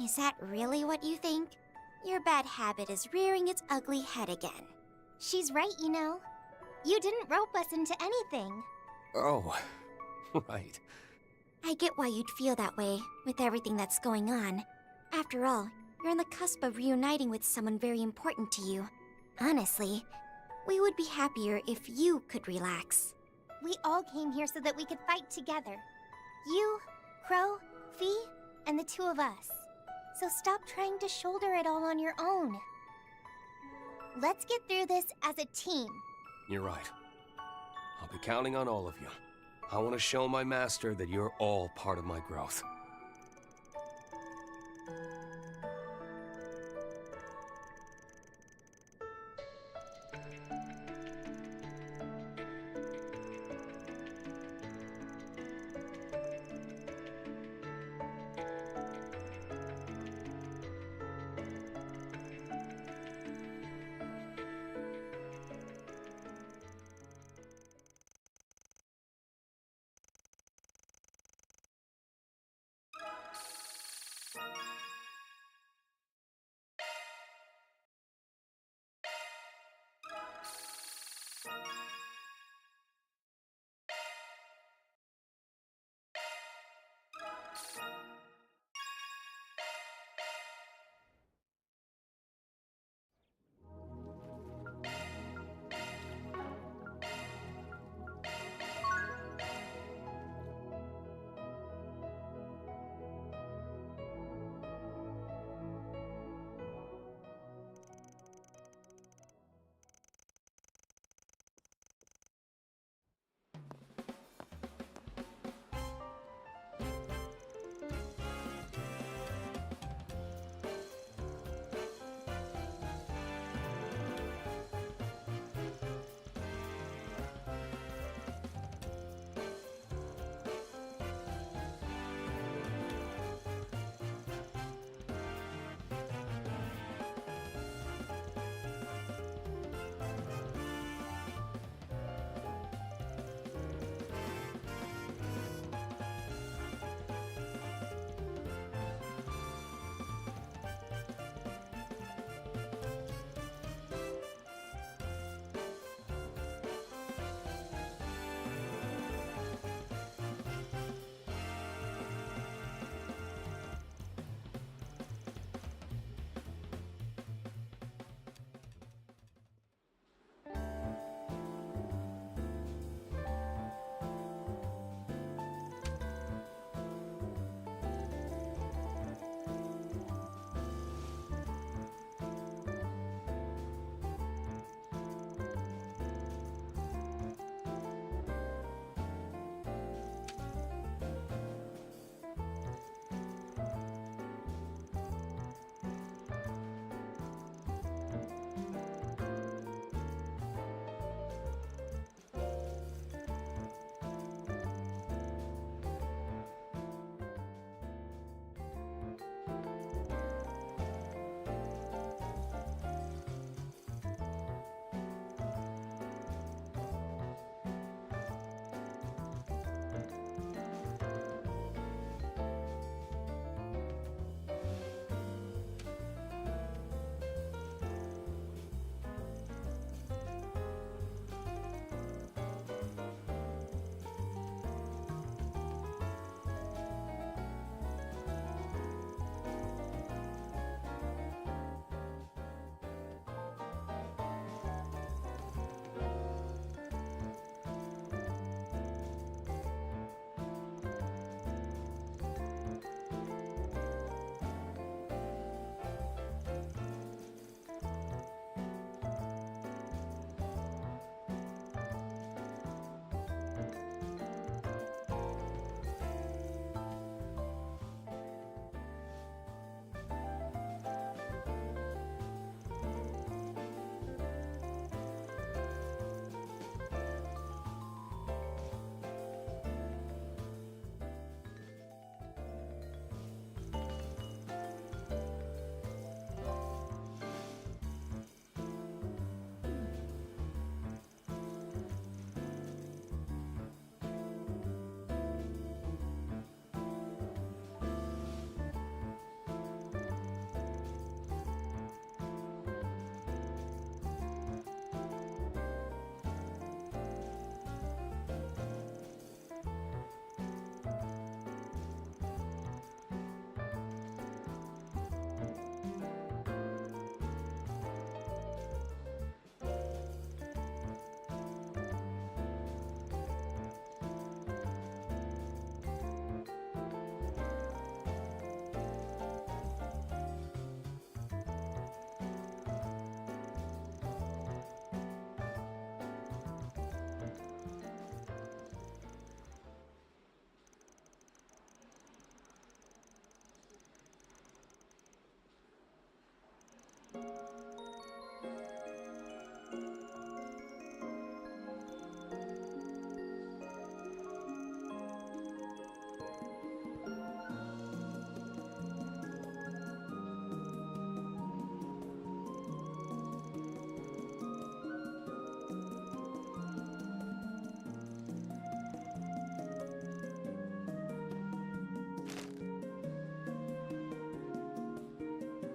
Is that really what you think? Your bad habit is rearing its ugly head again.
She's right, you know. You didn't rope us into anything.
Oh, right.
I get why you'd feel that way, with everything that's going on. After all, you're on the cusp of reuniting with someone very important to you. Honestly, we would be happier if you could relax.
We all came here so that we could fight together. You, Crow, Fee, and the two of us. So stop trying to shoulder it all on your own. Let's get through this as a team.
You're right. I'll be counting on all of you. I want to show my master that you're all part of my growth.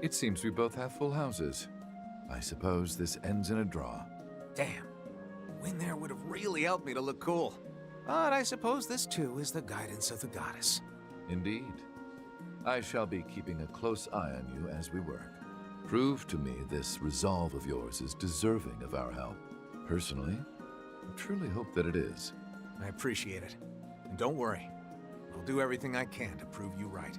It seems we both have full houses. I suppose this ends in a draw.
Damn. Win there would have really helped me to look cool. But I suppose this too is the guidance of the goddess.
Indeed. I shall be keeping a close eye on you as we work. Prove to me this resolve of yours is deserving of our help. Personally, I truly hope that it is.
I appreciate it. And don't worry, I'll do everything I can to prove you right.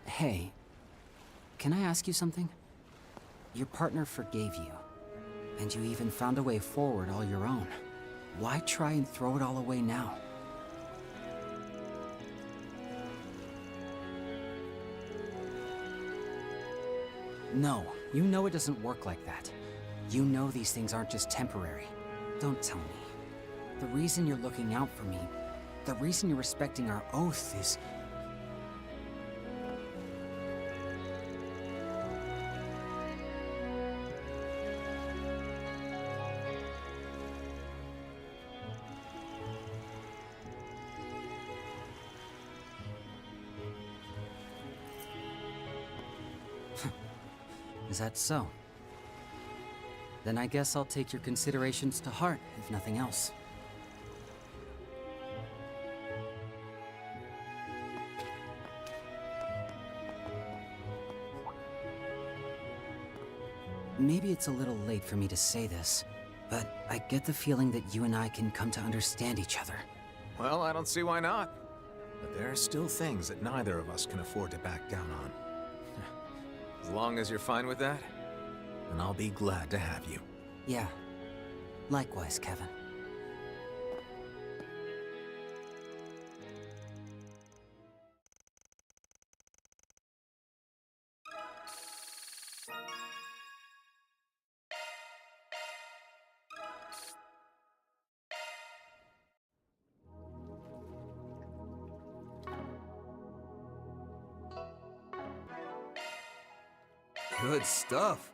Hey, can I ask you something? Your partner forgave you, and you even found a way forward all your own. Why try and throw it all away now? No, you know it doesn't work like that. You know these things aren't just temporary. Don't tell me. The reason you're looking out for me, the reason you're respecting our oath is... Is that so? Then I guess I'll take your considerations to heart, if nothing else. maybe it's a little late for me to say this, but I get the feeling that you and I can come to understand each other.
Well, I don't see why not. But there are still things that neither of us can afford to back down on. As long as you're fine with that, then I'll be glad to have you.
Yeah. Likewise, Kevin.
Good stuff.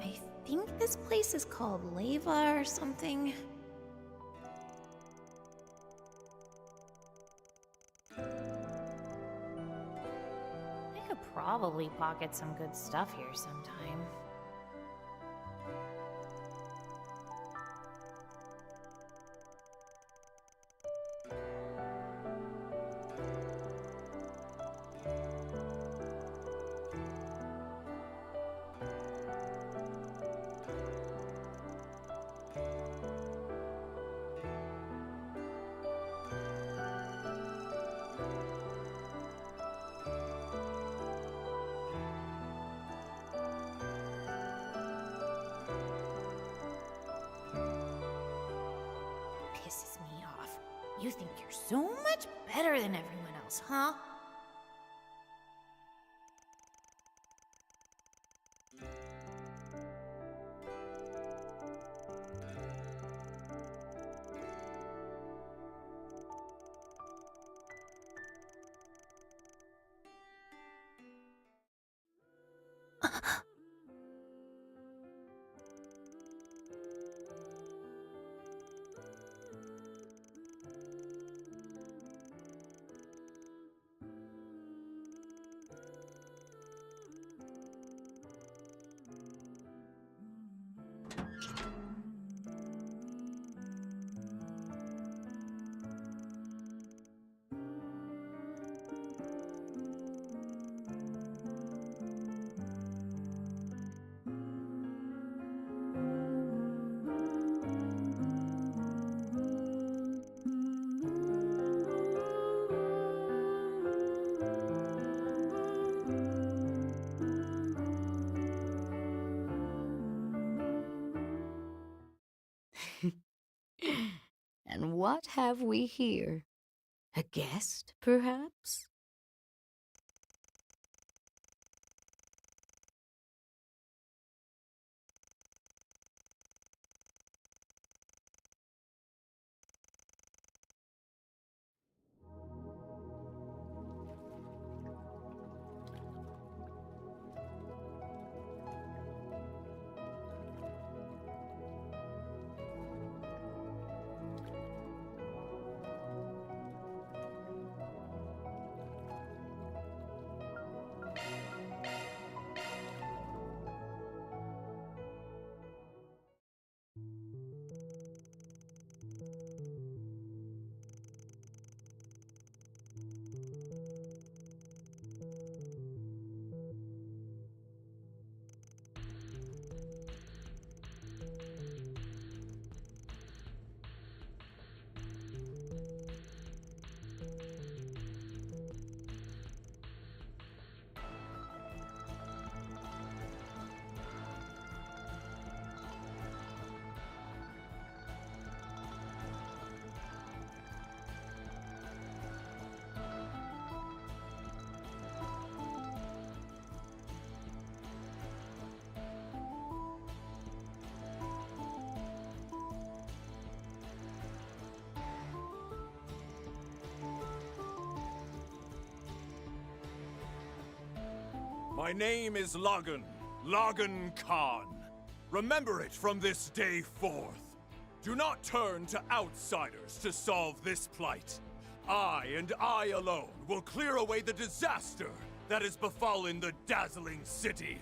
I think this place is called Lava or something.
I could probably pocket some good stuff here sometime. Pisses me off. You think you're so much better than everyone else, huh?
And what have we here? A guest, perhaps?
My name is Lagan Khan. Remember it from this day forth. Do not turn to outsiders to solve this plight. I and I alone will clear away the disaster that has befallen the dazzling city.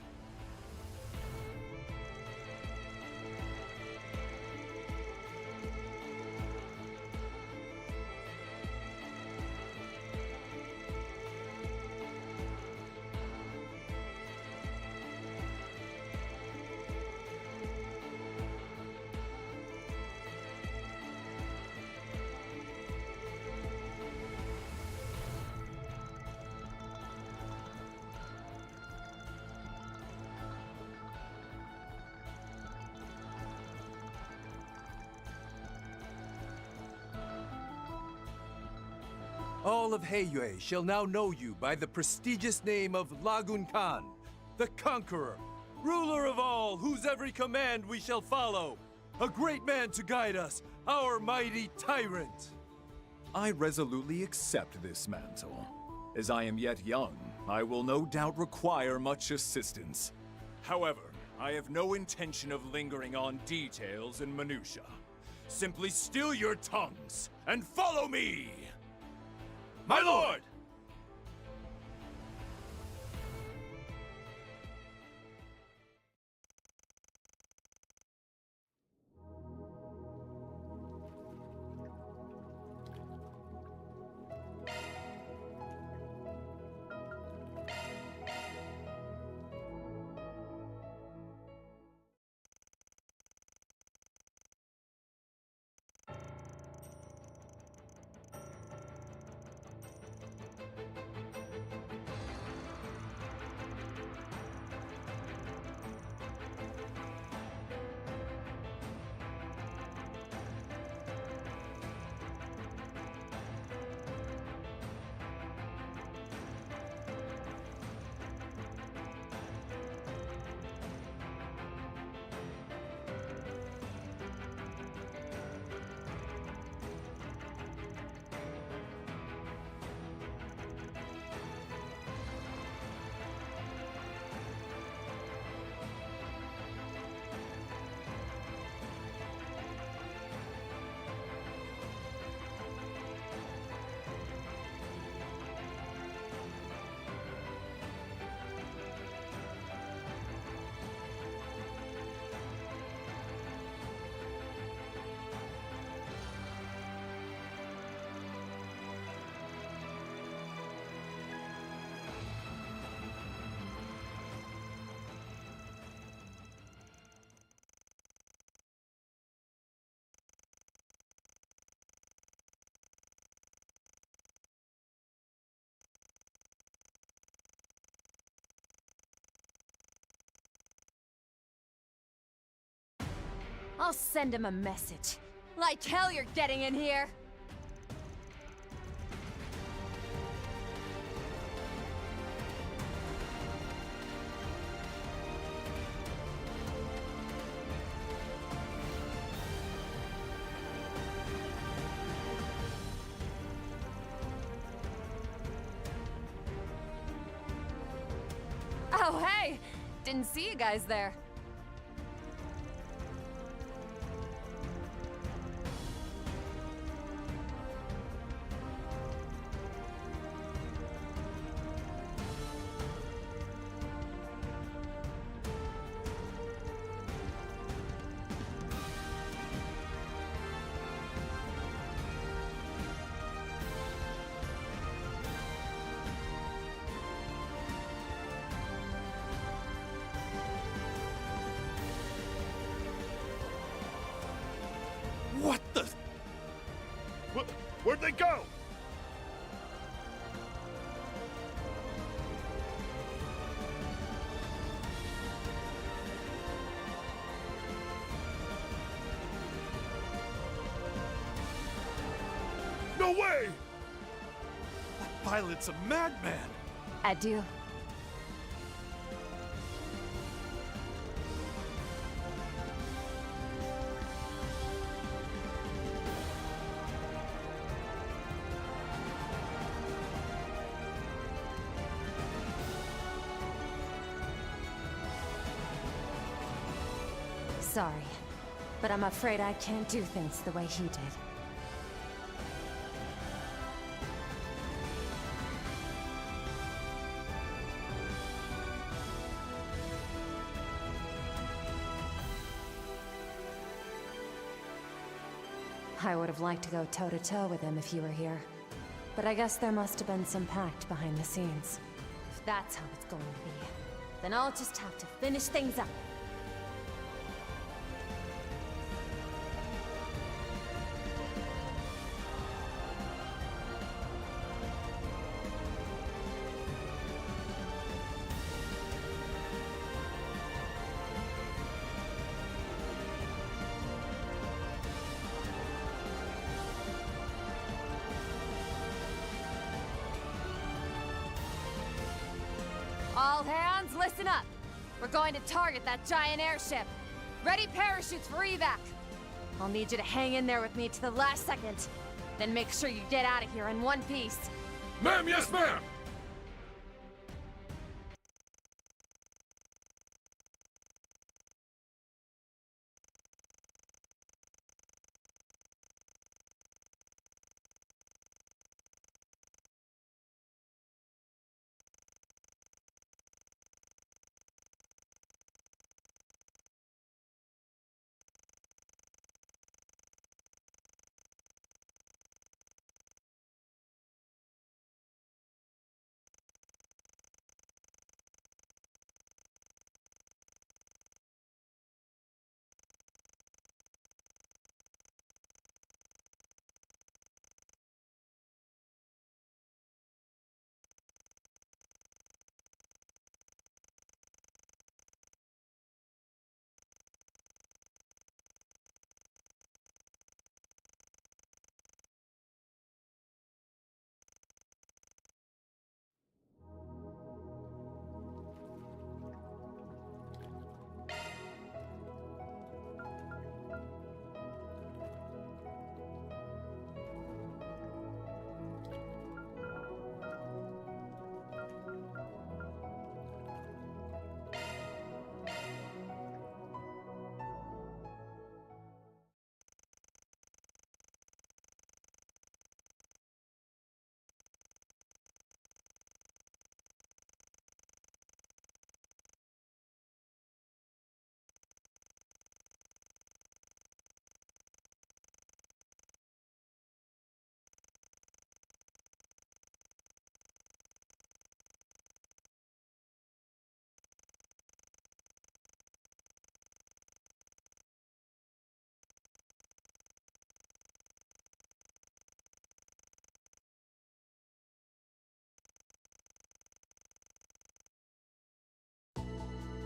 All of Heiyue shall now know you by the prestigious name of Lagun Khan, the Conqueror, ruler of all, whose every command we shall follow. A great man to guide us, our mighty tyrant.
I resolutely accept this mantle. As I am yet young, I will no doubt require much assistance.
However, I have no intention of lingering on details and minutiae. Simply still your tongues and follow me! My lord!
I'll send him a message. Like hell you're getting in here!
Oh, hey! Didn't see you guys there.
What the? Where'd they go? No way! That pilot's a madman!
Adieu. Sorry, but I'm afraid I can't do things the way he did. I would have liked to go toe-to-toe with him if you were here. But I guess there must have been some pact behind the scenes. If that's how it's going to be, then I'll just have to finish things up.
All hands, listen up! We're going to target that giant airship. Ready parachutes for evac! I'll need you to hang in there with me to the last second. Then make sure you get out of here in one piece.
Ma'am, yes, ma'am!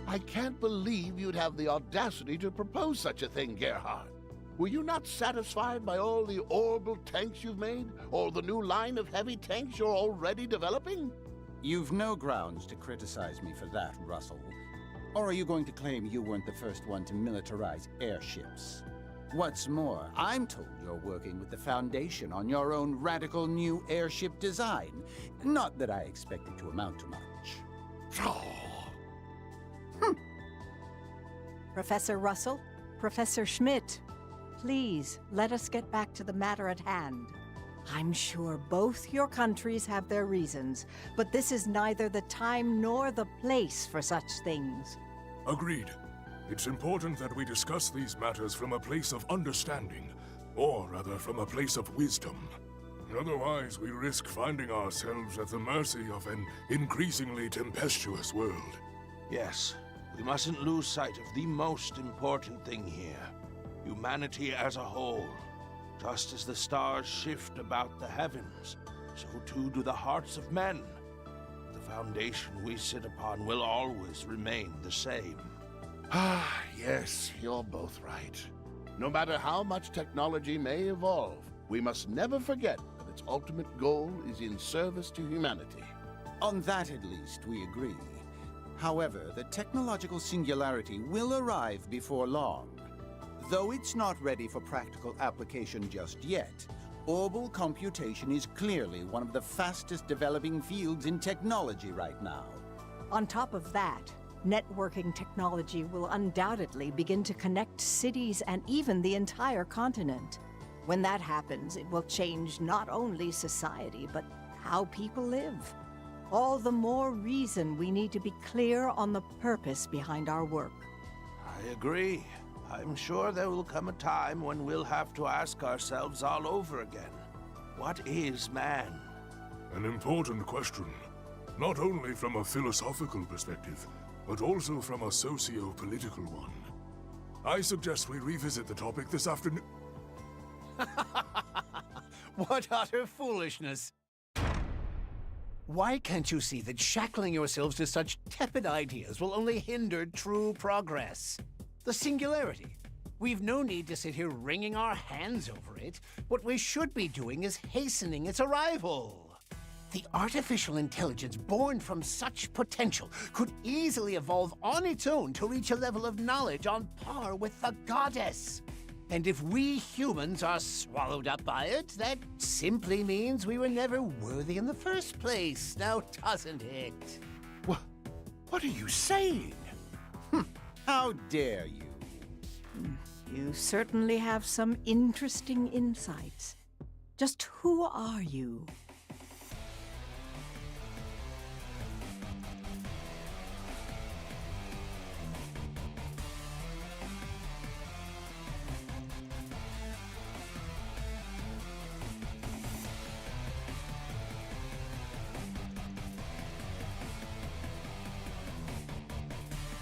I can't believe you'd have the audacity to propose such a thing, Gerhard. Were you not satisfied by all the orbital tanks you've made? Or the new line of heavy tanks you're already developing?
You've no grounds to criticize me for that, Russell. Or are you going to claim you weren't the first one to militarize airships? What's more, I'm told you're working with the Foundation on your own radical new airship design. Not that I expect it to amount to much.
Professor Russell, Professor Schmidt, please let us get back to the matter at hand. I'm sure both your countries have their reasons, but this is neither the time nor the place for such things.
Agreed. It's important that we discuss these matters from a place of understanding, or rather from a place of wisdom. Otherwise, we risk finding ourselves at the mercy of an increasingly tempestuous world.
Yes, we mustn't lose sight of the most important thing here. Humanity as a whole. Just as the stars shift about the heavens, so too do the hearts of men. The foundation we sit upon will always remain the same.
Ah, yes, you're both right. No matter how much technology may evolve, we must never forget that its ultimate goal is in service to humanity.
On that, at least, we agree. However, the technological singularity will arrive before long. Though it's not ready for practical application just yet, orbital computation is clearly one of the fastest developing fields in technology right now.
On top of that, Networking technology will undoubtedly begin to connect cities and even the entire continent. When that happens, it will change not only society, but how people live. All the more reason we need to be clear on the purpose behind our work.
I agree. I'm sure there will come a time when we'll have to ask ourselves all over again. What is man?
An important question. Not only from a philosophical perspective, but also from a socio-political one. I suggest we revisit the topic this afternoon.
What utter foolishness! Why can't you see that shackling yourselves to such tepid ideas will only hinder true progress? The singularity. We've no need to sit here wringing our hands over it. What we should be doing is hastening its arrival. The artificial intelligence born from such potential could easily evolve on its own to reach a level of knowledge on par with the goddess. And if we humans are swallowed up by it, that simply means we were never worthy in the first place, now doesn't it? What are you saying? How dare you?
You certainly have some interesting insights. Just who are you?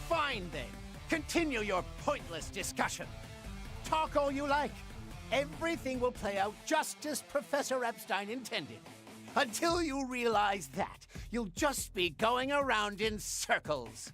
Fine then. Continue your pointless discussion. Talk all you like. Everything will play out just as Professor Epstein intended. Until you realize that, you'll just be going around in circles.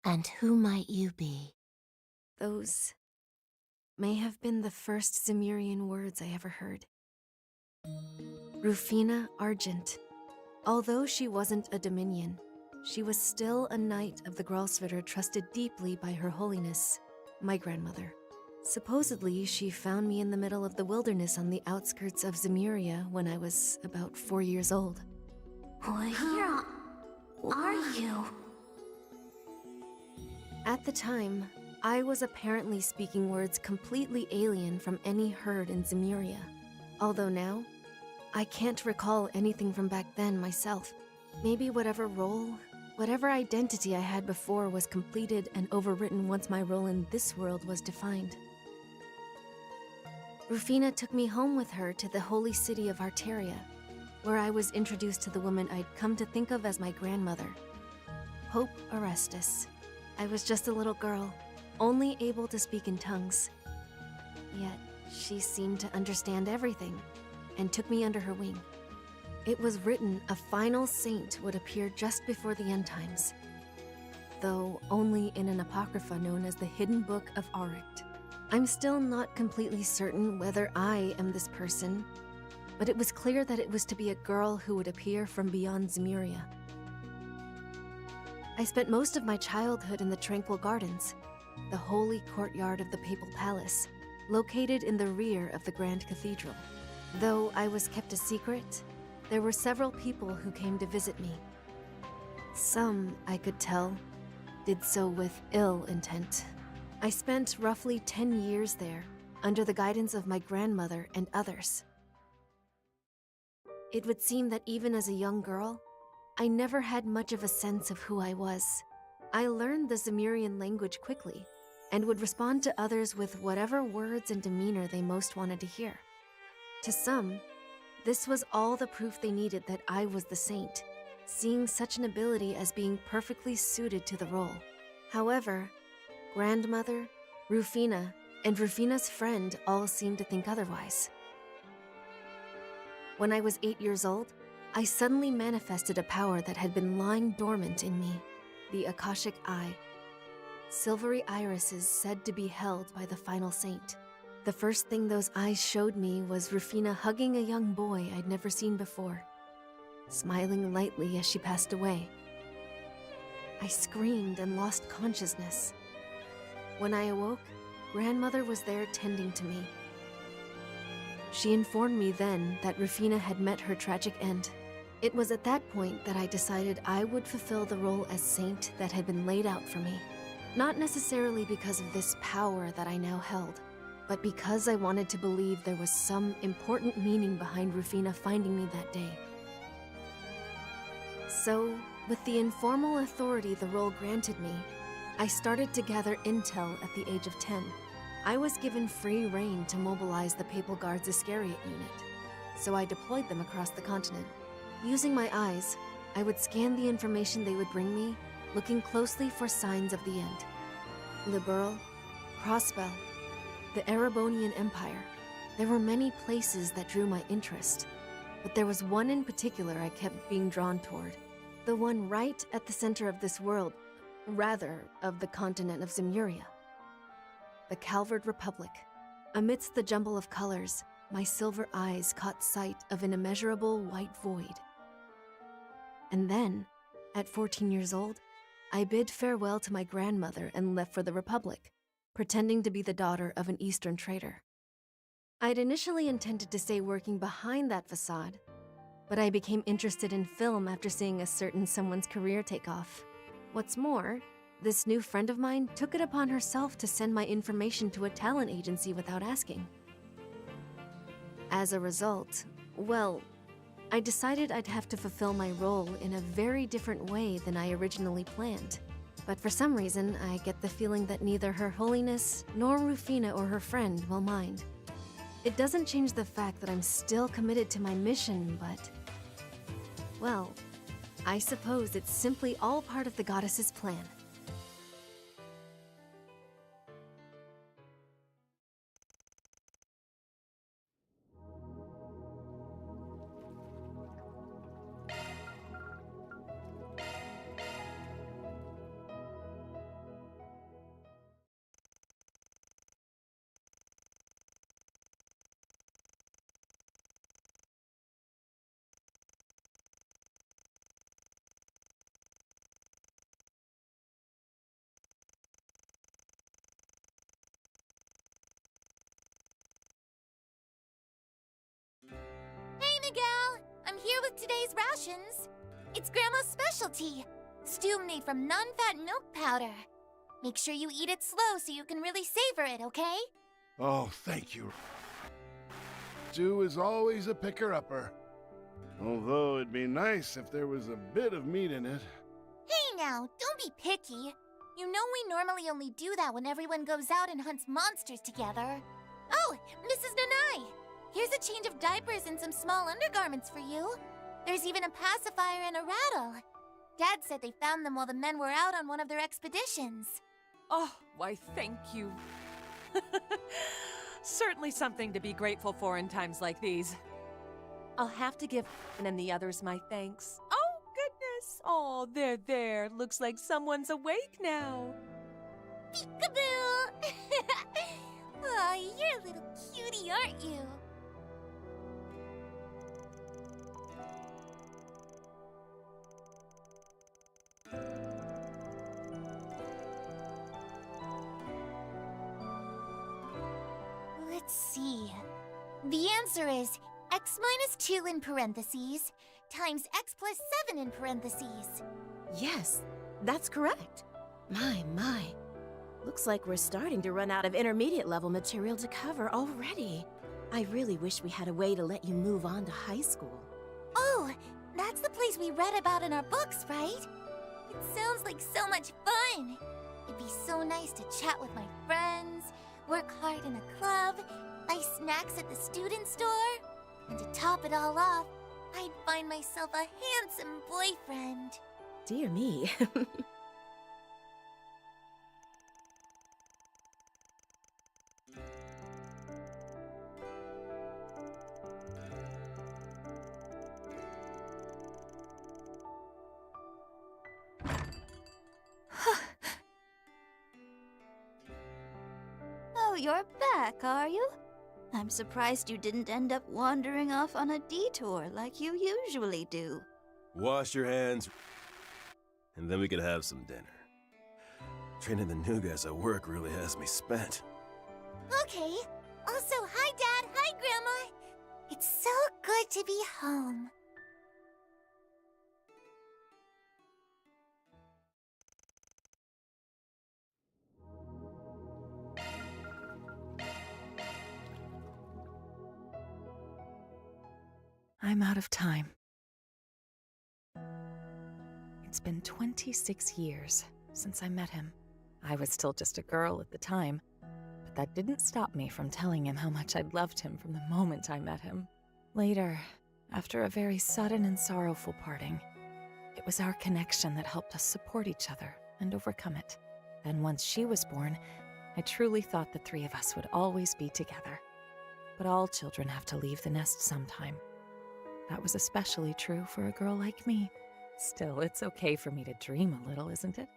And who might you be?
Those may have been the first Zemurian words I ever heard. Rufina Argent. Although she wasn't a Dominion, she was still a knight of the Gralsviter trusted deeply by Her Holiness, my grandmother. Supposedly, she found me in the middle of the wilderness on the outskirts of Zemuria when I was about 4 years old.
Where are you?
At the time, I was apparently speaking words completely alien from any heard in Zemuria. Although now, I can't recall anything from back then myself. Maybe whatever role, whatever identity I had before was completed and overwritten once my role in this world was defined. Rufina took me home with her to the holy city of Arteria, where I was introduced to the woman I'd come to think of as my grandmother, Pope Orestes. I was just a little girl, only able to speak in tongues. Yet, she seemed to understand everything, and took me under her wing. It was written a final saint would appear just before the end times, though only in an apocrypha known as the Hidden Book of Arict. I'm still not completely certain whether I am this person, but it was clear that it was to be a girl who would appear from beyond Zemuria. I spent most of my childhood in the Tranquil Gardens, the holy courtyard of the Papal Palace, located in the rear of the Grand Cathedral. Though I was kept a secret, there were several people who came to visit me. Some, I could tell, did so with ill intent. I spent roughly 10 years there, under the guidance of my grandmother and others. It would seem that even as a young girl, I never had much of a sense of who I was. I learned the Zemurian language quickly, and would respond to others with whatever words and demeanor they most wanted to hear. To some, this was all the proof they needed that I was the saint, seeing such an ability as being perfectly suited to the role. However, grandmother, Rufina, and Rufina's friend all seemed to think otherwise.
When I was 8 years old, I suddenly manifested a power that had been lying dormant in me, the Akashic Eye. Silvery irises said to be held by the final saint. The first thing those eyes showed me was Rufina hugging a young boy I'd never seen before, smiling lightly as she passed away. I screamed and lost consciousness. When I awoke, Grandmother was there tending to me. She informed me then that Rufina had met her tragic end. It was at that point that I decided I would fulfill the role as saint that had been laid out for me. Not necessarily because of this power that I now held, but because I wanted to believe there was some important meaning behind Rufina finding me that day. So, with the informal authority the role granted me, I started to gather intel at the age of 10. I was given free rein to mobilize the Papal Guard's Iscariot unit, so I deployed them across the continent. Using my eyes, I would scan the information they would bring me, looking closely for signs of the end. Liberl, Crossbell, the Erebonian Empire. There were many places that drew my interest, but there was one in particular I kept being drawn toward. The one right at the center of this world, rather, of the continent of Zemuria. The Calvard Republic. Amidst the jumble of colors, my silver eyes caught sight of an immeasurable white void. And then, at 14 years old, I bid farewell to my grandmother and left for the Republic, pretending to be the daughter of an Eastern trader. I'd initially intended to stay working behind that facade, but I became interested in film after seeing a certain someone's career take off. What's more, this new friend of mine took it upon herself to send my information to a talent agency without asking. As a result, well, I decided I'd have to fulfill my role in a very different way than I originally planned. But for some reason, I get the feeling that neither Her Holiness nor Rufina or her friend will mind. It doesn't change the fact that I'm still committed to my mission, but... well, I suppose it's simply all part of the goddess's plan.
Hey, Miguel! I'm here with today's rations. It's Grandma's specialty. Stew made from non-fat milk powder. Make sure you eat it slow so you can really savor it, okay?
Oh, thank you. Stew is always a picker-upper. Although it'd be nice if there was a bit of meat in it.
Hey now, don't be picky. You know we normally only do that when everyone goes out and hunts monsters together. Oh, Mrs. Nanai! Here's a change of diapers and some small undergarments for you. There's even a pacifier and a rattle. Dad said they found them while the men were out on one of their expeditions.
Oh, why thank you. Certainly something to be grateful for in times like these. I'll have to give and the others my thanks. Oh, goodness. Oh, there. Looks like someone's awake now.
Peekaboo! Oh, you're a little cutie, aren't you? Let's see. The answer is x minus 2 in parentheses times x plus 7 in parentheses.
Yes, that's correct. My. Looks like we're starting to run out of intermediate level material to cover already. I really wish we had a way to let you move on to high school.
Oh, that's the place we read about in our books, right? It sounds like so much fun. It'd be so nice to chat with my friends, work hard in a club, buy snacks at the student store, and to top it all off, I'd find myself a handsome boyfriend.
Dear me.
you're back, are you? I'm surprised you didn't end up wandering off on a detour like you usually do.
Wash your hands, and then we could have some dinner. Training the new guys at work really has me spent.
Okay. Also, hi, Dad. Hi, Grandma. It's so good to be home.
I'm out of time. It's been 26 years since I met him. I was still just a girl at the time, but that didn't stop me from telling him how much I'd loved him from the moment I met him. Later, after a very sudden and sorrowful parting, it was our connection that helped us support each other and overcome it. Then once she was born, I truly thought the three of us would always be together. But all children have to leave the nest sometime. That was especially true for a girl like me. Still, it's okay for me to dream a little, isn't it?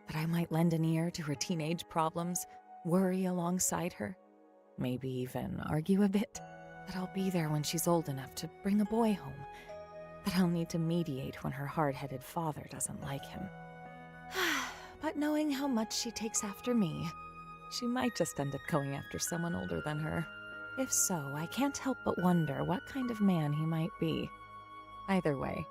That I might lend an ear to her teenage problems, worry alongside her, maybe even argue a bit. That I'll be there when she's old enough to bring a boy home. That I'll need to mediate when her hard-headed father doesn't like him. But knowing how much she takes after me, she might just end up going after someone older than her. If so, I can't help but wonder what kind of man he might be. Either way,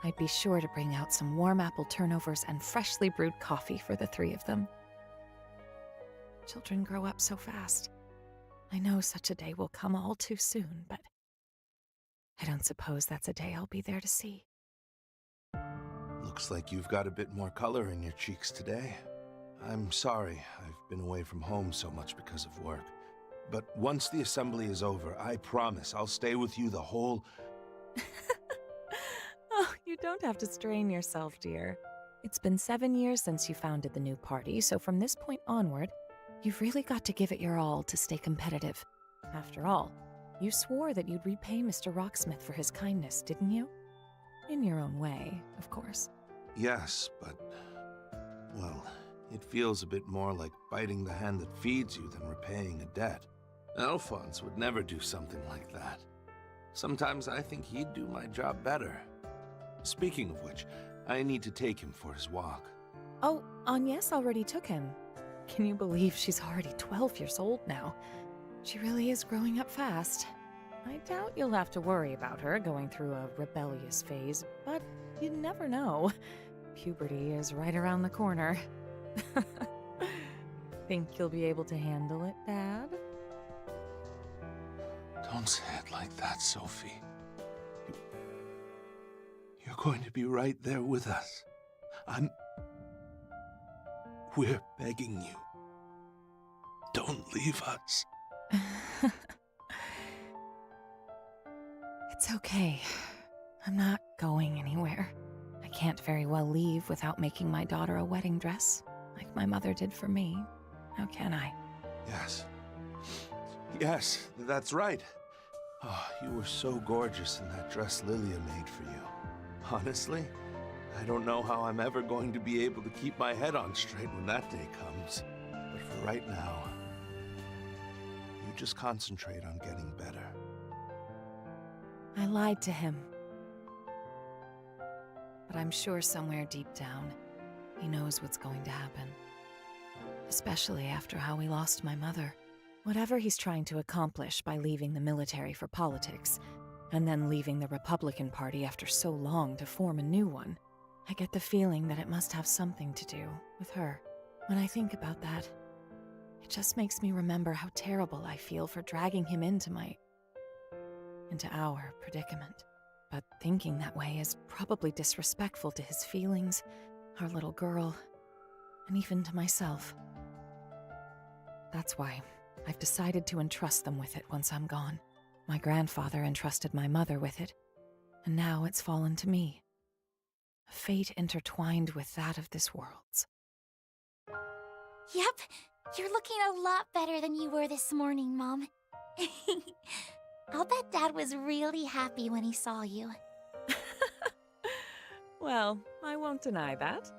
I'd be sure to bring out some warm apple turnovers and freshly brewed coffee for the three of them. Children grow up so fast. I know such a day will come all too soon, but I don't suppose that's a day I'll be there to see.
Looks like you've got a bit more color in your cheeks today. I'm sorry I've been away from home so much because of work. But once the assembly is over, I promise I'll stay with you the whole...
Oh, you don't have to strain yourself, dear. It's been 7 years since you founded the new party, so from this point onward, you've really got to give it your all to stay competitive. After all, you swore that you'd repay Mr. Rocksmith for his kindness, didn't you? In your own way, of course.
Yes, but... well, it feels a bit more like biting the hand that feeds you than repaying a debt. Alphonse would never do something like that. Sometimes I think he'd do my job better. Speaking of which, I need to take him for his walk.
Oh, Agnes already took him. Can you believe she's already 12 years old now? She really is growing up fast. I doubt you'll have to worry about her going through a rebellious phase, but you never know. Puberty is right around the corner. Think you'll be able to handle it, Dad?
Don't say it like that, Sophie. You're going to be right there with us. We're begging you. Don't leave us.
It's okay. I'm not going anywhere. I can't very well leave without making my daughter a wedding dress, like my mother did for me. How can I?
Yes. Yes, that's right. Oh, you were so gorgeous in that dress Lilia made for you. Honestly, I don't know how I'm ever going to be able to keep my head on straight when that day comes. But for right now, you just concentrate on getting better.
I lied to him. But I'm sure somewhere deep down, he knows what's going to happen. Especially after how we lost my mother. Whatever he's trying to accomplish by leaving the military for politics, and then leaving the Republican Party after so long to form a new one, I get the feeling that it must have something to do with her. When I think about that, it just makes me remember how terrible I feel for dragging him into our predicament. But thinking that way is probably disrespectful to his feelings, our little girl, and even to myself. That's why I've decided to entrust them with it once I'm gone. My grandfather entrusted my mother with it, and now it's fallen to me. A fate intertwined with that of this world's.
Yep, you're looking a lot better than you were this morning, Mom. I'll bet Dad was really happy when he saw you.
Well, I won't deny that.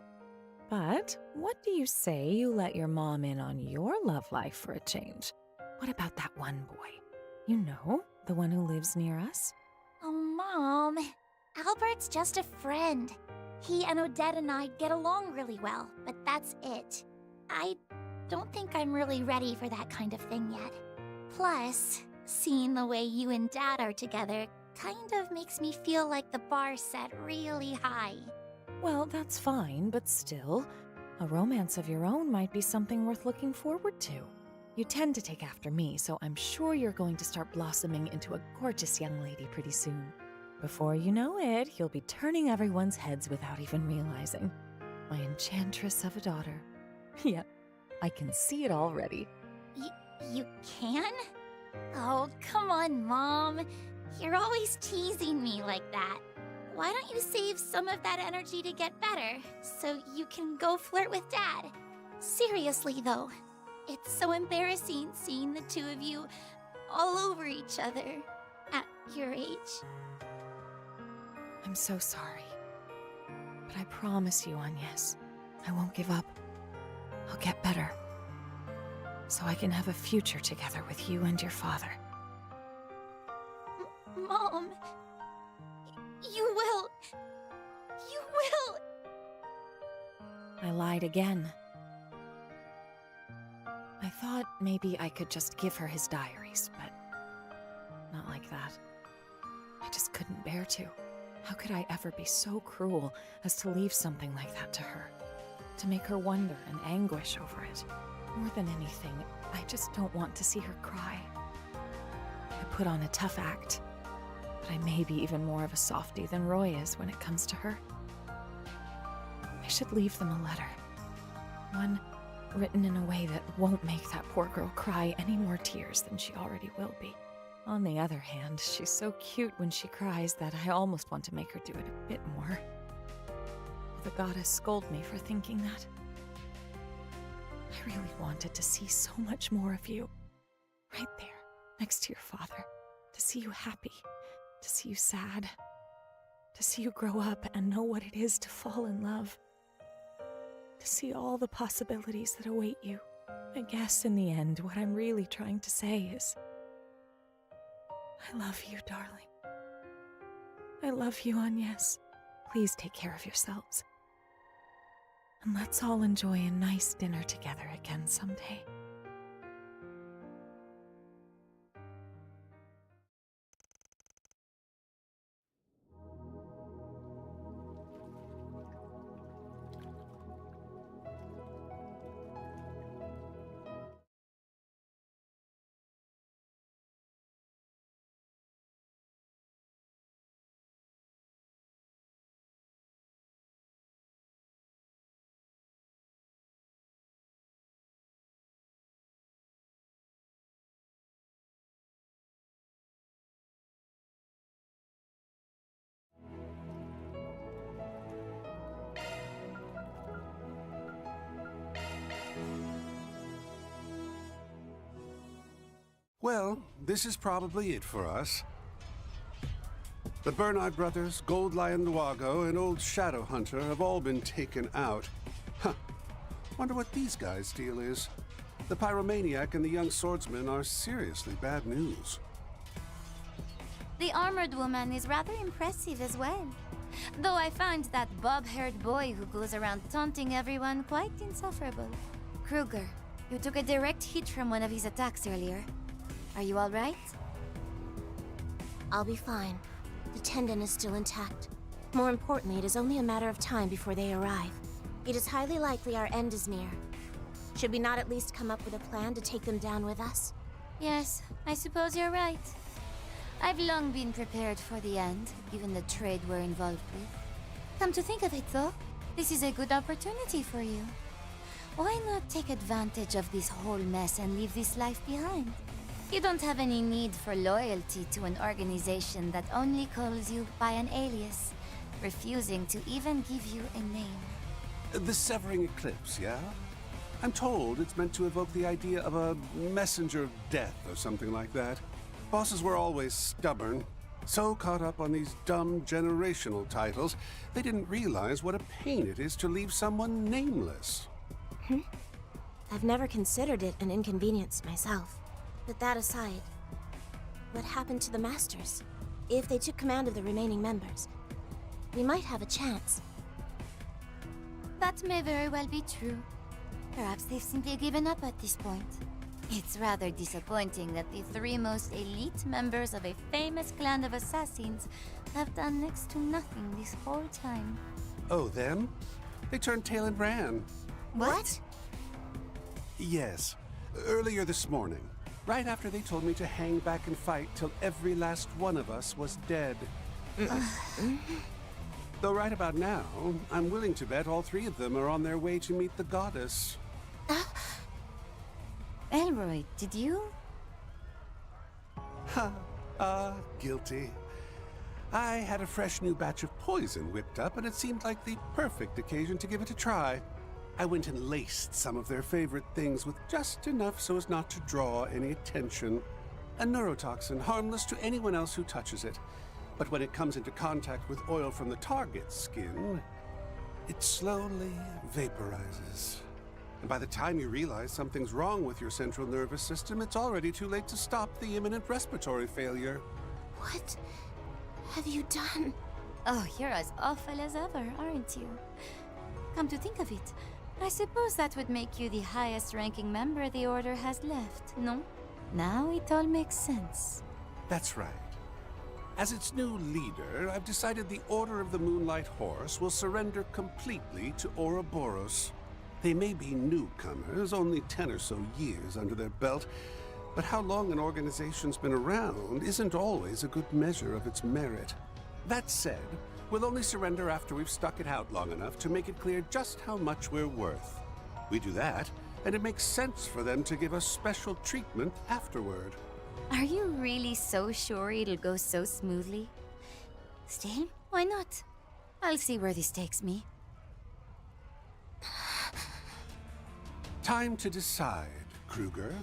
But what do you say you let your mom in on your love life for a change? What about that one boy? You know, the one who lives near us?
Oh, Mom. Albert's just a friend. He and Odette and I get along really well, but that's it. I don't think I'm really ready for that kind of thing yet. Plus, seeing the way you and Dad are together kind of makes me feel like the bar's set really high.
Well, that's fine, but still, a romance of your own might be something worth looking forward to. You tend to take after me, so I'm sure you're going to start blossoming into a gorgeous young lady pretty soon. Before you know it, you'll be turning everyone's heads without even realizing. My enchantress of a daughter. Yep, I can see it already.
You can? Oh, come on, Mom. You're always teasing me like that. Why don't you save some of that energy to get better, so you can go flirt with Dad? Seriously, though, it's so embarrassing seeing the two of you all over each other at your age.
I'm so sorry. But I promise you, Agnes, I won't give up. I'll get better. So I can have a future together with you and your father.
Mom, you will. You will.
I lied again. I thought maybe I could just give her his diaries, but not like that. I just couldn't bear to. How could I ever be so cruel as to leave something like that to her? To make her wonder and anguish over it. More than anything, I just don't want to see her cry. I put on a tough act, but I may be even more of a softie than Roy is when it comes to her. I should leave them a letter. One written in a way that won't make that poor girl cry any more tears than she already will be. On the other hand, she's so cute when she cries that I almost want to make her do it a bit more. Will the goddess scold me for thinking that? I really wanted to see so much more of you. Right there, next to your father. To see you happy. To see you sad. To see you grow up and know what it is to fall in love. To see all the possibilities that await you. I guess in the end, what I'm really trying to say is, I love you, darling. I love you, Agnes. Please take care of yourselves. And let's all enjoy a nice dinner together again someday.
Well, this is probably it for us. The Bernard brothers, Gold Lion Luago, and Old Shadow Hunter have all been taken out. Huh. Wonder what these guys' deal is. The Pyromaniac and the young swordsman are seriously bad news.
The armored woman is rather impressive as well. Though I find that bob-haired boy who goes around taunting everyone quite insufferable. Kruger, you took a direct hit from one of his attacks earlier. Are you all right?
I'll be fine. The tendon is still intact. More importantly, it is only a matter of time before they arrive. It is highly likely our end is near. Should we not at least come up with a plan to take them down with us?
Yes, I suppose you're right. I've long been prepared for the end, given the trade we're involved with. Come to think of it, though, this is a good opportunity for you. Why not take advantage of this whole mess and leave this life behind? You don't have any need for loyalty to an organization that only calls you by an alias, refusing to even give you a name.
The Severing Eclipse, yeah? I'm told it's meant to evoke the idea of a messenger of death or something like that. Bosses were always stubborn. So caught up on these dumb generational titles, they didn't realize what a pain it is to leave someone nameless.
I've never considered it an inconvenience myself. But that aside, what happened to the Masters? If they took command of the remaining members, we might have a chance.
That may very well be true. Perhaps they've simply given up at this point. It's rather disappointing that the three most elite members of a famous clan of assassins have done next to nothing this whole time.
Oh, them? They turned tail and ran.
What?
Yes. Earlier this morning, right after they told me to hang back and fight till every last one of us was dead. Though right about now, I'm willing to bet all three of them are on their way to meet the goddess.
Elroy, did you?
Guilty. I had a fresh new batch of poison whipped up, and it seemed like the perfect occasion to give it a try. I went and laced some of their favorite things with just enough so as not to draw any attention. A neurotoxin, harmless to anyone else who touches it. But when it comes into contact with oil from the target's skin, it slowly vaporizes. And by the time you realize something's wrong with your central nervous system, it's already too late to stop the imminent respiratory failure.
What have you done?
Oh, you're as awful as ever, aren't you? Come to think of it, I suppose that would make you the highest-ranking member the Order has left, no? Now it all makes sense.
That's right. As its new leader, I've decided the Order of the Moonlight Horse will surrender completely to Ouroboros. They may be newcomers, only 10 or so years under their belt, but how long an organization's been around isn't always a good measure of its merit. That said, we'll only surrender after we've stuck it out long enough to make it clear just how much we're worth. We do that, and it makes sense for them to give us special treatment afterward.
Are you really so sure it'll go so smoothly? Still, why not? I'll see where this takes me.
Time to decide, Kruger.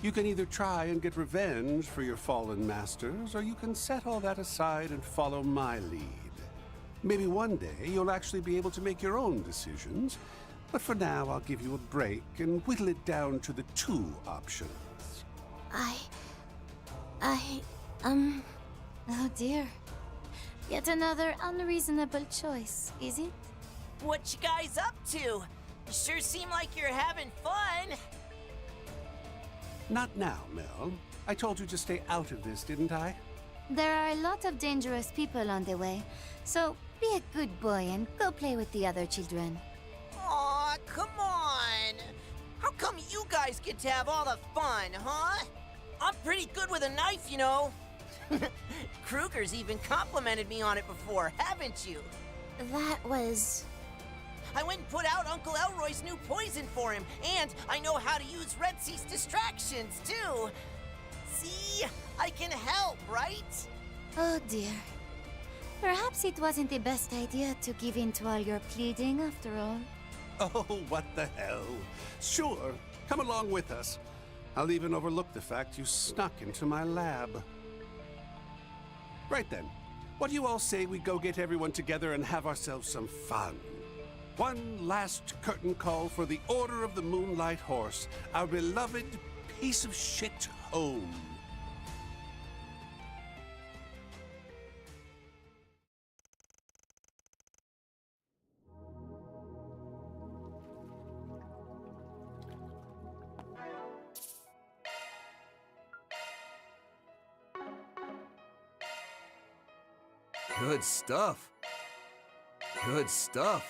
You can either try and get revenge for your fallen masters, or you can set all that aside and follow my lead. Maybe one day you'll actually be able to make your own decisions, but for now I'll give you a break and whittle it down to the 2 options.
Oh dear. Yet another unreasonable choice, is it?
What you guys up to? You sure seem like you're having fun.
Not now, Mel. I told you to stay out of this, didn't I?
There are a lot of dangerous people on the way, so be a good boy and go play with the other children.
Aw, come on! How come you guys get to have all the fun, huh? I'm pretty good with a knife, you know. Kruger's even complimented me on it before, haven't you?
That was...
I went and put out Uncle Elroy's new poison for him, and I know how to use Red Cease distractions, too. See? I can help, right?
Oh dear. Perhaps it wasn't the best idea to give in to all your pleading after all.
Oh, what the hell. Sure, come along with us. I'll even overlook the fact you snuck into my lab. Right then, what do you all say we go get everyone together and have ourselves some fun? One last curtain call for the Order of the Moonlight Horse, our beloved piece of shit home.
Good stuff. Good stuff.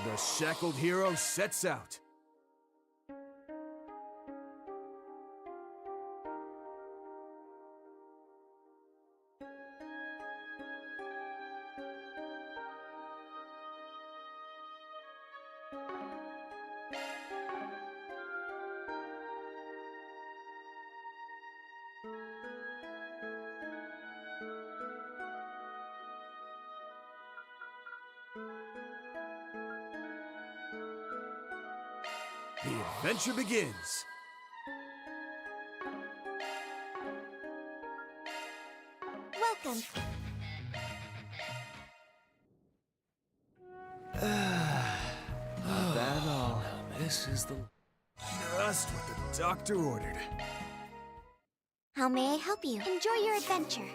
The shackled hero sets out. The adventure begins.
Welcome.
Not bad at all. This is just what the doctor ordered.
How may I help you? Enjoy your adventure.